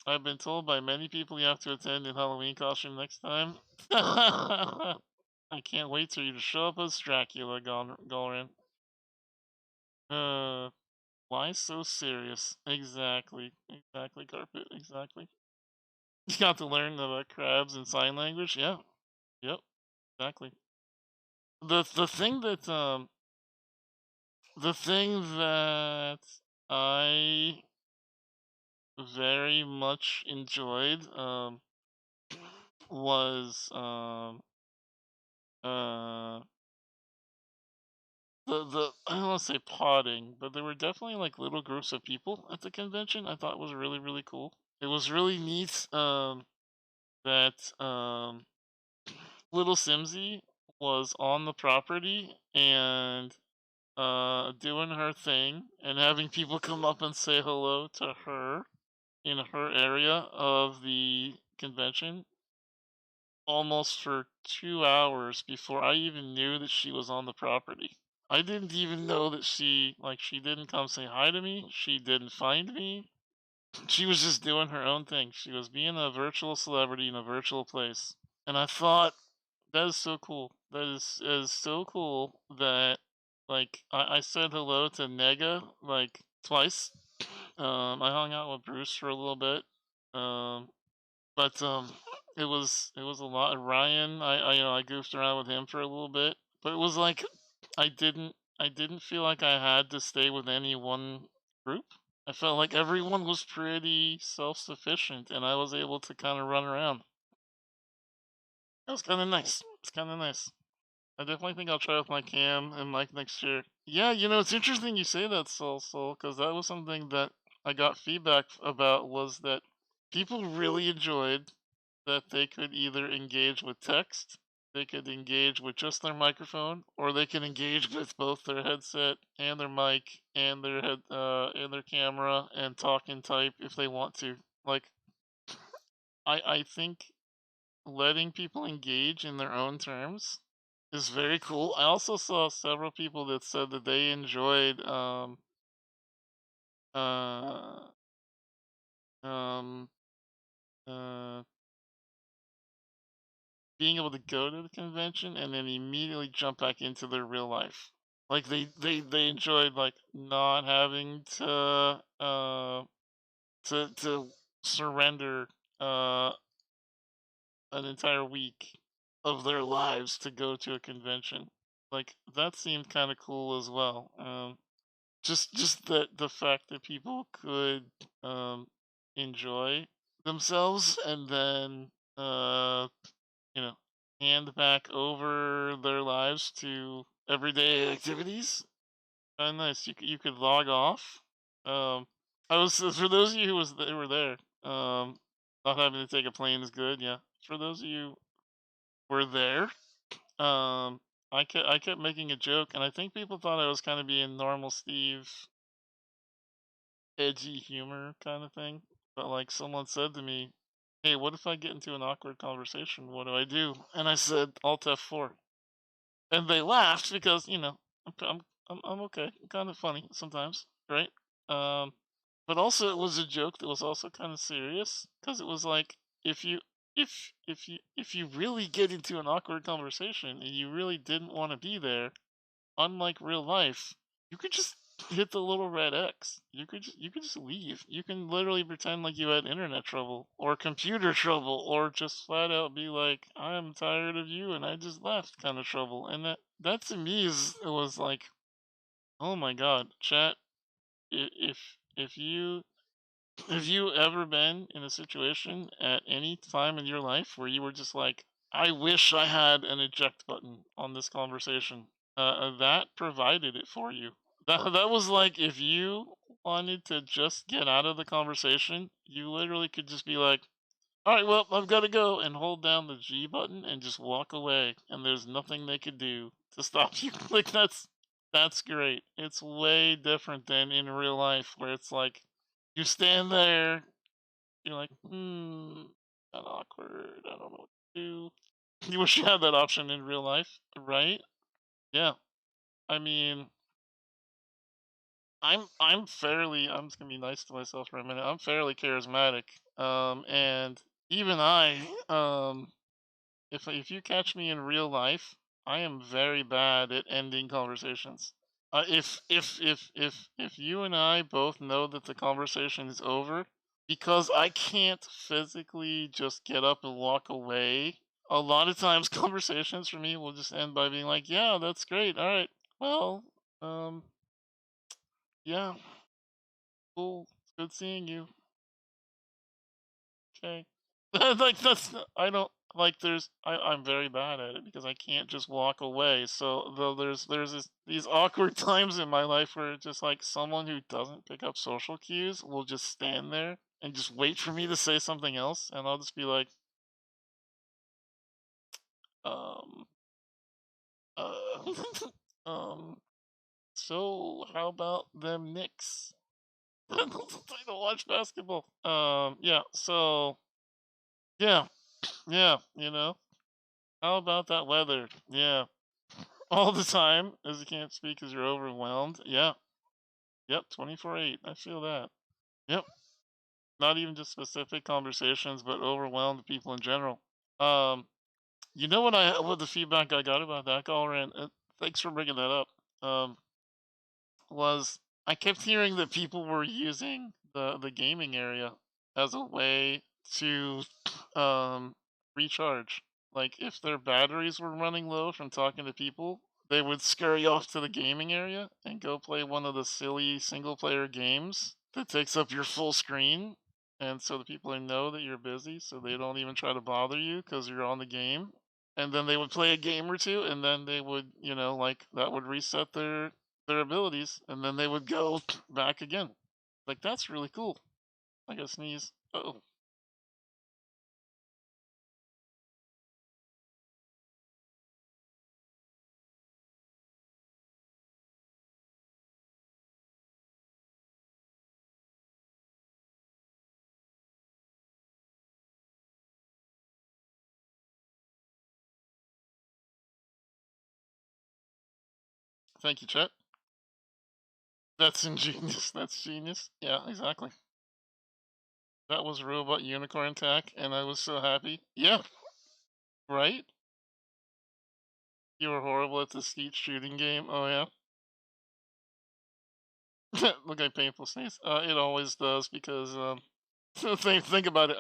I've been told by many people you have to attend in Halloween costume next time. I can't wait for you to show up as Dracula, Golrin. Why so serious? Exactly. Exactly, Carpet. Exactly. You got to learn about crabs and sign language? Yeah. Yep. Exactly. The thing that I very much enjoyed was uh the I don't want to say potting, but there were definitely like little groups of people at the convention. I thought was really cool. It was really neat that little Simsy was on the property and doing her thing and having people come up and say hello to her in her area of the convention almost for 2 hours before I even knew that she was on the property. I didn't even know that she didn't come say hi to me. She didn't find me. She was just doing her own thing. She was being a virtual celebrity in a virtual place. And I thought, that is so cool. That is so cool that, like, I said hello to Nega, like, twice. I hung out with Bruce for a little bit. But it was a lot. Ryan, I goofed around with him for a little bit, but it was like I didn't feel like I had to stay with any one group. I felt like everyone was pretty self-sufficient, and I was able to kind of run around. That was kind of nice. It's kind of nice. I definitely think I'll try with my cam and mic next year. Yeah, it's interesting you say that, Soul, because that was something that I got feedback about, was that people really enjoyed that they could either engage with text, they could engage with just their microphone, or they could engage with both their headset and their mic and their camera and talk and type if they want to. Like, I think letting people engage in their own terms is very cool. I also saw several people that said that they enjoyed uh um uh being able to go to the convention and then immediately jump back into their real life. Like they enjoyed like not having to surrender an entire week of their lives to go to a convention. Like that seemed kind of cool as well. Just the fact that people could um enjoy themselves and then you know hand back over their lives to everyday activities. Nice. You could log off. I was for those of you who were there. Not having to take a plane is good. Yeah. For those of you who were there, um, I kept making a joke, and I think people thought I was kind of being normal Steve, edgy humor kind of thing. But like someone said to me, "Hey, what if I get into an awkward conversation? What do I do?" And I said, "Alt F4." And they laughed because I'm okay. I'm kind of funny sometimes, right? Um, but also it was a joke that was also kind of serious because it was like if you if you really get into an awkward conversation and you really didn't want to be there, unlike real life, you could just hit the little red X. You could just leave. You can literally pretend like you had internet trouble or computer trouble or just flat out be like, I'm tired of you and I just left kind of trouble. And that to me it was like, oh my god, chat, if you have you ever been in a situation at any time in your life where you were just like, I wish I had an eject button on this conversation? That provided it for you. That was like if you wanted to just get out of the conversation, you literally could just be like, all right, well, I've got to go, and hold down the G button and just walk away, and there's nothing they could do to stop you. Like that's great. It's way different than in real life where it's like you stand there, you're like, kind of awkward. I don't know what to do. You wish you had that option in real life, right? Yeah. I mean, I'm just gonna be nice to myself for a minute. I'm fairly charismatic. And even I, if you catch me in real life, I am very bad at ending conversations. If you and I both know that the conversation is over, because I can't physically just get up and walk away. A lot of times, conversations for me will just end by being like, "Yeah, that's great. All right, well, um, yeah, cool. It's good seeing you. Okay." Like I don't like. I'm very bad at it because I can't just walk away. So though these awkward times in my life where it's just like someone who doesn't pick up social cues will just stand there and just wait for me to say something else, and I'll just be like, um, uh, um. So how about them Knicks? I don't watch basketball. Yeah. So yeah, yeah. How about that weather? Yeah. All the time, as you can't speak because you're overwhelmed. Yeah. Yep. 24/8. I feel that. Yep. Not even just specific conversations, but overwhelmed people in general. Um. You know what the feedback I got about that call, Rand? Thanks for bringing that up. Was I kept hearing that people were using the gaming area as a way to recharge. Like if their batteries were running low from talking to people, they would scurry off to the gaming area and go play one of the silly single player games that takes up your full screen. And so the people know that you're busy, so they don't even try to bother you because you're on the game. And then they would play a game or two, and then they would, like that would reset their abilities, and then they would go back again. Like that's really cool. I gotta sneeze. Oh, thank you, Chet. That's ingenious. That's genius. Yeah, exactly. That was robot unicorn attack, and I was so happy. Yeah, right. You were horrible at the skeet shooting game. Oh yeah. Look at painful sneeze. It always does because think about it.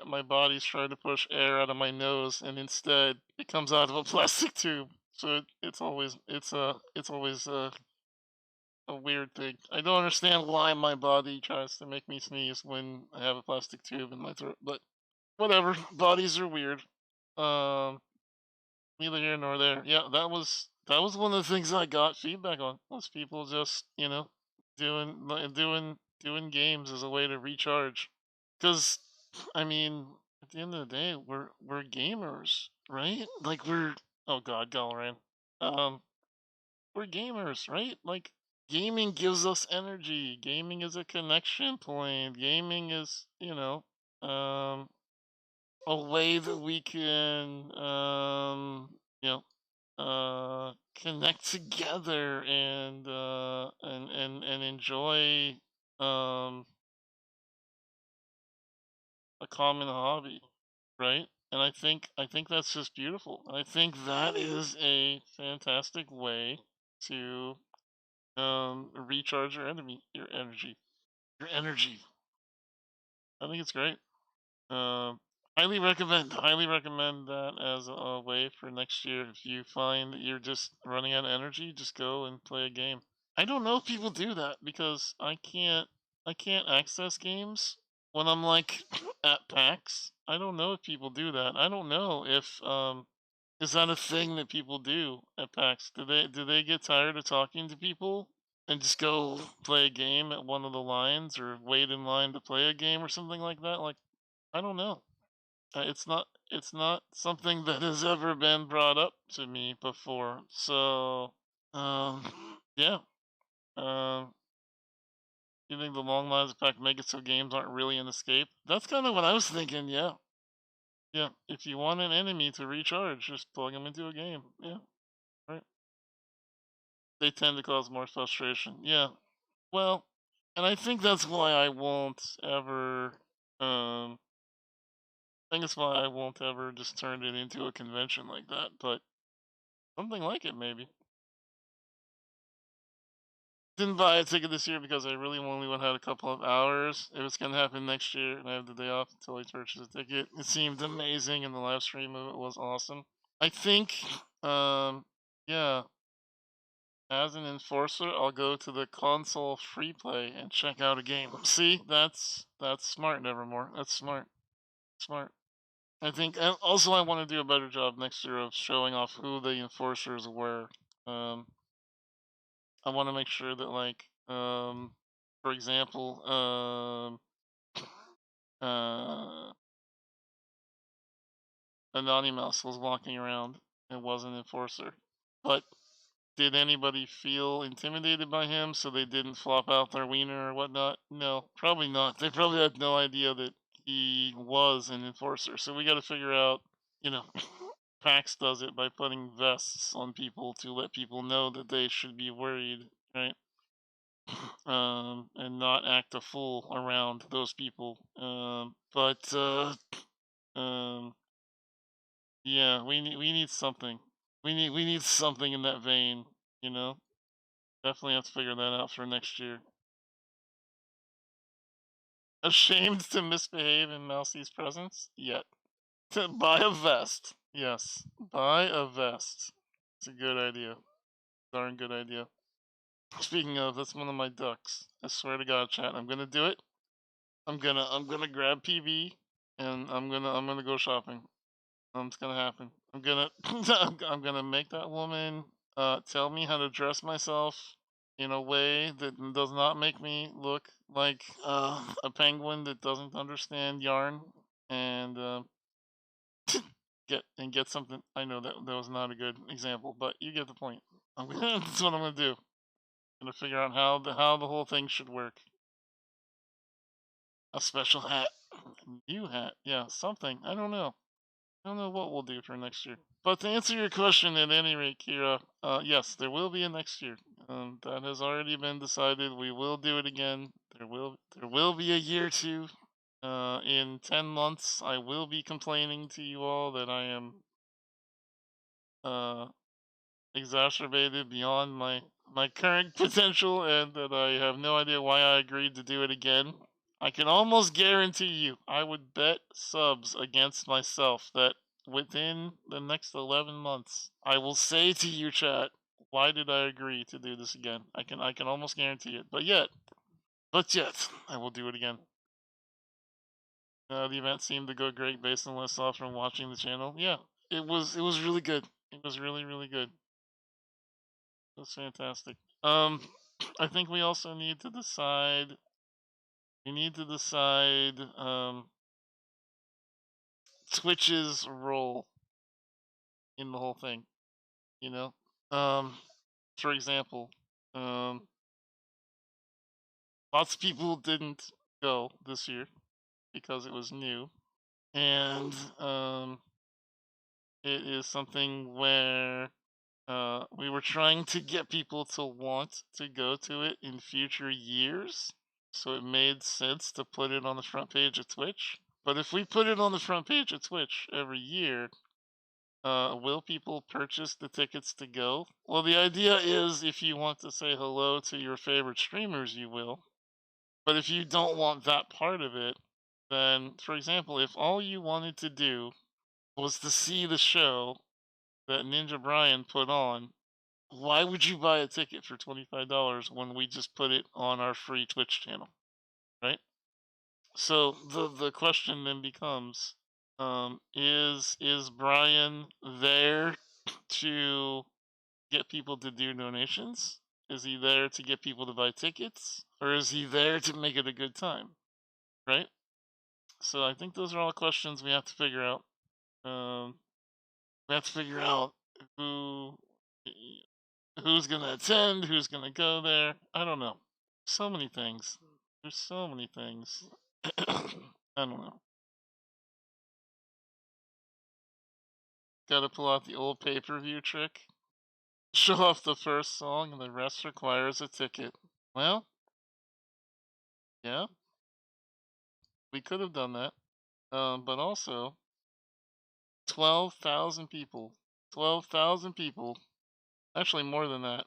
My body's trying to push air out of my nose, and instead it comes out of a plastic tube. So it's always a weird thing. I don't understand why my body tries to make me sneeze when I have a plastic tube in my throat, but whatever. Bodies are weird. Um, Neither here nor there. Yeah, that was one of the things I got feedback on. Was people just doing games as a way to recharge. Because I mean, at the end of the day, we're gamers, right? Like oh god, Galaran. Um, we're gamers, right? Like gaming gives us energy. Gaming is a connection point. Gaming is, a way that we can connect together and enjoy um a common hobby, right? And I think that's just beautiful. I think that is a fantastic way to recharge your energy. I think it's great. Um, highly recommend that as a way for next year. If you find that you're just running out of energy, just go and play a game. I don't know if people do that because I can't access games when I'm like at PAX. I don't know if people do that. I don't know if is that a thing that people do at PAX? Do they get tired of talking to people and just go play a game at one of the lines or wait in line to play a game or something like that? Like I don't know. It's not something that has ever been brought up to me before. So, yeah. Um, you think the long lines of pack make it so games aren't really an escape? That's kind of what I was thinking. Yeah, yeah. If you want an enemy to recharge, just plug them into a game. Yeah, right. They tend to cause more frustration. Yeah. Well, and I think that's why I won't ever. I think it's why I won't ever just turn it into a convention like that. But Something like it, maybe. Didn't buy a ticket this year because I really only had a couple of hours. It was gonna happen next year, and I have the day off until I purchase a ticket. It seemed amazing, and the live stream of it was awesome. I think, yeah, as an enforcer, I'll go to the console free play and check out a game. See, that's smart, Nevermore. That's smart. Smart. I think, and also I want to do a better job next year of showing off who the enforcers were. I want to make sure that, like, for example, Anonymous was walking around and was an enforcer, but did anybody feel intimidated by him so they didn't flop out their wiener or whatnot? No, probably not. They probably had no idea that he was an enforcer. So we got to figure out, you know, PAX does it by putting vests on people to let people know that they should be worried, right? And not act a fool around those people. Yeah, we need something. We need something in that vein, you know. Definitely have to figure that out for next year. Ashamed to misbehave in Mousie's presence? Yet. To buy a vest. Yes. Buy a vest. It's a good idea. Darn good idea. Speaking of, that's one of my ducks. I swear to God, chat, I'm gonna do it. I'm gonna grab PV and I'm gonna go shopping. It's gonna happen. I'm gonna I'm gonna make that woman tell me how to dress myself in a way that does not make me look like a penguin that doesn't understand yarn, and get something. I know that was not a good example, but you get the point. That's what I'm gonna do. I'm gonna figure out how the whole thing should work. A special hat, a new hat, yeah, something. I don't know. I don't know what we'll do for next year. But to answer your question, at any rate, Kira, yes, there will be a next year. That has already been decided. We will do it again. There will be a year two. In 10 months, I will be complaining to you all that I am exacerbated beyond my current potential, and that I have no idea why I agreed to do it again. I can almost guarantee you, I would bet subs against myself that within the next 11 months, I will say to you, chat, why did I agree to do this again? I can almost guarantee it. But yet, I will do it again. The event seemed to go great based on what I saw from watching the channel. Yeah, it was really good. It was really good. It was fantastic. I think we also need to decide. We need to decide Twitch's role in the whole thing. You know, for example, lots of people didn't go this year because it was new, and it is something where we were trying to get people to want to go to it in future years, so it made sense to put it on the front page of Twitch. But if we put it on the front page of Twitch every year, will people purchase the tickets to go? Well, the idea is if you want to say hello to your favorite streamers, you will. But if you don't want that part of it, then, for example, if all you wanted to do was to see the show that Ninja Brian put on, why would you buy a ticket for $25 when we just put it on our free Twitch channel, right? So the question then becomes, is Brian there to get people to do donations? Is he there to get people to buy tickets? Or is he there to make it a good time? Right? So I think those are all questions we have to figure out. We have to figure out who's gonna attend, who's gonna go there. I don't know. So many things. There's so many things. I don't know. Gotta pull out the old pay-per-view trick. Show off the first song and the rest requires a ticket. Well, yeah. We could have done that. But also, 12,000 people. 12,000 people Actually, more than that.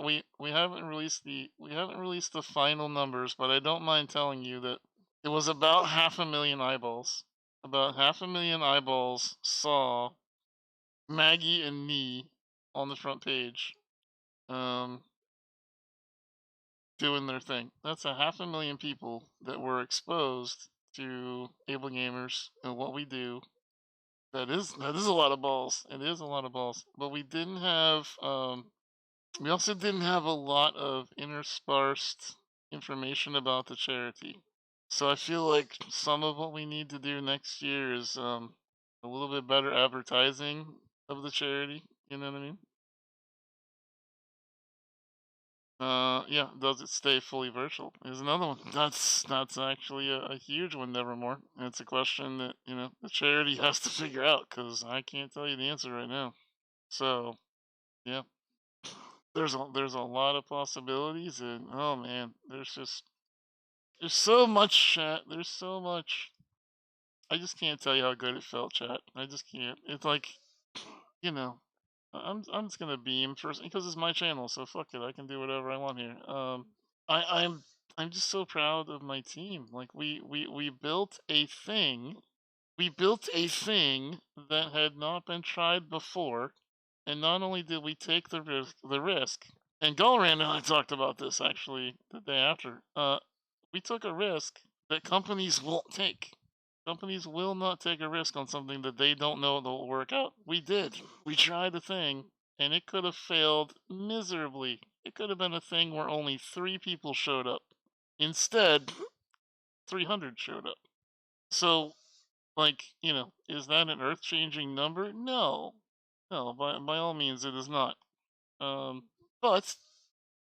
We haven't released the final numbers, but I don't mind telling you that it was about 500,000 eyeballs. About 500,000 eyeballs saw Maggie and me on the front page, doing their thing. That's 500,000 people that were exposed to Able Gamers and what we do. That is a lot of balls. It is a lot of balls. But we didn't have we also didn't have a lot of interspersed information about the charity. So I feel like some of what we need to do next year is a little bit better advertising of the charity. You know what I mean? Yeah. Does it stay fully virtual? Is another one. That's actually a huge one. Nevermore. And it's a question that the charity has to figure out because I can't tell you the answer right now. So yeah, there's a lot of possibilities, and oh man, there's so much chat. There's so much. I just can't tell you how good it felt, chat. I just can't. It's like, you know, I'm just gonna beam first because it's my channel, so fuck it. I can do whatever I want here. I'm just so proud of my team. Like we built a thing. We built a thing that had not been tried before, and not only did we take the risk, and Galran and I talked about this actually the day after. We took a risk that companies won't take. Companies will not take a risk on something that they don't know that will work out. We did. We tried a thing, and it could have failed miserably. It could have been a thing where only 3 people showed up. Instead, 300 showed up. So, like, is that an earth-changing number? No. No, by all means, it is not. But,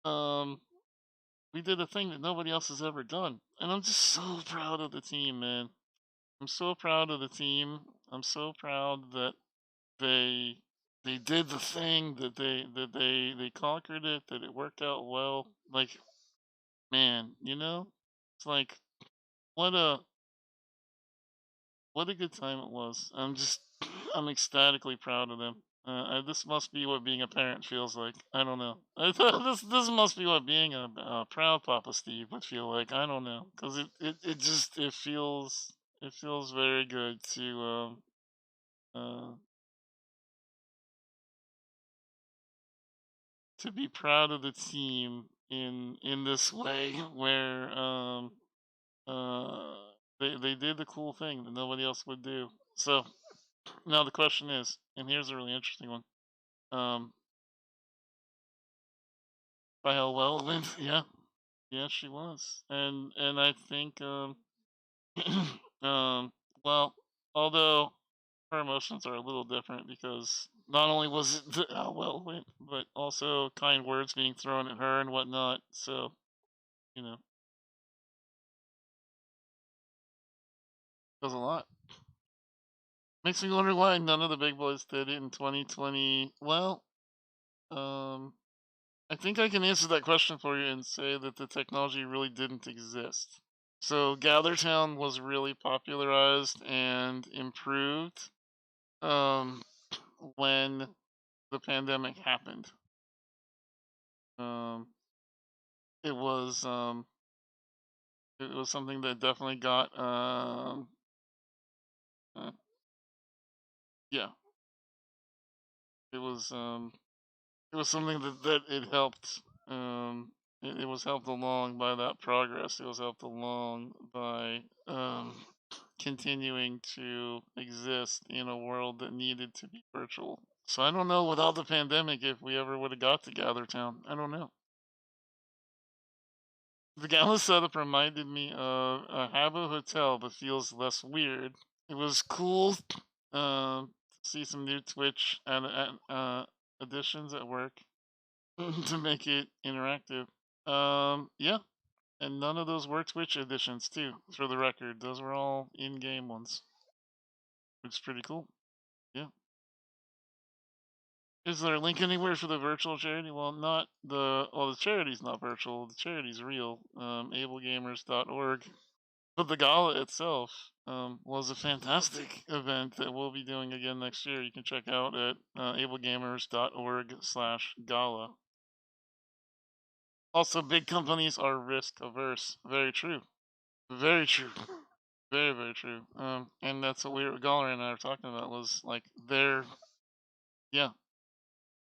um, we did a thing that nobody else has ever done. And I'm just so proud of the team, man. I'm so proud of the team. I'm so proud that they did the thing, that they conquered it, that it worked out well. Like, man, it's like what a good time it was. I'm ecstatically proud of them. This must be what being a parent feels like. I don't know. This must be what being a proud Papa Steve would feel like. I don't know, because it feels very good uh, to be proud of the team in this way where uh they did the cool thing that nobody else would do. So now the question is, and here's a really interesting one. By how well it went, yeah. Yeah, she was. And I think um well, although her emotions are a little different because not only was it how well it went, but also kind words being thrown at her and whatnot. So, you know, it was a lot. Makes me wonder why none of the big boys did it in 2020. Well, um, I think I can answer that question for you and say that the technology really didn't exist. So GatherTown was really popularized and improved um, when the pandemic happened. Um, it was something that definitely got uh, yeah, it was something that it helped. It was helped along by that progress. It was helped along by continuing to exist in a world that needed to be virtual. So I don't know without the pandemic if we ever would have got to GatherTown. I don't know. The Gala setup reminded me of a Habbo Hotel, but feels less weird. It was cool to see some new Twitch additions at work to make it interactive. Yeah, and none of those were Twitch editions too. For the record, those were all in-game ones, which is pretty cool. Yeah. Is there a link anywhere for the virtual charity? Well, not the. Well, the charity's not virtual. The charity's real. Ablegamers.org. But the gala itself was a fantastic event that we'll be doing again next year. You can check out at ablegamers.org/gala. Also, big companies are risk averse. Very true. Very true. Very, very true. And that's what Gala and I were talking about was like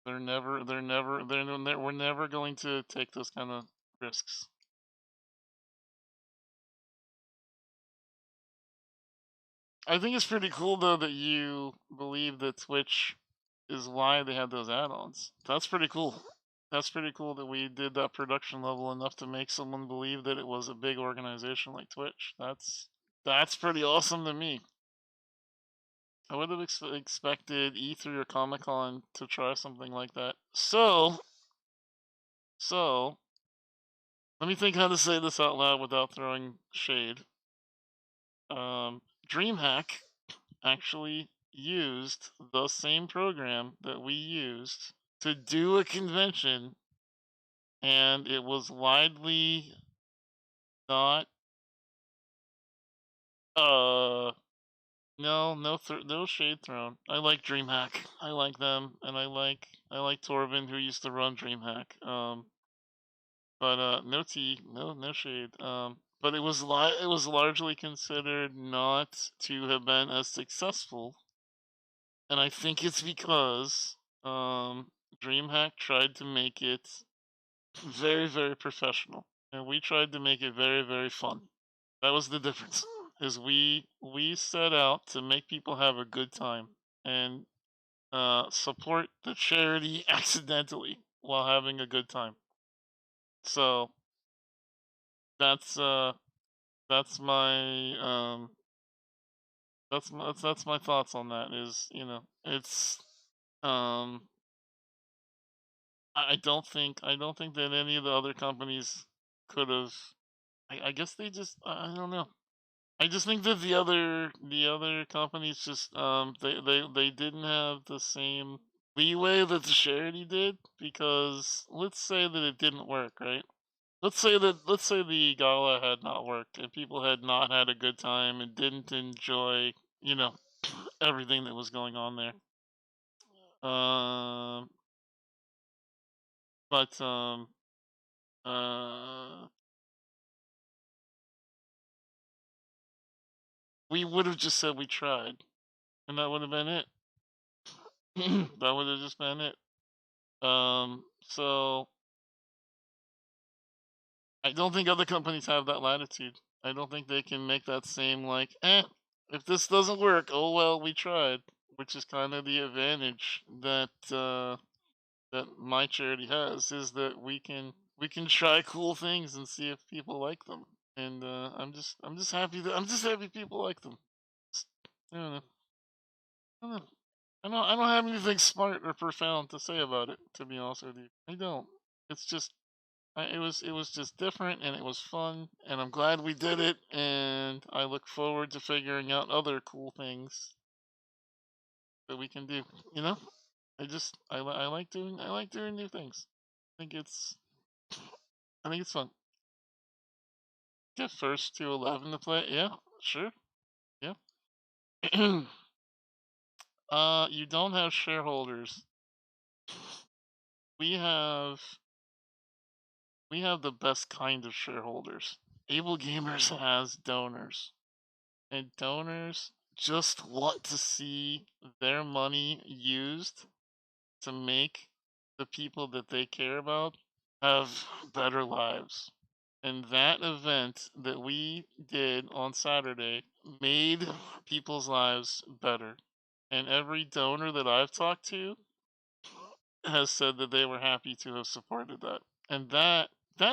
we're never going to take those kind of risks. I think it's pretty cool though that you believe that Twitch is why they had those add-ons. That's pretty cool. That's pretty cool that we did that production level enough to make someone believe that it was a big organization like Twitch. That's pretty awesome to me. I would have expected E3 or Comic-Con to try something like that. So, let me think how to say this out loud without throwing shade. DreamHack actually used the same program that we used to do a convention, and it was widely not no shade thrown. I like DreamHack. I like them, and I like Torvin, who used to run DreamHack. But no tea, no shade. But it was largely considered not to have been as successful, and I think it's because DreamHack tried to make it very, very professional, and we tried to make it very, very fun. That was the difference. Is we set out to make people have a good time and support the charity accidentally while having a good time. So that's my that's my thoughts on that. Is it's I don't think that any of the other companies could have. I guess they just I don't know. I just think that the other companies just they didn't have the same leeway that the charity did, because let's say that it didn't work, right? Let's say the gala had not worked and people had not had a good time and didn't enjoy, everything that was going on there. But we would have just said we tried, and that would have been it. That would have just been it. So I don't think other companies have that latitude. I don't think they can make that same like, if this doesn't work, oh well, we tried, which is kind of the advantage that that my charity has, is that we can try cool things and see if people like them. And I'm just happy people like them. I don't know. I don't have anything smart or profound to say about it, to be honest with you. I don't. It's just it was just different, and it was fun, and I'm glad we did it, and I look forward to figuring out other cool things that we can do. I like doing new things. I think it's fun. Get first to 11 to play. Yeah, sure. Yeah. You don't have shareholders. We have the best kind of shareholders. Able Gamers has donors, and donors just want to see their money used to make the people that they care about have better lives. And that event that we did on Saturday made people's lives better. And every donor that I've talked to has said that they were happy to have supported that. And that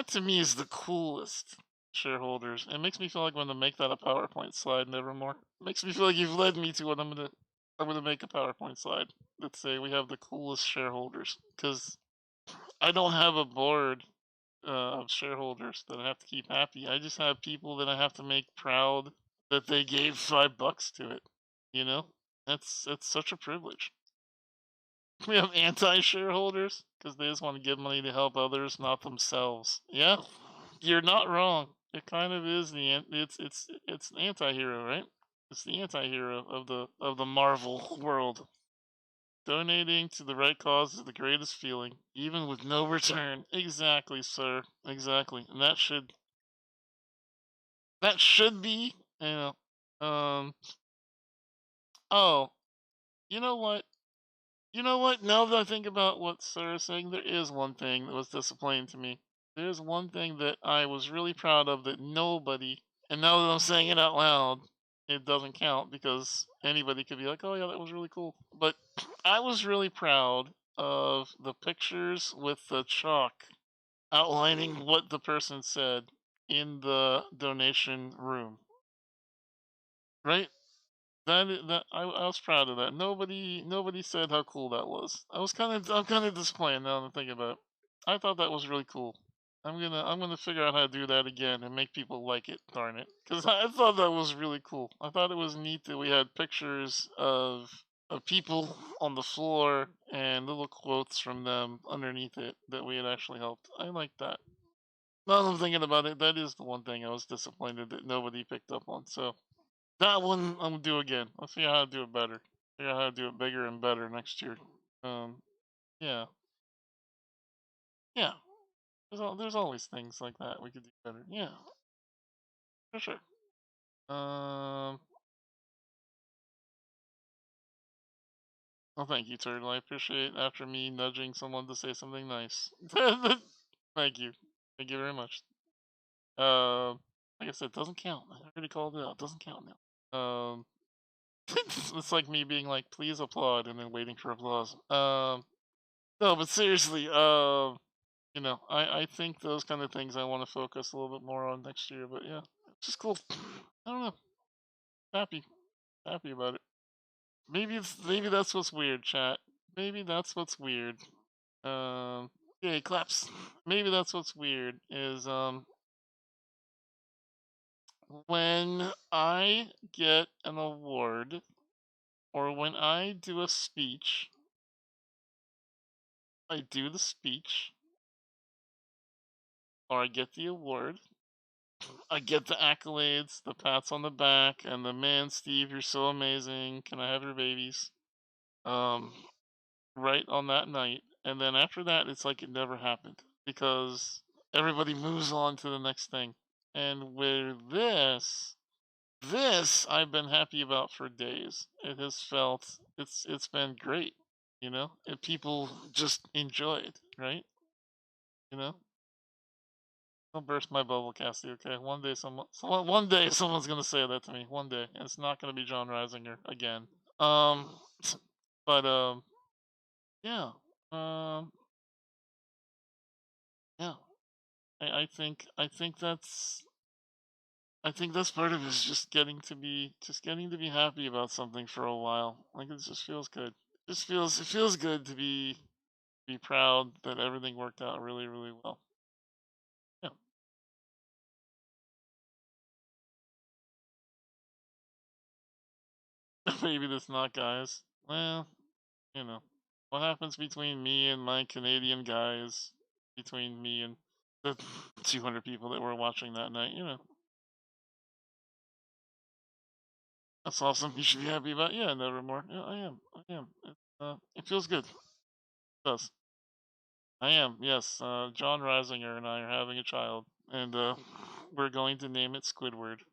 to me is the coolest shareholders. It makes me feel like I'm gonna make that a PowerPoint slide nevermore. It makes me feel like you've led me to what I'm gonna make a PowerPoint slide that say we have the coolest shareholders, because I don't have a board of shareholders that I have to keep happy. I just have people that I have to make proud that they gave $5 to it. It's such a privilege. We have anti-shareholders because they just want to give money to help others, not themselves. Yeah, you're not wrong. It kind of is it's an anti-hero, right? It's the anti-hero of the Marvel world. Donating to the right cause is the greatest feeling, even with no return. Exactly, sir. Exactly. And that should be, you know, oh, you know what? You know what? Now that I think about what Sir is saying, there is one thing that was disappointing to me. There's one thing that I was really proud of that nobody, and now that I'm saying it out loud, it doesn't count because anybody could be like, oh yeah, that was really cool. But I was really proud of the pictures with the chalk outlining what the person said in the donation room. Right? I was proud of that. Nobody said how cool that was. I'm kind of disappointed now that I'm thinking about it. I thought that was really cool. I'm gonna figure out how to do that again and make people like it. Darn it, because I thought that was really cool. I thought it was neat that we had pictures of people on the floor and little quotes from them underneath it that we had actually helped. I like that. Now that I'm thinking about it, that is the one thing I was disappointed that nobody picked up on. So that one I'm gonna do again. Let's figure out how to do it better. Figure out how to do it bigger and better next year. Yeah, yeah. There's always things like that we could do better. Yeah, for sure. Well, thank you, Turtle. I appreciate after me nudging someone to say something nice. Thank you. Thank you very much. Like I said, it doesn't count. I already called it out. It doesn't count now. It's like me being like, please applaud, and then waiting for applause. No, but seriously, you know, I think those kind of things I want to focus a little bit more on next year. But yeah, it's just cool. I don't know. Happy, happy about it. Maybe that's what's weird, chat. Maybe that's what's weird. Yay, claps. Maybe that's what's weird is when I get an award or when I do a speech, I do the speech or I get the award, I get the accolades, the pats on the back, and the man, Steve, you're so amazing. Can I have your babies? Um, right on that night, and then after that, it's like it never happened because everybody moves on to the next thing. And with this I've been happy about for days. It has felt it's been great, you know. And people just enjoy it, right? You know. Don't burst my bubble, Cassie. Okay, one day someone's gonna say that to me. One day, and it's not gonna be John Reisinger again. Um, but yeah, um, yeah. I think that's part of it is just getting to be happy about something for a while. Like it just feels good. It feels good to be proud that everything worked out really really well. Yeah. Maybe that's not guys. Well, you know, what happens between me and my Canadian guys, between me and the 200 people that were watching that night, you know. That's awesome. You should be happy about. Yeah, Nevermore. Yeah, I am. I am. It feels good. It does. I am. Yes. John Reisinger and I are having a child, and we're going to name it Squidward.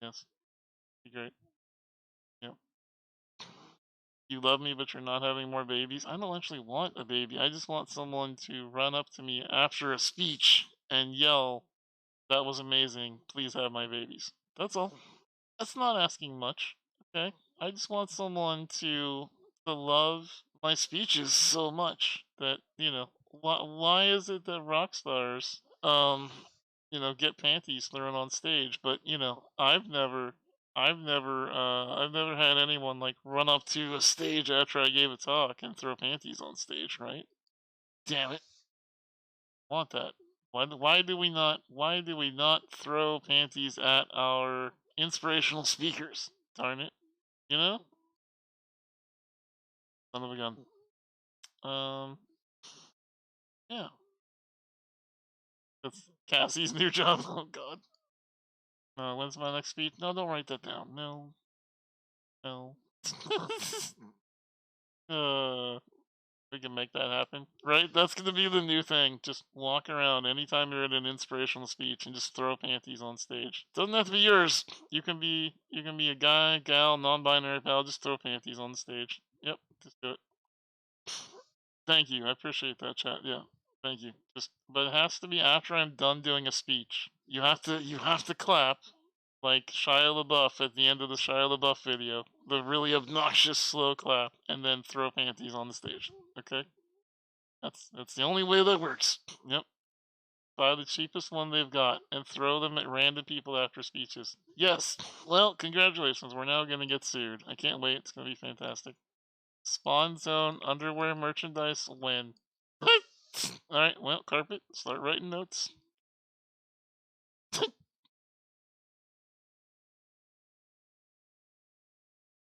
Yes. Be great. Yep. You love me, but you're not having more babies. I don't actually want a baby. I just want someone to run up to me after a speech and yell, "That was amazing. Please have my babies." That's all. That's not asking much. Okay. I just want someone to love my speeches so much that why is it that rock stars get panties thrown on stage, but I've never had anyone like run up to a stage after I gave a talk and throw panties on stage, right? Damn it. Want that. Why do we not throw panties at our inspirational speakers? Darn it. You know? Son of a gun. Yeah. Cassie's new job. Oh God. When's my next speech? No, don't write that down. No. No. We can make that happen, right? That's gonna be the new thing. Just walk around anytime you're at an inspirational speech and just throw panties on stage. Doesn't have to be yours. You can be a guy, gal, non-binary pal. Just throw panties on the stage. Yep, just do it. Thank you. I appreciate that, chat. Yeah, thank you. But it has to be after I'm done doing a speech. You have to clap like Shia LaBeouf at the end of the Shia LaBeouf video, the really obnoxious slow clap, and then throw panties on the stage. Okay, that's the only way that works. Yep. Buy the cheapest one they've got and throw them at random people after speeches. Yes. Well, congratulations. We're now gonna get sued. I can't wait. It's gonna be fantastic. Spawn Zone underwear merchandise win. All right. Well, carpet. Start writing notes.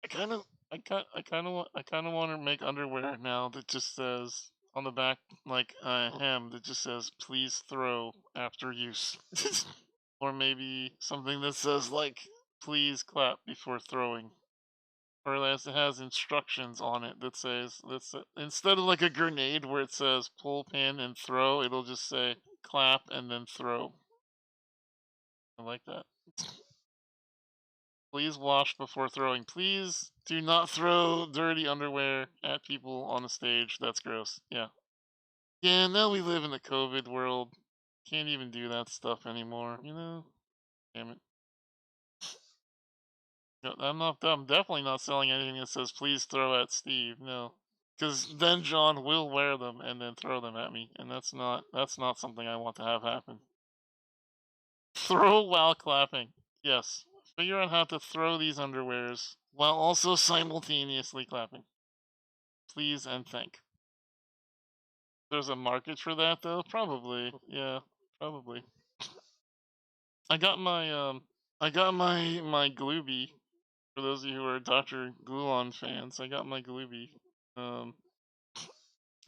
I kind of want to make underwear now that just says on the back, like hem, that just says "Please throw after use," or maybe something that says like "Please clap before throwing," or else it has instructions on it that says instead of like a grenade where it says "Pull pin and throw," it'll just say "Clap and then throw." I like that. Please wash before throwing. Please do not throw dirty underwear at people on the stage. That's gross. Yeah. Yeah, now we live in the COVID world. Can't even do that stuff anymore, you know? Damn it. No, I'm definitely not selling anything that says please throw at Steve. No. Because then John will wear them and then throw them at me. And that's not something I want to have happen. Throw while clapping. Yes. Figure out how to throw these underwears while also simultaneously clapping. Please and thank. There's a market for that though? Probably. Yeah, probably. I got my my Glooby. For those of you who are Dr. Gulon fans, I got my Glooby.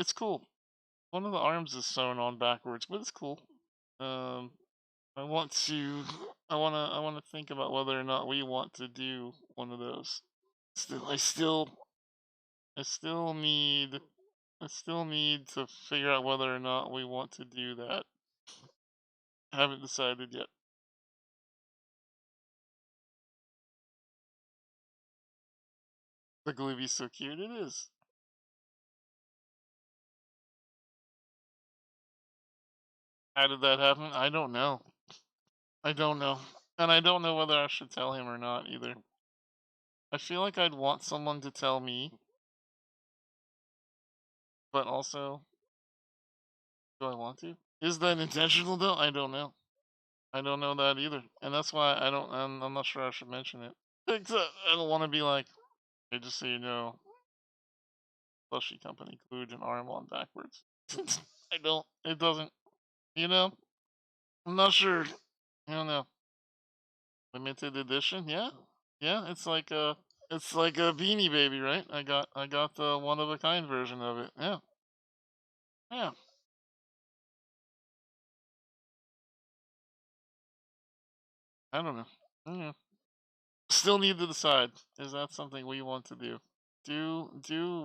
It's cool. One of the arms is sewn on backwards, but it's cool. I want to think about whether or not we want to do one of those. I still need to figure out whether or not we want to do that. Haven't decided yet. The Glooby's so cute. It is. How did that happen? I don't know. And I don't know whether I should tell him or not either. I feel like I'd want someone to tell me, but also, do I want to? Is that intentional though? I don't know. I don't know that either, and that's why I'm not sure I should mention it. Except I don't want to be like, hey, just so you know, plushie company glued an arm on backwards. I don't. It doesn't. You know. I'm not sure. I don't know. Limited edition, yeah. Yeah, it's like a Beanie Baby, right? I got the one of a kind version of it. Yeah. Yeah. I don't know. Yeah. Still need to decide. Is that something we want to do? Do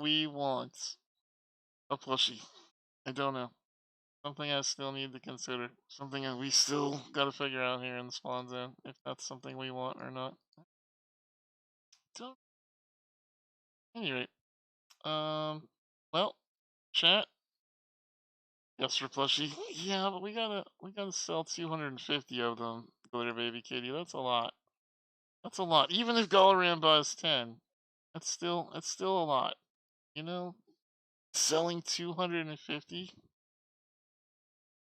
we want a plushie? I don't know. Something I still need to consider. Something that we still gotta figure out here in the Spawn Zone, if that's something we want or not. Don't. Anyway, well, chat. Yes, for plushie. Yeah, but we gotta sell 250 of them, Glitter Baby Kitty. That's a lot. That's a lot. Even if Galaram buys 10, that's still a lot. You know, selling 250.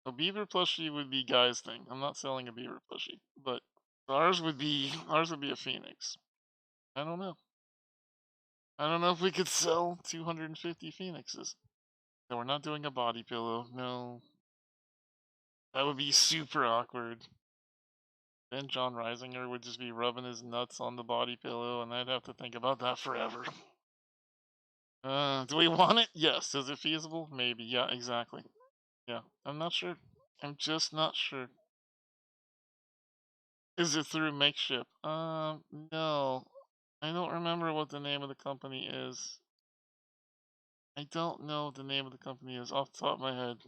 A beaver plushie would be Guy's thing. I'm not selling a beaver plushie, but ours would be a phoenix. I don't know. I don't know if we could sell 250 phoenixes. No, we're not doing a body pillow. No. That would be super awkward. Then John Reisinger would just be rubbing his nuts on the body pillow, and I'd have to think about that forever. Do we want it? Yes. Is it feasible? Maybe. Yeah, exactly. Yeah. I'm not sure. I'm just not sure. Is it through Makeshift? No. I don't remember what the name of the company is. I don't know what the name of the company is off the top of my head.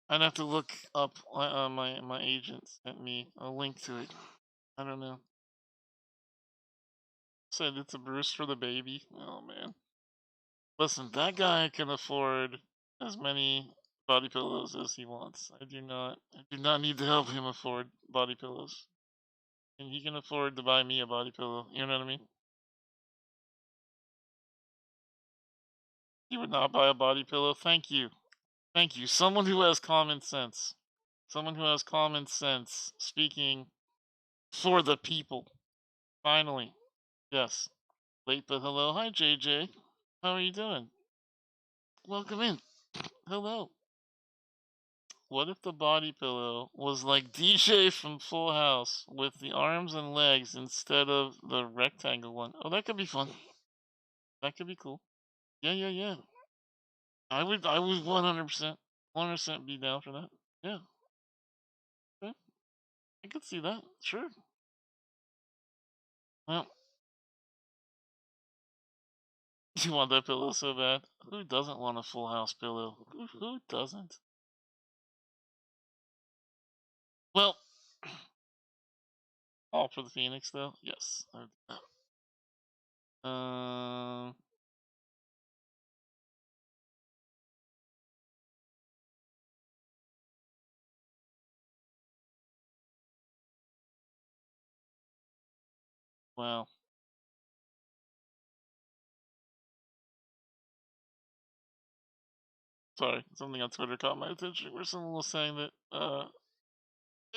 I'd have to look up. My agent sent me a link to it. I don't know. Said it's a Bruce for the baby. Oh man. Listen, that guy can afford as many body pillows as he wants. I do not need to help him afford body pillows. And he can afford to buy me a body pillow. You know what I mean? He would not buy a body pillow. Thank you. Thank you. Someone who has common sense. Someone who has common sense speaking for the people. Finally. Yes. Late but hello. Hi, JJ. How are you doing? Welcome in. Hello. What if the body pillow was like DJ from Full House with the arms and legs instead of the rectangle one? Oh, that could be fun. That could be cool. Yeah. I would 100% be down for that. Yeah. Okay. I could see that. Sure. Well, you want that pillow so bad. Who doesn't want a Full House pillow? Who doesn't? Well, all for the Phoenix though. Yes. I would do that. Well. Sorry, something on Twitter caught my attention where someone was saying that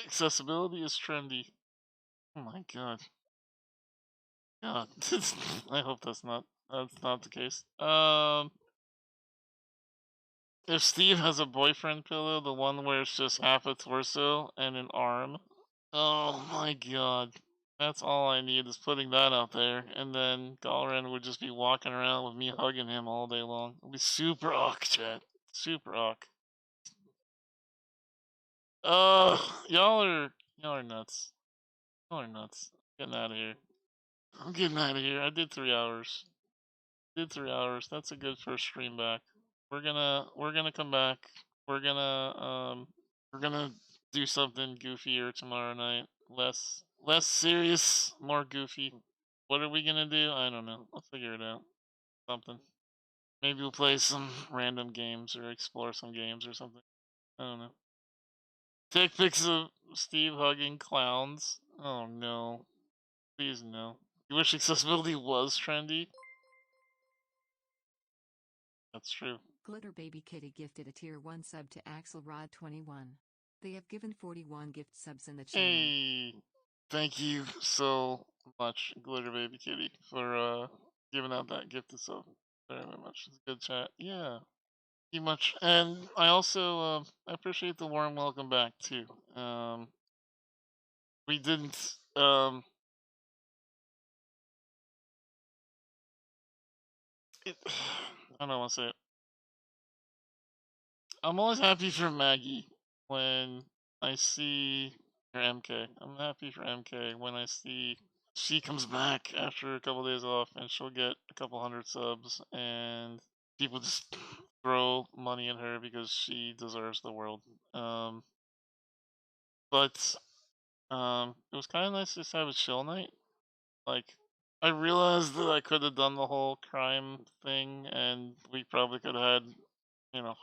accessibility is trendy. Oh my god. God. I hope that's not the case. If Steve has a boyfriend pillow, the one where it's just half a torso and an arm. Oh my god. That's all I need is putting that out there, and then Galaran would just be walking around with me hugging him all day long. It'd be super awk, chat. Super awk. Y'all are nuts. Y'all are nuts. Getting out of here. I'm getting out of here. I did 3 hours. That's a good first stream back. We're gonna come back. We're gonna do something goofier tomorrow night. Less serious, more goofy. What are we gonna do? I don't know. I'll figure it out. Something. Maybe we'll play some random games or explore some games or something. I don't know. Take pics of Steve hugging clowns. Oh no. Please no. You wish accessibility was trendy? That's true. Glitter Baby Kitty gifted a tier 1 sub to Axelrod21. They have given 41 gift subs in the channel. Hey, thank you so much, Glitter Baby Kitty, for giving out that gift sub. Very much. It's a good chat. Yeah. Thank you much. And I also I appreciate the warm welcome back too. We didn't I don't want to say it. I'm always happy for Maggie when I see her MK. I'm happy for MK when I see she comes back after a couple days off and she'll get a couple hundred subs and people just throw money at her because she deserves the world. But it was kind of nice to just have a chill night. Like, I realized that I could have done the whole crime thing and we probably could have had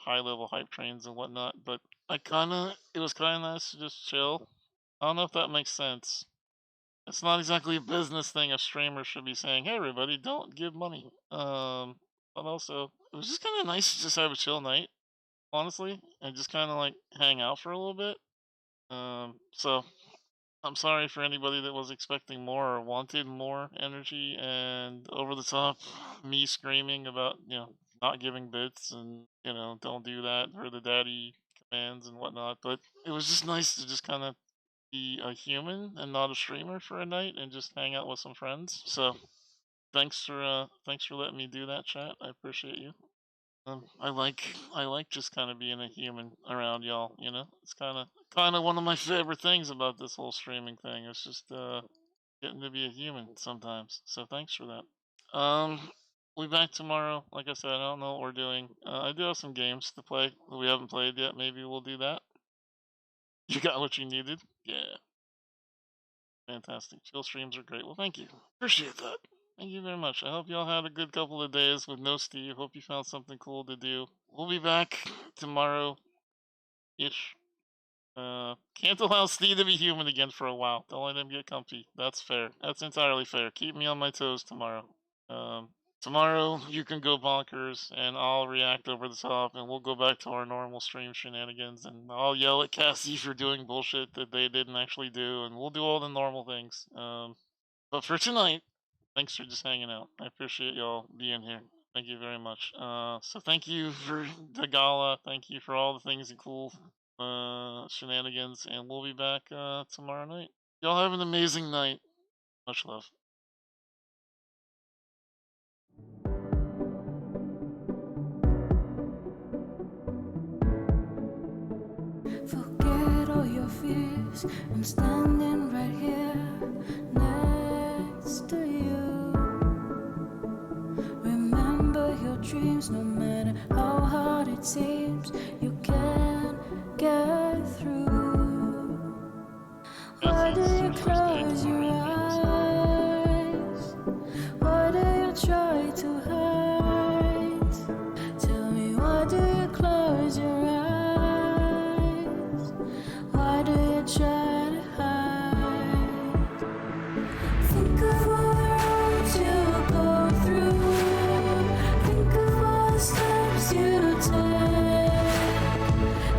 high level hype trains and whatnot, but it was kind of nice to just chill. I don't know if that makes sense. It's not exactly a business thing a streamer should be saying, hey everybody, don't give money. But also, it was just kind of nice to just have a chill night, honestly, and just kind of like hang out for a little bit. So I'm sorry for anybody that was expecting more or wanted more energy and over the top me screaming about, not giving bits and, don't do that for the daddy commands and whatnot. But it was just nice to just kind of be a human and not a streamer for a night and just hang out with some friends. So thanks for letting me do that, chat. I appreciate you. I like just kind of being a human around y'all, It's kind kind of one of my favorite things about this whole streaming thing. It's just getting to be a human sometimes. So thanks for that. We'll be back tomorrow. Like I said, I don't know what we're doing. I do have some games to play that we haven't played yet. Maybe we'll do that. You got what you needed? Yeah. Fantastic. Chill streams are great. Well, thank you. Appreciate that. Thank you very much. I hope y'all had a good couple of days with no Steve. Hope you found something cool to do. We'll be back tomorrow-ish. Can't allow Steve to be human again for a while. Don't let him get comfy. That's fair. That's entirely fair. Keep me on my toes tomorrow. Tomorrow you can go bonkers and I'll react over the top and we'll go back to our normal stream shenanigans and I'll yell at Cassie for doing bullshit that they didn't actually do and we'll do all the normal things. But for tonight, thanks for just hanging out. I appreciate y'all being here. Thank you very much. So thank you for the gala. Thank you for all the things and cool shenanigans and we'll be back tomorrow night. Y'all have an amazing night. Much love. Forget all your fears. I'm standing right here next to you. Remember your dreams, no matter how hard it seems, you can get through. Why do you close your eyes? Why do you try to hide? Tell me, why do you close your eyes? Why do you try to hide? Think of all the roads you go through. Think of all the steps you take.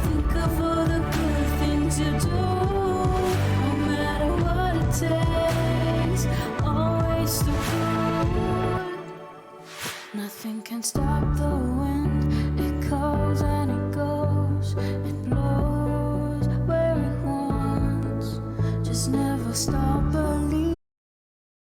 Think of all the good things you do. No matter what it takes, always the good. Nothing can stop the wind. It comes and it goes.